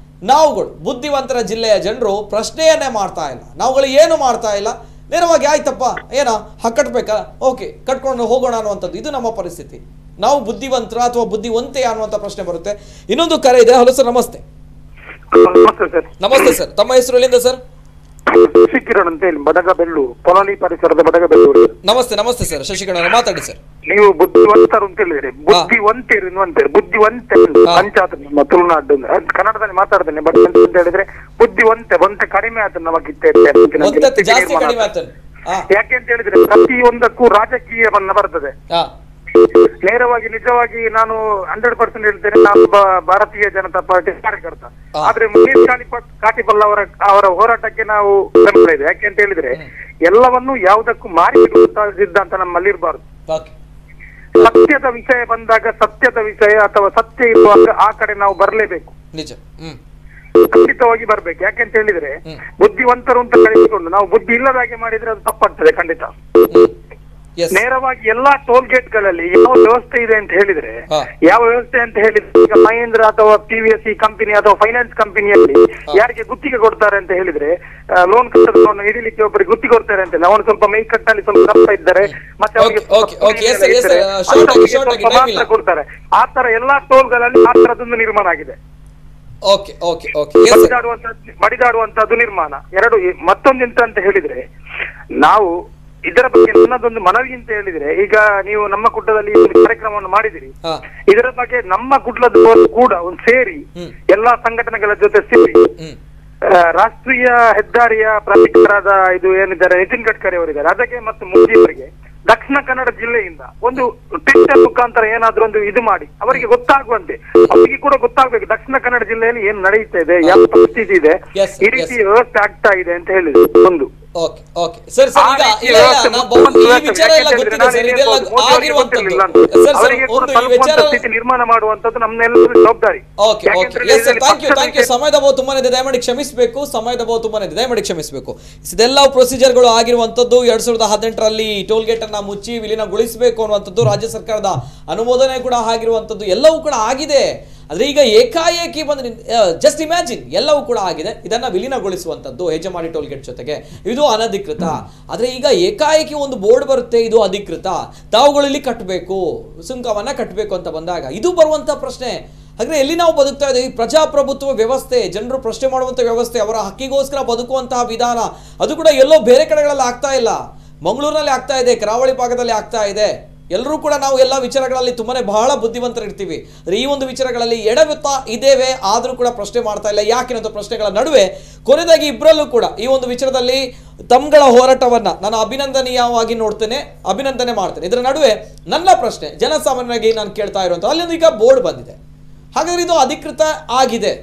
ನಾವುಗಳು ಬುದ್ಧಿವಂತರ ಜಿಲ್ಲೆಯ ಜನರು ಪ್ರಶ್ನೆಯನ್ನೇ ಮಾಡ್ತಾ ಇಲ್ಲ, ನಾವುಗಳು ಏನು ಮಾಡ್ತಾ ಇಲ್ಲ. ನೇರವಾಗಿ ಆಯ್ತಪ್ಪ ಏನೋ ಕಟ್ಟಬೇಕಾ, ಓಕೆ ಕಟ್ಕೊಂಡು ಹೋಗೋಣ ಅನ್ನುವಂಥದ್ದು ಇದು ನಮ್ಮ ಪರಿಸ್ಥಿತಿ. ನಾವು ಬುದ್ಧಿವಂತರ ಅಥವಾ ಬುದ್ಧಿವಂತೆ ಅನ್ನುವಂಥ ಪ್ರಶ್ನೆ ಬರುತ್ತೆ. ಇನ್ನೊಂದು ಕರೆ ಇದೆ. ಹಲೋ ಸರ್, ನಮಸ್ತೆ. ನಮಸ್ತೆ ಸರ್, ತಮ್ಮ ಹೆಸರು ಎಲ್ಲಿಂದ ಸರ್? ಶಶಿಕಿರಣ್ ಅಂತ ಹೇಳಿ, ಬಡಗಬೆಳ್ಳು, ಪೊಲಾನಿ ಪರಿಸರದ ಬಡಗಬೆಳ್ಳು. ನಮಸ್ತೆ ಸರ್, ಶಶಿಕಿರಣ್ ಮಾತಾಡಿ ಸರ್. ನೀವು ಬುದ್ಧಿವಂತರು ಅಂತ ಹೇಳಿದ್ರೆ, ಬುದ್ಧಿವಂತೆ ಪಂಚಾಯತ್ ನಮ್ಮ ತುಳುನಾಡು ಕನ್ನಡದಲ್ಲಿ ಮಾತಾಡ್ತೇನೆ. ಬಟ್ ಅಂತ ಹೇಳಿದ್ರೆ ಬುದ್ಧಿವಂತೆ ಕಡಿಮೆ ಆತ ನಮಗಿತ್ತೆ. ಯಾಕೆ ಅಂತ ಹೇಳಿದ್ರೆ ಪ್ರತಿಯೊಂದಕ್ಕೂ ರಾಜಕೀಯವನ್ನ ಬರ್ತದೆ. ನೇರವಾಗಿ ನಿಜವಾಗಿ ನಾನು 100% ಹೇಳ್ತೇನೆ, ನಾನು ಭಾರತೀಯ ಜನತಾ ಪಾರ್ಟಿ ಕಾರ್ಯಕರ್ತ. ಆದ್ರೆ ಮುನೀರ್ ಕಾಟಿಪಲ್ ಅವರ ಹೋರಾಟಕ್ಕೆ ನಾವು ಬೆಂಬಲ ಇದೆ. ಯಾಕೆ ಅಂತ ಹೇಳಿದ್ರೆ ಎಲ್ಲವನ್ನೂ ಯಾವುದಕ್ಕೂ ಮಾರಿ ಸಿದ್ಧಾಂತ ನಮ್ಮಲ್ಲಿ ಇರಬಾರ್ದು. ಸತ್ಯದ ವಿಷಯ ಬಂದಾಗ, ಸತ್ಯದ ವಿಷಯ ಅಥವಾ ಸತ್ಯ ಇರುವಾಗ ಆ ಕಡೆ ನಾವು ಬರಲೇಬೇಕು, ಖಂಡಿತವಾಗಿ ಬರ್ಬೇಕು. ಯಾಕೆಂತ ಹೇಳಿದ್ರೆ ಬುದ್ಧಿವಂತರು ಅಂತ ಕಳಿಸಿಕೊಂಡು ನಾವು ಬುದ್ಧಿ ಇಲ್ಲದಾಗೆ ಮಾಡಿದ್ರೆ ಅದು ತಪ್ಪಾಗ್ತದೆ ಖಂಡಿತ. ನೇರವಾಗಿ ಎಲ್ಲಾ ಟೋಲ್ ಗೇಟ್ ಗಳಲ್ಲಿ ಯಾವ ವ್ಯವಸ್ಥೆ ಇದೆ ಅಂತ ಹೇಳಿದ್ರೆ, ಯಾವ ವ್ಯವಸ್ಥೆ ಅಂತ ಹೇಳಿದ್ರೆ, ಈಗ ಮಹೇಂದ್ರ ಅಥವಾ TVS ಕಂಪನಿ ಅಥವಾ ಫೈನಾನ್ಸ್ ಕಂಪನಿಯಲ್ಲಿ ಯಾರಿಗೆ ಗುತ್ತಿಗೆ ಕೊಡ್ತಾರೆ ಅಂತ ಹೇಳಿದ್ರೆ, ಲೋನ್ ಕಟ್ಟೋನು ಹಿಡಿಲಿಕ್ಕೆ ಒಬ್ಬರಿಗೆ ಗುತ್ತಿಗೆ ಕೊಡ್ತಾರೆ ಅಂತ, ಅವನು ಸ್ವಲ್ಪ ಮೈ ಕಟ್ಟಲ್ಲಿ ಸ್ವಲ್ಪ ದಪ್ಪ ಇದ್ದಾರೆ, ಮತ್ತೆ ಅವರಿಗೆ ಮಾತ್ರ ಕೊಡ್ತಾರೆ. ಆ ತರ ಎಲ್ಲಾ ಟೋಲ್ ಗಳಲ್ಲಿ ಆ ತರದೊಂದು ನಿರ್ಮಾಣ ಆಗಿದೆ, ಬಡಿದಾಡುವಂತದ್ದು ನಿರ್ಮಾಣ. ಎರಡು ಮತ್ತೊಂದೆಂತ ಅಂತ ಹೇಳಿದ್ರೆ, ನಾವು ಇದರ ಬಗ್ಗೆ ನನ್ನದೊಂದು ಮನವಿ ಅಂತ ಹೇಳಿದ್ರೆ, ಈಗ ನೀವು ನಮ್ಮ ಕುಡ್ಲದಲ್ಲಿ ಕಾರ್ಯಕ್ರಮವನ್ನು ಮಾಡಿದಿರಿ, ಇದರ ಬಗ್ಗೆ ನಮ್ಮ ಕುಡ್ಲದ ಕೂಡ ಒಂದು ಸೇರಿ ಎಲ್ಲಾ ಸಂಘಟನೆಗಳ ಜೊತೆ ಸೇರಿ ರಾಷ್ಟ್ರೀಯ ಹೆದ್ದಾರಿಯ ಪ್ರಾಧಿಕಾರದ ಇದು ಏನಿದ್ದಾರೆ ನಿತಿನ್ ಗಡ್ಕರಿ ಅವರಿದ್ದಾರೆ, ಅದಕ್ಕೆ ಮತ್ತು ಮೋದಿ ಅವರಿಗೆ ದಕ್ಷಿಣ ಕನ್ನಡ ಜಿಲ್ಲೆಯಿಂದ ಒಂದು ಟ್ವಿಟರ್ ಮುಖಾಂತರ ಏನಾದ್ರೂ ಒಂದು ಇದು ಮಾಡಿ ಅವರಿಗೆ ಗೊತ್ತಾಗುವಂತೆ, ಅವರಿಗೆ ಕೂಡ ಗೊತ್ತಾಗ್ಬೇಕು ದಕ್ಷಿಣ ಕನ್ನಡ ಜಿಲ್ಲೆಯಲ್ಲಿ ಏನ್ ನಡೆಯುತ್ತಾ ಇದೆ, ಯಾವ ಪರಿಸ್ಥಿತಿ ಇದೆ, ಈ ರೀತಿ ವ್ಯವಸ್ಥೆ ಆಗ್ತಾ ಇದೆ ಅಂತ ಹೇಳಿದ್ರು ಒಂದು. ನಿರ್ಮಾಣ ಮಾಡುವಂತದ್ದು ನಮ್ಮೆಲ್ಲರೂ ಜವಾಬ್ದಾರಿ. ಸಮಯದ ಬಹು ತುಂಬಾನೇ ಇದೆ, ದಯಮಾಡಿ ಕ್ಷಮಿಸಬೇಕು. ಸಮಯದ ಬಹು ತುಂಬಾನೇ ಇದೆ, ದಯಮಾಡಿ ಕ್ಷಮಿಸಬೇಕು. ಇದೆಲ್ಲ ಪ್ರೊಸೀಜರ್ಗಳು ಆಗಿರುವಂತದ್ದು 2018ರಲ್ಲಿ ಟೋಲ್ ಗೇಟ್ ಅನ್ನ ಮುಚ್ಚಿ ವಿಲೀನಗೊಳಿಸಬೇಕು ಅನ್ನುವಂಥದ್ದು ರಾಜ್ಯ ಸರ್ಕಾರದ ಅನುಮೋದನೆ ಕೂಡ ಆಗಿರುವಂತದ್ದು ಎಲ್ಲವೂ ಕೂಡ ಆಗಿದೆ. ಆದ್ರೆ ಈಗ ಏಕಾಏಕಿ ಬಂದ್ರೆ ಜಸ್ಟ್ ಇಮ್ಯಾಜಿನ್ ಎಲ್ಲವೂ ಕೂಡ ಆಗಿದೆ, ಇದನ್ನ ವಿಲೀನಗೊಳಿಸುವಂತದ್ದು ಹೆಜಮಾಡಿ ಟೋಲ್ ಗೇಟ್ ಜೊತೆಗೆ ಇದು ಅನಧಿಕೃತ. ಆದ್ರೆ ಈಗ ಏಕಾಏಕಿ ಒಂದು ಬೋರ್ಡ್ ಬರುತ್ತೆ, ಇದು ಅಧಿಕೃತ, ತಾವುಗಳಲ್ಲಿ ಕಟ್ಟಬೇಕು, ಸುಂಕವನ್ನ ಕಟ್ಟಬೇಕು ಅಂತ ಬಂದಾಗ ಇದು ಬರುವಂತ ಪ್ರಶ್ನೆ. ಹಾಗೆ ಎಲ್ಲಿ ನಾವು ಬದುಕ್ತಾ ಇದ್ದೀವಿ? ಪ್ರಜಾಪ್ರಭುತ್ವ ವ್ಯವಸ್ಥೆ, ಜನರು ಪ್ರಶ್ನೆ ಮಾಡುವಂತ ವ್ಯವಸ್ಥೆ, ಅವರ ಹಕ್ಕಿಗೋಸ್ಕರ ಬದುಕುವಂತಹ ವಿಧಾನ, ಅದು ಕೂಡ ಎಲ್ಲೋ ಬೇರೆ ಕಡೆಗಳಲ್ಲಿ ಆಗ್ತಾ ಇಲ್ಲ. ಮಂಗಳೂರಿನಲ್ಲಿ ಆಗ್ತಾ ಇದೆ, ಕರಾವಳಿ ಭಾಗದಲ್ಲಿ ಆಗ್ತಾ ಇದೆ. ಎಲ್ಲರೂ ಕೂಡ ನಾವು ಎಲ್ಲ ವಿಚಾರಗಳಲ್ಲಿ ತುಂಬಾನೇ ಬಹಳ ಬುದ್ಧಿವಂತರಿರ್ತೀವಿ. ಈ ಒಂದು ವಿಚಾರಗಳಲ್ಲಿ ಎಡವಿತ್ತಾ ಇದ್ದೇವೆ, ಆದರೂ ಕೂಡ ಪ್ರಶ್ನೆ ಮಾಡ್ತಾ ಇಲ್ಲ. ಯಾಕೆನ್ನೋ ಪ್ರಶ್ನೆಗಳ ನಡುವೆ ಕೊನೆಯದಾಗಿ ಇಬ್ಬರಲ್ಲೂ ಕೂಡ ಈ ಒಂದು ವಿಚಾರದಲ್ಲಿ ತಮ್ಗಳ ಹೋರಾಟವನ್ನ ನಾನು ಅಭಿನಂದನೀಯವಾಗಿ ನೋಡ್ತೇನೆ, ಅಭಿನಂದನೆ ಮಾಡ್ತೇನೆ. ಇದರ ನಡುವೆ ನನ್ನ ಪ್ರಶ್ನೆ ಜನಸಾಮಾನ್ಯನಾಗಿ ನಾನು ಕೇಳ್ತಾ ಇರುವಂತ, ಅಲ್ಲಿಂದ ಈಗ ಬೋರ್ಡ್ ಬಂದಿದೆ, ಹಾಗಾದ್ರೆ ಇದು ಅಧಿಕೃತ ಆಗಿದೆ,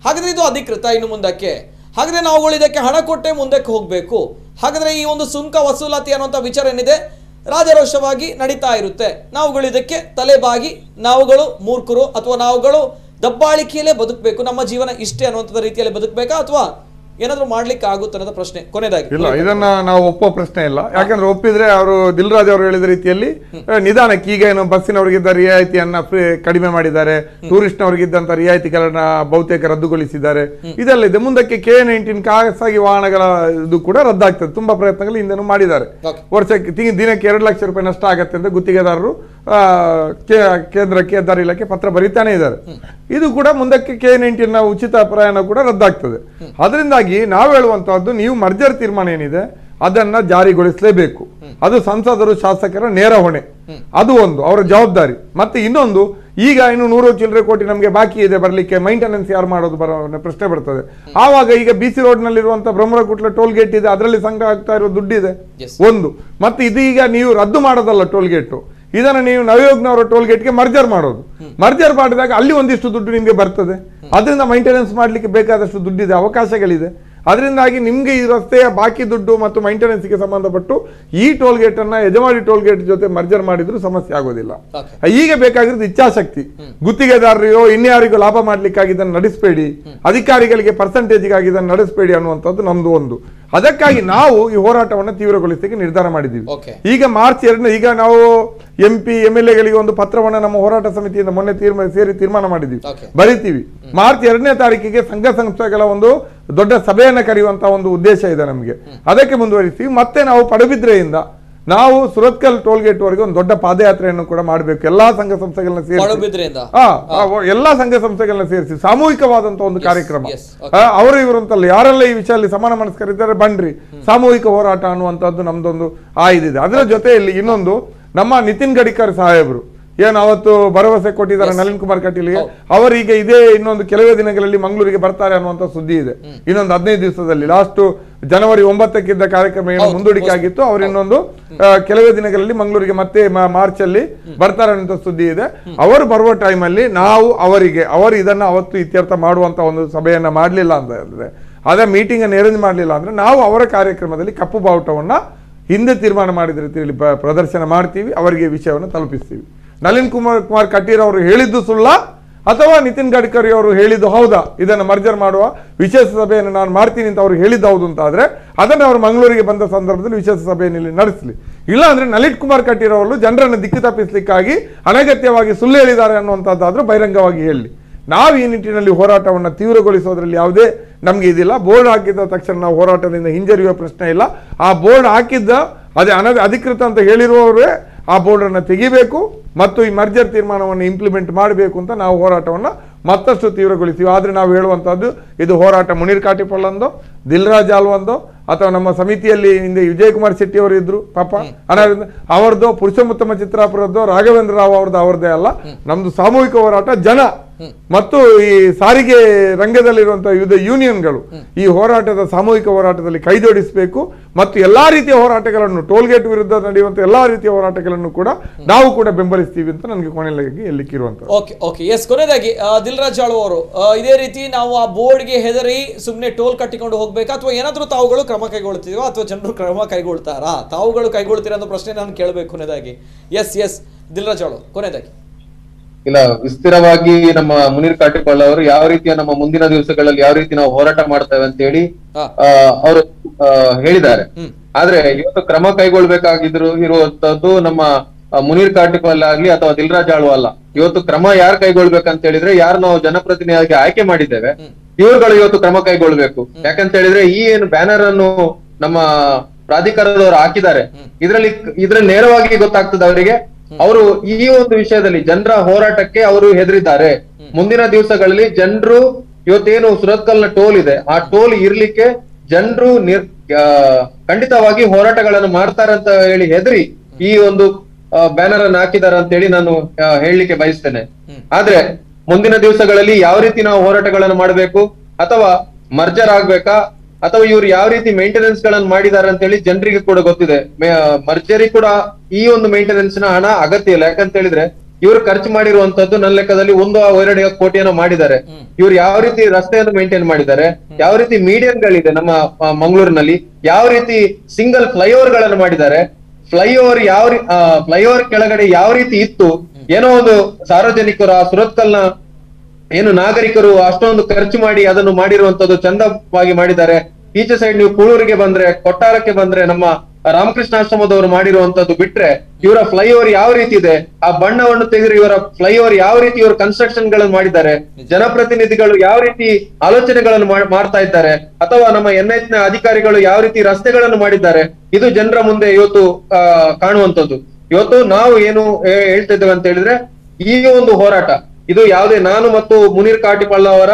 ಹಾಗಾದ್ರೆ ಇದು ಅಧಿಕೃತ ಇನ್ನು ಮುಂದಕ್ಕೆ, ಹಾಗಾದ್ರೆ ನಾವುಗಳು ಇದಕ್ಕೆ ಹಣ ಕೊಟ್ಟೆ ಮುಂದಕ್ಕೆ ಹೋಗ್ಬೇಕು, ಹಾಗಾದ್ರೆ ಈ ಒಂದು ಸುಂಕ ವಸೂಲಾತಿ ಅನ್ನುವಂಥ ವಿಚಾರ ಏನಿದೆ ರಾಜರೋಷವಾಗಿ ನಡೀತಾ ಇರುತ್ತೆ, ನಾವುಗಳು ಇದಕ್ಕೆ ತಲೆಬಾಗಿ ನಾವುಗಳು ಮೂರ್ಖರು ಅಥವಾ ನಾವುಗಳು ದಬ್ಬಾಳಿಕೆಯಲ್ಲೇ ಬದುಕಬೇಕು, ನಮ್ಮ ಜೀವನ ಇಷ್ಟೇ ಅನ್ನುವಂಥ ರೀತಿಯಲ್ಲಿ ಬದುಕಬೇಕಾ ಅಥವಾ ಏನಾದ್ರೂ ಮಾಡ್ಲಿಕ್ಕೆ ಆಗುತ್ತೆ ಅನ್ನೋದು ಪ್ರಶ್ನೆ ಕೊನೆಯದಾಗಿ. ಇಲ್ಲ, ಇದನ್ನ ನಾವು ಒಪ್ಪೋ ಪ್ರಶ್ನೆ ಇಲ್ಲ. ಯಾಕಂದ್ರೆ ಒಪ್ಪಿದ್ರೆ ಅವರು ದಿಲ್ರಾಜ್ ಅವರು ಹೇಳಿದ ರೀತಿಯಲ್ಲಿ ನಿಧಾನಕ್ಕೆ ಈಗ ಏನು ಬಸ್ಸಿನವರಿಗಿದ್ದ ರಿಯಾಯಿತಿಯನ್ನ ಕಡಿಮೆ ಮಾಡಿದ್ದಾರೆ, ಟೂರಿಸ್ಟ್ ನವರಿಗಿದ್ದಂತ ರಿಯಾಯಿತಿಗಳನ್ನ ಬಹುತೇಕ ರದ್ದುಗೊಳಿಸಿದ್ದಾರೆ. ಇದೆಲ್ಲ ಇದೆ. ಮುಂದಕ್ಕೆ K-19 ಖಾಸಗಿ ವಾಹನಗಳ ಇದು ಕೂಡ ರದ್ದಾಗ್ತದೆ. ತುಂಬಾ ಪ್ರಯತ್ನಗಳು ಹಿಂದೆನೂ ಮಾಡಿದ್ದಾರೆ. ವರ್ಷಕ್ಕೆ ದಿನಕ್ಕೆ 2 ಲಕ್ಷ ರೂಪಾಯಿ ನಷ್ಟ ಆಗತ್ತೆ ಅಂತ ಗುತ್ತಿಗೆದಾರರು ಕೇಂದ್ರಕ್ಕೆ ಹೆದ್ದಾರಿ ಇಲಾಖೆ ಪತ್ರ ಬರೀತಾನೆ ಇದ್ದಾರೆ. ಇದು ಕೂಡ ಮುಂದಕ್ಕೆ K-19 ಉಚಿತ ಪ್ರಯಾಣ ಕೂಡ ರದ್ದಾಗ್ತದೆ. ಅದರಿಂದಾಗಿ ನಾವು ಹೇಳುವಂತಹದ್ದು, ನೀವು ಮರ್ಜರ್ ತೀರ್ಮಾನ ಏನಿದೆ ಅದನ್ನ ಜಾರಿಗೊಳಿಸಲೇಬೇಕು. ಅದು ಸಂಸದರು ಶಾಸಕರ ನೇರ ಹೊಣೆ, ಅದು ಒಂದು ಅವರ ಜವಾಬ್ದಾರಿ. ಮತ್ತೆ ಇನ್ನೊಂದು, ಈಗ ಇನ್ನು 100 ಚಿಲ್ಲರೆ ಕೋಟಿ ನಮಗೆ ಬಾಕಿ ಇದೆ ಬರ್ಲಿಕ್ಕೆ, ಮೈಂಟೆನೆನ್ಸ್ ಯಾರು ಮಾಡೋದು ಪ್ರಶ್ನೆ ಬರ್ತದೆ. ಆವಾಗ ಈಗ BC ರೋಡ್ ನಲ್ಲಿರುವಂತಹ ಬ್ರಹ್ಮರಕುಟ್ಲ ಟೋಲ್ ಗೇಟ್ ಇದೆ, ಅದರಲ್ಲಿ ಸಂಗ್ರಹ ಆಗ್ತಾ ಇರೋ ದುಡ್ಡಿದೆ ಒಂದು. ಮತ್ತೆ ಇದು ಈಗ ನೀವು ರದ್ದು ಮಾಡೋದಲ್ಲ ಟೋಲ್ ಗೇಟ್, ಇದನ್ನ ನೀವು ನವಯೋಗ್ನವರ ಟೋಲ್ ಗೇಟ್ಗೆ ಮರ್ಜರ್ ಮಾಡೋದು. ಮರ್ಜರ್ ಮಾಡಿದಾಗ ಅಲ್ಲಿ ಒಂದಿಷ್ಟು ದುಡ್ಡು ನಿಮ್ಗೆ ಬರ್ತದೆ, ಅದರಿಂದ ಮೈಂಟೆನೆನ್ಸ್ ಮಾಡ್ಲಿಕ್ಕೆ ಬೇಕಾದಷ್ಟು ದುಡ್ಡಿದೆ, ಅವಕಾಶಗಳಿದೆ. ಅದರಿಂದಾಗಿ ನಿಮ್ಗೆ ಈ ರಸ್ತೆಯ ಬಾಕಿ ದುಡ್ಡು ಮತ್ತು ಮೈಂಟೆನೆನ್ಸ್ಗೆ ಸಂಬಂಧಪಟ್ಟು ಈ ಟೋಲ್ ಗೇಟ್ ಅನ್ನ ಯಜಮಾನಿ ಟೋಲ್ ಗೇಟ್ ಜೊತೆ ಮರ್ಜರ್ ಮಾಡಿದ್ರು ಸಮಸ್ಯೆ ಆಗೋದಿಲ್ಲ. ಈಗ ಬೇಕಾಗಿರೋದು ಇಚ್ಛಾಶಕ್ತಿ. ಗುತ್ತಿಗೆದಾರರಿಗೋ ಇನ್ಯಾರಿಗೂ ಲಾಭ ಮಾಡ್ಲಿಕ್ಕಾಗಿ ಇದನ್ನು ನಡೆಸಬೇಡಿ, ಅಧಿಕಾರಿಗಳಿಗೆ ಪರ್ಸೆಂಟೇಜ್ಗಾಗಿ ಇದನ್ನು ನಡೆಸಬೇಡಿ ಅನ್ನುವಂಥದ್ದು ನಮ್ದು ಒಂದು. ಅದಕ್ಕಾಗಿ ನಾವು ಈ ಹೋರಾಟವನ್ನು ತೀವ್ರಗೊಳಿಸಲಿಕ್ಕೆ ನಿರ್ಧಾರ ಮಾಡಿದ್ದೀವಿ. ಈಗ ಮಾರ್ಚ್ 2 ಈಗ ನಾವು MP MLA ಗಳಿಗೆ ಒಂದು ಪತ್ರವನ್ನು ನಮ್ಮ ಹೋರಾಟ ಸಮಿತಿಯಿಂದ ಮೊನ್ನೆ ತೀರ್ಮಾನ ಮಾಡಿದ್ದೀವಿ, ಬರೀತೀವಿ. ಮಾರ್ಚ್ 2ನೇ ತಾರೀಕಿಗೆ ಸಂಘ ಸಂಸ್ಥೆಗಳ ಒಂದು ದೊಡ್ಡ ಸಭೆಯನ್ನು ಕರೆಯುವಂತಹ ಒಂದು ಉದ್ದೇಶ ಇದೆ ನಮಗೆ. ಅದಕ್ಕೆ ಮುಂದುವರಿಸ್ತೀವಿ. ಮತ್ತೆ ನಾವು ಪಡುಬಿದ್ರೆಯಿಂದ ನಾವು ಸುರತ್ಕಲ್ ಟೋಲ್ ಗೇಟ್ ವರೆಗೆ ಒಂದು ದೊಡ್ಡ ಪಾದಯಾತ್ರೆಯನ್ನು ಕೂಡ ಮಾಡಬೇಕು. ಎಲ್ಲಾ ಸಂಘ ಸಂಸ್ಥೆಗಳನ್ನ ಸೇರಿಸಿ ಎಲ್ಲಾ ಸಂಘ ಸಂಸ್ಥೆಗಳನ್ನ ಸೇರಿಸಿ ಸಾಮೂಹಿಕವಾದಂತಹ ಒಂದು ಕಾರ್ಯಕ್ರಮ. ಅವರು ಇವರು ಅಂತಲ್ಲ, ಯಾರೆಲ್ಲ ಈ ವಿಷಯದಲ್ಲಿ ಸಮಾನ ಮನಸ್ಕರಿದ್ದಾರೆ ಬನ್ರಿ, ಸಾಮೂಹಿಕ ಹೋರಾಟ ಅನ್ನುವಂಥದ್ದು ನಮ್ದೊಂದು ಆಯ್ದಿದೆ. ಅದರ ಜೊತೆಯಲ್ಲಿ ಇನ್ನೊಂದು, ನಮ್ಮ ನಿತಿನ್ ಗಡ್ಕರಿ ಸಾಹೇಬರು ಏನು ಅವತ್ತು ಭರವಸೆ ಕೊಟ್ಟಿದ್ದಾರೆ ನಳಿನ್ ಕುಮಾರ್ ಕಟೀಲ್ಗೆ, ಅವರಿಗೆ ಇದೇ ಇನ್ನೊಂದು ಕೆಲವೇ ದಿನಗಳಲ್ಲಿ ಮಂಗಳೂರಿಗೆ ಬರ್ತಾರೆ ಅನ್ನುವಂಥ ಸುದ್ದಿ ಇದೆ. ಇನ್ನೊಂದು 15 ದಿವಸದಲ್ಲಿ, ಲಾಸ್ಟ್ ಜನವರಿ 9ಕ್ಕಿದ್ದ ಕಾರ್ಯಕ್ರಮ ಏನು ಮುಂದೂಡಿಕೆ ಆಗಿತ್ತು, ಅವರು ಇನ್ನೊಂದು ಕೆಲವೇ ದಿನಗಳಲ್ಲಿ ಮಂಗಳೂರಿಗೆ ಮತ್ತೆ ಮಾರ್ಚ್ ಅಲ್ಲಿ ಬರ್ತಾರೆ ಅನ್ನೋ ಸುದ್ದಿ ಇದೆ. ಅವರು ಬರುವ ಟೈಮಲ್ಲಿ ನಾವು ಅವರು ಇದನ್ನ ಅವತ್ತು ಇತ್ಯರ್ಥ ಮಾಡುವಂತ ಒಂದು ಸಭೆಯನ್ನ ಮಾಡಲಿಲ್ಲ ಅಂತ ಹೇಳಿದ್ರೆ, ಅದೇ ಮೀಟಿಂಗ್ ಅನ್ನು ಅರೇಂಜ್ ಮಾಡಲಿಲ್ಲ ಅಂದ್ರೆ ನಾವು ಅವರ ಕಾರ್ಯಕ್ರಮದಲ್ಲಿ ಕಪ್ಪು ಬಾವುಟವನ್ನ ಹಿಂದೆ ತೀರ್ಮಾನ ಮಾಡಿದ ರೀತಿಯಲ್ಲಿ ಪ್ರದರ್ಶನ ಮಾಡ್ತೀವಿ, ಅವರಿಗೆ ವಿಷಯವನ್ನು ತಲುಪಿಸ್ತೀವಿ. ನಳಿನ್ ಕುಮಾರ್ ಕಟೀಲ್ ಅವರು ಹೇಳಿದ್ದು ಸುಳ್ಳ ಅಥವಾ ನಿತಿನ್ ಗಡ್ಕರಿ ಅವರು ಹೇಳಿದ್ದು ಹೌದಾ, ಇದನ್ನು ಮರ್ಜರ್ ಮಾಡುವ ವಿಶೇಷ ಸಭೆಯನ್ನು ನಾನು ಮಾಡ್ತೀನಿ ಅಂತ ಅವರು ಹೇಳಿದ್ದು ಹೌದು ಅಂತ ಆದ್ರೆ ಅದನ್ನು ಅವರು ಮಂಗಳೂರಿಗೆ ಬಂದ ಸಂದರ್ಭದಲ್ಲಿ ವಿಶೇಷ ಸಭೆಯನ್ನು ನಡೆಸಲಿ. ಇಲ್ಲ ಅಂದ್ರೆ ನಳಿನ್ ಕುಮಾರ್ ಕಟೀಲ್ ಅವರು ಜನರನ್ನು ದಿಕ್ಕು ತಪ್ಪಿಸಲಿಕ್ಕಾಗಿ ಅನಗತ್ಯವಾಗಿ ಸುಳ್ಳು ಹೇಳಿದ್ದಾರೆ ಅನ್ನುವಂಥದ್ದಾದ್ರೂ ಬಹಿರಂಗವಾಗಿ ಹೇಳಿ. ನಾವು ಈ ನಿಟ್ಟಿನಲ್ಲಿ ಹೋರಾಟವನ್ನು ತೀವ್ರಗೊಳಿಸೋದ್ರಲ್ಲಿ ಯಾವುದೇ ನಮ್ಗೆ ಇದಿಲ್ಲ. ಬೋರ್ಡ್ ಹಾಕಿದ ತಕ್ಷಣ ನಾವು ಹೋರಾಟದಿಂದ ಹಿಂಜರಿಯುವ ಪ್ರಶ್ನೆ ಇಲ್ಲ. ಆ ಬೋರ್ಡ್ ಹಾಕಿದ್ದ ಅದೇ ಅಧಿಕೃತ ಅಂತ ಹೇಳಿರುವವರೇ ಆ ಬೋರ್ಡ್ ಅನ್ನು ತೆಗಿಬೇಕು ಮತ್ತು ಈ ಮರ್ಜರ್ ತೀರ್ಮಾನವನ್ನು ಇಂಪ್ಲಿಮೆಂಟ್ ಮಾಡಬೇಕು ಅಂತ ನಾವು ಹೋರಾಟವನ್ನು ಮತ್ತಷ್ಟು ತೀವ್ರಗೊಳಿಸ್ತೀವಿ. ಆದ್ರೆ ನಾವು ಹೇಳುವಂತಹದ್ದು, ಇದು ಹೋರಾಟ ಮುನೀರ್ ಕಾಟಿಪಳ್ಳಂದೋ, ದಿಲ್ರಾಜ್ ಆಲ್ವಂದೋ ಅಥವಾ ನಮ್ಮ ಸಮಿತಿಯಲ್ಲಿ ಹಿಂದೆ ವಿಜಯಕುಮಾರ್ ಶೆಟ್ಟಿ ಅವರು ಇದ್ರು ಪಾಪ ಅವರದ್ದು, ಪುರುಷೋತ್ತಮ ಚಿತ್ರಾಪುರದ್ದು, ರಾಘವೇಂದ್ರ ರಾವ್ ಅವ್ರದ್ದು, ಅವ್ರದ್ದೇ ಅಲ್ಲ. ನಮ್ದು ಸಾಮೂಹಿಕ ಹೋರಾಟ. ಜನ ಮತ್ತು ಈ ಸಾರಿಗೆ ರಂಗದಲ್ಲಿರುವಂತಹ ವಿವಿಧ ಯೂನಿಯನ್ಗಳು ಈ ಹೋರಾಟದ ಸಾಮೂಹಿಕ ಹೋರಾಟದಲ್ಲಿ ಕೈಜೋಡಿಸಬೇಕು ಮತ್ತು ಎಲ್ಲಾ ರೀತಿಯ ಹೋರಾಟಗಳನ್ನು ಟೋಲ್ಗೇಟ್ ವಿರುದ್ಧ ನಡೆಯುವಂತಹ ಎಲ್ಲಾ ರೀತಿಯ ಹೋರಾಟಗಳನ್ನು ಕೂಡ ನಾವು ಕೂಡ ಬೆಂಬಲಿಸ್ತೀವಿ ಅಂತ ನನಗೆ ಕೊನೆಯದಾಗಿ ಎಲ್ಲಿಕ್ಕಿರುವಂತ. ಓಕೆ ಎಸ್, ಕೊನೆಯದಾಗಿ ದಿಲ್ರಾಜ್ ಜಾಳು ಅವರು ಇದೇ ರೀತಿ ನಾವು ಆ ಬೋರ್ಡ್ಗೆ ಹೆದರಿ ಸುಮ್ಮನೆ ಟೋಲ್ ಕಟ್ಟಿಕೊಂಡು ಹೋಗ್ಬೇಕಾ ಅಥವಾ ಏನಾದ್ರೂ ತಾವುಗಳು ಕ್ರಮ ಕೈಗೊಳ್ತೀವೋ ಅಥವಾ ಜನರು ಕ್ರಮ ಕೈಗೊಳ್ತಾರಾ, ತಾವುಗಳು ಕೈಗೊಳ್ತೀರಾ ಅನ್ನೋ ಪ್ರಶ್ನೆ ನಾನು ಕೇಳಬೇಕು ಕೊನೆಯದಾಗಿ. ಎಸ್ ದಿಲ್ರಾಜ್ ಜಾಳು ಕೊನೆಯದಾಗಿ. ಇಲ್ಲ, ವಿಸ್ತಾರವಾಗಿ ನಮ್ಮ ಮುನೀರ್ ಕಾಟಿಪಾಳ್ ಅವರು ಯಾವ ರೀತಿಯ ನಮ್ಮ ಮುಂದಿನ ದಿವಸಗಳಲ್ಲಿ ಯಾವ ರೀತಿ ನಾವು ಹೋರಾಟ ಮಾಡ್ತೇವೆ ಅಂತ ಹೇಳಿ ಅವರು ಹೇಳಿದ್ದಾರೆ. ಆದ್ರೆ ಇವತ್ತು ಕ್ರಮ ಇರುವಂತದ್ದು ನಮ್ಮ ಮುನೀರ್ ಕಾಟಿಪಾಳ್ ಆಗ್ಲಿ ಅಥವಾ ದಿಲ್ರಾಜ್ ಜಾಳು ಅಲ್ಲ. ಇವತ್ತು ಕ್ರಮ ಯಾರು ಕೈಗೊಳ್ಬೇಕಂತ ಹೇಳಿದ್ರೆ ಯಾರು ನಾವು ಜನಪ್ರತಿನಿಧಿಯಾಗಿ ಆಯ್ಕೆ ಮಾಡಿದ್ದೇವೆ ಇವ್ರುಗಳು ಇವತ್ತು ಕ್ರಮ ಕೈಗೊಳ್ಬೇಕು. ಯಾಕಂತ ಹೇಳಿದ್ರೆ ಈ ಏನು ಬ್ಯಾನರ್ ಅನ್ನು ನಮ್ಮ ಪ್ರಾಧಿಕಾರದವರು ಹಾಕಿದ್ದಾರೆ ಇದ್ರಲ್ಲಿ ನೇರವಾಗಿ ಗೊತ್ತಾಗ್ತದೆ ಅವರಿಗೆ ಅವರು ಈ ಒಂದು ವಿಷಯದಲ್ಲಿ ಜನರ ಹೋರಾಟಕ್ಕೆ ಅವರು ಹೆದರಿದ್ದಾರೆ. ಮುಂದಿನ ದಿವಸಗಳಲ್ಲಿ ಜನರು ಇವತ್ತೇನು ಸುರತ್ಕಲ್ನ ಟೋಲ್ ಇದೆ ಆ ಟೋಲ್ ಇರ್ಲಿಕ್ಕೆ ಜನರು ಖಂಡಿತವಾಗಿ ಹೋರಾಟಗಳನ್ನು ಮಾಡ್ತಾರೆ ಅಂತ ಹೇಳಿ ಹೆದರಿ ಈ ಒಂದು ಬ್ಯಾನರ್ ಅನ್ನು ಹಾಕಿದ್ದಾರೆ ಅಂತ ಹೇಳಿ ನಾನು ಹೇಳಲಿಕ್ಕೆ ಬಯಸ್ತೇನೆ. ಆದ್ರೆ ಮುಂದಿನ ದಿವಸಗಳಲ್ಲಿ ಯಾವ ರೀತಿ ನಾವು ಹೋರಾಟಗಳನ್ನು ಮಾಡಬೇಕು ಅಥವಾ ಮರ್ಜರ್ ಆಗ್ಬೇಕಾ ಅಥವಾ ಇವ್ರು ಯಾವ ರೀತಿ ಮೇಂಟೆನೆನ್ಸ್ ಗಳನ್ನು ಮಾಡಿದ್ದಾರೆ ಅಂತ ಹೇಳಿ ಜನರಿಗೆ ಕೂಡ ಗೊತ್ತಿದೆ. ಮರ್ಜರಿ ಕೂಡ ಈ ಒಂದು ಮೇಂಟೆನೆನ್ಸ್ ನ ಹಣ ಅಗತ್ಯ ಇಲ್ಲ. ಯಾಕಂತ ಹೇಳಿದ್ರೆ ಇವರು ಖರ್ಚು ಮಾಡಿರುವಂತದ್ದು ನನ್ನ ಲೆಕ್ಕದಲ್ಲಿ 1-2 ಕೋಟಿಯನ್ನು ಮಾಡಿದ್ದಾರೆ. ಇವ್ರು ಯಾವ ರೀತಿ ರಸ್ತೆಯನ್ನು ಮೇಂಟೈನ್ ಮಾಡಿದ್ದಾರೆ, ಯಾವ ರೀತಿ ಮೀಡಿಯನ್ ಗಳಿದೆ ನಮ್ಮ ಮಂಗಳೂರಿನಲ್ಲಿ, ಯಾವ ರೀತಿ ಸಿಂಗಲ್ ಫ್ಲೈಓವರ್ ಗಳನ್ನು ಮಾಡಿದ್ದಾರೆ, ಫ್ಲೈಓವರ್ ಕೆಳಗಡೆ ಯಾವ ರೀತಿ ಇತ್ತು, ಏನೋ ಒಂದು ಸಾರ್ವಜನಿಕರು ಆ ಸುರತ್ಕಲ್ನ ಏನು ನಾಗರಿಕರು ಅಷ್ಟೊಂದು ಖರ್ಚು ಮಾಡಿ ಅದನ್ನು ಮಾಡಿರುವಂತದ್ದು ಚಂದವಾಗಿ ಮಾಡಿದ್ದಾರೆ. ಈಚೆ ಸೈಡ್ ನೀವು ಕೂಳೂರಿಗೆ ಬಂದ್ರೆ, ಕೊಟ್ಟಾರಕ್ಕೆ ಬಂದ್ರೆ ನಮ್ಮ ರಾಮಕೃಷ್ಣಾಶ್ರಮದವರು ಮಾಡಿರುವಂತದ್ದು ಬಿಟ್ರೆ ಇವರ ಫ್ಲೈಓವರ್ ಯಾವ ರೀತಿ ಇದೆ, ಆ ಬಣ್ಣವನ್ನು ತೆಗೆದ್ರೆ ಇವರ ಫ್ಲೈಓವರ್ ಯಾವ ರೀತಿ ಇವರು ಕನ್ಸ್ಟ್ರಕ್ಷನ್ ಗಳನ್ನು ಮಾಡಿದ್ದಾರೆ, ಜನಪ್ರತಿನಿಧಿಗಳು ಯಾವ ರೀತಿ ಆಲೋಚನೆಗಳನ್ನು ಮಾಡ್ತಾ ಇದ್ದಾರೆ, ಅಥವಾ ನಮ್ಮ NH ನ ಅಧಿಕಾರಿಗಳು ಯಾವ ರೀತಿ ರಸ್ತೆಗಳನ್ನು ಮಾಡಿದ್ದಾರೆ, ಇದು ಜನರ ಮುಂದೆ ಇವತ್ತು ಕಾಣುವಂತದ್ದು. ಇವತ್ತು ನಾವು ಏನು ಹೇಳ್ತಾ ಇದ್ದೇವೆ ಅಂತ ಹೇಳಿದ್ರೆ ಈ ಒಂದು ಹೋರಾಟ ಇದು ಯಾವುದೇ ನಾನು ಮತ್ತು ಮುನೀರ್ ಕಾಟಿಪಾಳ್ ಅವರ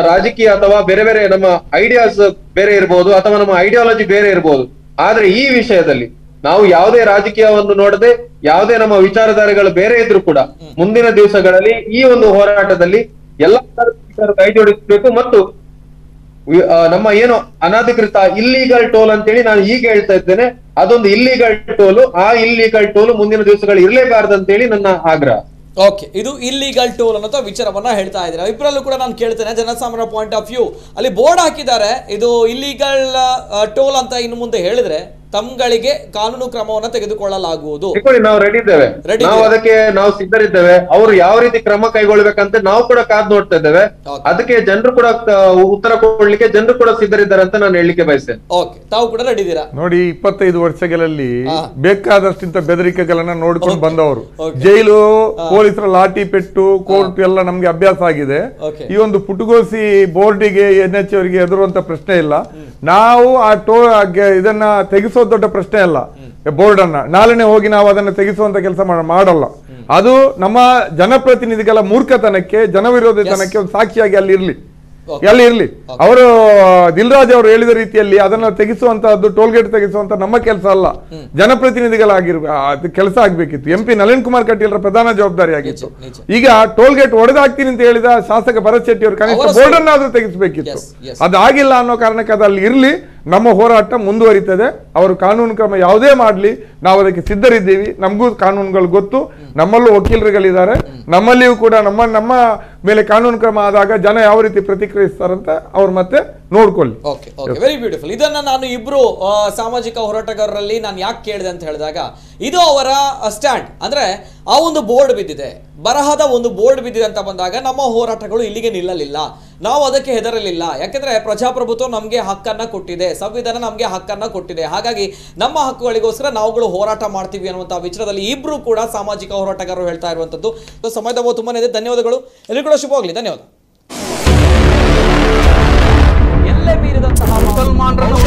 ರಾಜಕೀಯ ಅಥವಾ ಬೇರೆ ಬೇರೆ ನಮ್ಮ ಐಡಿಯಾಸ್ ಬೇರೆ ಇರಬಹುದು ಅಥವಾ ನಮ್ಮ ಐಡಿಯಾಲಜಿ ಬೇರೆ ಇರಬಹುದು. ಆದ್ರೆ ಈ ವಿಷಯದಲ್ಲಿ ನಾವು ಯಾವುದೇ ರಾಜಕೀಯವನ್ನು ನೋಡದೆ ಯಾವುದೇ ನಮ್ಮ ವಿಚಾರಧಾರೆಗಳು ಬೇರೆ ಇದ್ರು ಕೂಡ ಮುಂದಿನ ದಿವಸಗಳಲ್ಲಿ ಈ ಒಂದು ಹೋರಾಟದಲ್ಲಿ ಎಲ್ಲಾ ಕೈ ಜೋಡಿಸಬೇಕು ಮತ್ತು ನಮ್ಮ ಏನು ಅನಧಿಕೃತ ಇಲ್ಲಿಗಲ್ ಟೋಲ್ ಅಂತೇಳಿ ನಾನು ಈಗ ಹೇಳ್ತಾ ಇದ್ದೇನೆ, ಅದೊಂದು ಇಲ್ಲಿಗಲ್ ಟೋಲು, ಆ ಇಲ್ಲಿಗಲ್ ಟೋಲು ಮುಂದಿನ ದಿವಸಗಳು ಇರಲೇಬಾರದು ಅಂತೇಳಿ ನನ್ನ ಆಗ್ರಹ. ಓಕೆ, ಇದು ಇಲ್ಲಿಗಲ್ ಟೋಲ್ ಅನ್ನೋ ವಿಚಾರವನ್ನ ಹೇಳ್ತಾ ಇದ್ದಾರೆ. ಇಬ್ಬರಲ್ಲೂ ಕೂಡ ನಾನು ಕೇಳ್ತೇನೆ, ಜನಸಾಮಾನ್ಯರ ಪಾಯಿಂಟ್ ಆಫ್ ವ್ಯೂ ಅಲ್ಲಿ ಬೋರ್ಡ್ ಹಾಕಿದ್ದಾರೆ, ಇದು ಇಲ್ಲಿಗಲ್ ಟೋಲ್ ಅಂತ ಇನ್ನು ಮುಂದೆ ಹೇಳಿದ್ರೆ ತಮ್ಗಳಿಗೆ ಕಾನೂನು ಕ್ರಮವನ್ನ ತೆಗೆದುಕೊಳ್ಳಲಾಗುವುದು. ನಾವು ರೆಡಿ ಇದ್ದೇವೆ, ನಾವು ಅದಕ್ಕೆ ನಾವು ಸಿದ್ಧರಿದ್ದೇವೆ. ಅವರು ಯಾವ ರೀತಿ ಕ್ರಮ ಕೈಗೊಳ್ಬೇಕಂತ ನಾವು ಕೂಡ ಕಾದ್ ನೋಡ್ತಾ ಇದ್ದೇವೆ. ಅದಕ್ಕೆ ಜನರು ಕೂಡ ಉತ್ತರ ಕೊಡ್ಲಿಕ್ಕೆ ಜನರು ಕೂಡ ಸಿದ್ಧರಿದ್ದಾರೆ ಅಂತ ನಾನು ಹೇಳಲಿಕ್ಕೆ ಬಯಸ್ತೇನೆ. ಓಕೆ, ತಾವು ಕೂಡ ರೆಡಿ ಇದ್ದೀರಾ? ನೋಡಿ, 25 ವರ್ಷಗಳಲ್ಲಿ ಬೇಕಾದಷ್ಟಿಂತ ಬೆದರಿಕೆಗಳನ್ನ ನೋಡ್ಕೊಂಡು ಬಂದವರು, ಜೈಲು, ಪೊಲೀಸರ ಲಾಠಿ ಪೆಟ್ಟು, ಕೋರ್ಟ್ ಎಲ್ಲ ನಮ್ಗೆ ಅಭ್ಯಾಸ ಆಗಿದೆ. ಈ ಒಂದು ಪುಟಗೋಸಿ ಬೋರ್ಡಿಗೆ NH ಅವರಿಗೆ ಎದುರುವಂತ ಪ್ರಶ್ನೆ ಇಲ್ಲ. ನಾವು ಆ ಇದನ್ನ ತೆಗೆಸೋ ದೊಡ್ಡ ಪ್ರಶ್ನೆ ಅಲ್ಲ. ಬೋರ್ಡ್ ಅನ್ನ ನಾಳೆನೆ ಹೋಗಿ ನಾವು ಅದನ್ನು ತೆಗೆಸುವಂತ ಕೆಲಸ ಮಾಡಲ್ಲ. ಅದು ನಮ್ಮ ಜನಪ್ರತಿನಿಧಿಗಳ ಮೂರ್ಖತನಕ್ಕೆ, ಜನವಿರೋಧಿತನಕ್ಕೆ ಒಂದು ಸಾಕ್ಷಿಯಾಗಿ ಅಲ್ಲಿ ಇರ್ಲಿ. ಅವರು ದಿಲ್ರಾಜ್ ಅವರು ಹೇಳಿದ ರೀತಿಯಲ್ಲಿ ಅದನ್ನ ತೆಗೆಸುವಂತಹದ್ದು, ಟೋಲ್ಗೇಟ್ ತೆಗೆಸುವಂತ ನಮ್ಮ ಕೆಲಸ ಅಲ್ಲ, ಕೆಲಸ ಆಗ್ಬೇಕಿತ್ತು. MP ನಳಿನ್ ಕುಮಾರ್ ಕಟೀಲ್ ಪ್ರಧಾನ ಜವಾಬ್ದಾರಿ ಆಗಿತ್ತು. ಈಗ ಟೋಲ್ಗೇಟ್ ಹೊಡೆದಾಗ್ತೀನಿ ಅಂತ ಹೇಳಿದ ಶಾಸಕ ಭರತ್ ಶೆಟ್ಟಿ ಅವರು ಕನಿಷ್ಠ ಬೋರ್ಡ್ ಅನ್ನಾದ್ರೂ ತೆಗೆಸಬೇಕಿತ್ತು. ಅದಾಗಿಲ್ಲ ಅನ್ನೋ ಕಾರಣಕ್ಕೆ ಅದಲ್ಲಿ ಇರ್ಲಿ. ನಮ್ಮ ಹೋರಾಟ ಮುಂದುವರಿತದೆ. ಅವರು ಕಾನೂನು ಕ್ರಮ ಯಾವುದೇ ಮಾಡಲಿ ನಾವು ಅದಕ್ಕೆ ಸಿದ್ಧರಿದ್ದೀವಿ. ನಮಗೂ ಕಾನೂನುಗಳು ಗೊತ್ತು, ನಮ್ಮಲ್ಲೂ ವಕೀಲರುಗಳಿದ್ದಾರೆ, ನಮ್ಮಲ್ಲಿಯೂ ಕೂಡ ನಮ್ಮ ಮೇಲೆ ಕಾನೂನು ಕ್ರಮ ಆದಾಗ ಜನ ಯಾವ ರೀತಿ ಪ್ರತಿಕ್ರಿಯಿಸ್ತಾರಂತ ಅವ್ರು ಮತ್ತೆ ನೋಡ್ಕೊಳ್ಳಿ. Very beautiful. ಇದನ್ನ ನಾನು ಇಬ್ರು ಸಾಮಾಜಿಕ ಹೋರಾಟಗಾರರಲ್ಲಿ ನಾನು ಯಾಕೆ ಕೇಳಿದೆ ಅಂತ ಹೇಳಿದಾಗ, ಇದು ಅವರ ಸ್ಟ್ಯಾಂಡ್. ಅಂದ್ರೆ ಆ ಒಂದು ಬೋರ್ಡ್ ಬಿದ್ದಿದೆ, ಬರಹದ ಒಂದು ಬೋರ್ಡ್ ಬಿದ್ದಿದೆ ಅಂತ ಬಂದಾಗ ನಮ್ಮ ಹೋರಾಟಗಳು ಇಲ್ಲಿಗೆ ನಿಲ್ಲಲಿಲ್ಲ, ನಾವು ಅದಕ್ಕೆ ಹೆದರಲಿಲ್ಲ. ಯಾಕೆಂದ್ರೆ ಪ್ರಜಾಪ್ರಭುತ್ವ ನಮಗೆ ಹಕ್ಕನ್ನ ಕೊಟ್ಟಿದೆ, ಸಂವಿಧಾನ ನಮಗೆ ಹಕ್ಕನ್ನ ಕೊಟ್ಟಿದೆ. ಹಾಗಾಗಿ ನಮ್ಮ ಹಕ್ಕುಗಳಿಗೋಸ್ಕರ ನಾವುಗಳು ಹೋರಾಟ ಮಾಡ್ತೀವಿ ಅನ್ನುವಂತಹ ವಿಚಾರದಲ್ಲಿ ಇಬ್ರು ಕೂಡ ಸಾಮಾಜಿಕ ಹೋರಾಟಗಾರರು ಹೇಳ್ತಾ ಇರುವಂತದ್ದು. ಸಮಯದ ತುಂಬಾನೇ ಇದೆ. ಧನ್ಯವಾದಗಳು. ಎಲ್ಲರೂ ಕೂಡ ಶುಭವಾಗಲಿ. ಧನ್ಯವಾದ. ಎಲ್ಲೇ ಮೀರಿದಂತಹ ಮುಸಲ್ಮಾನರನ್ನು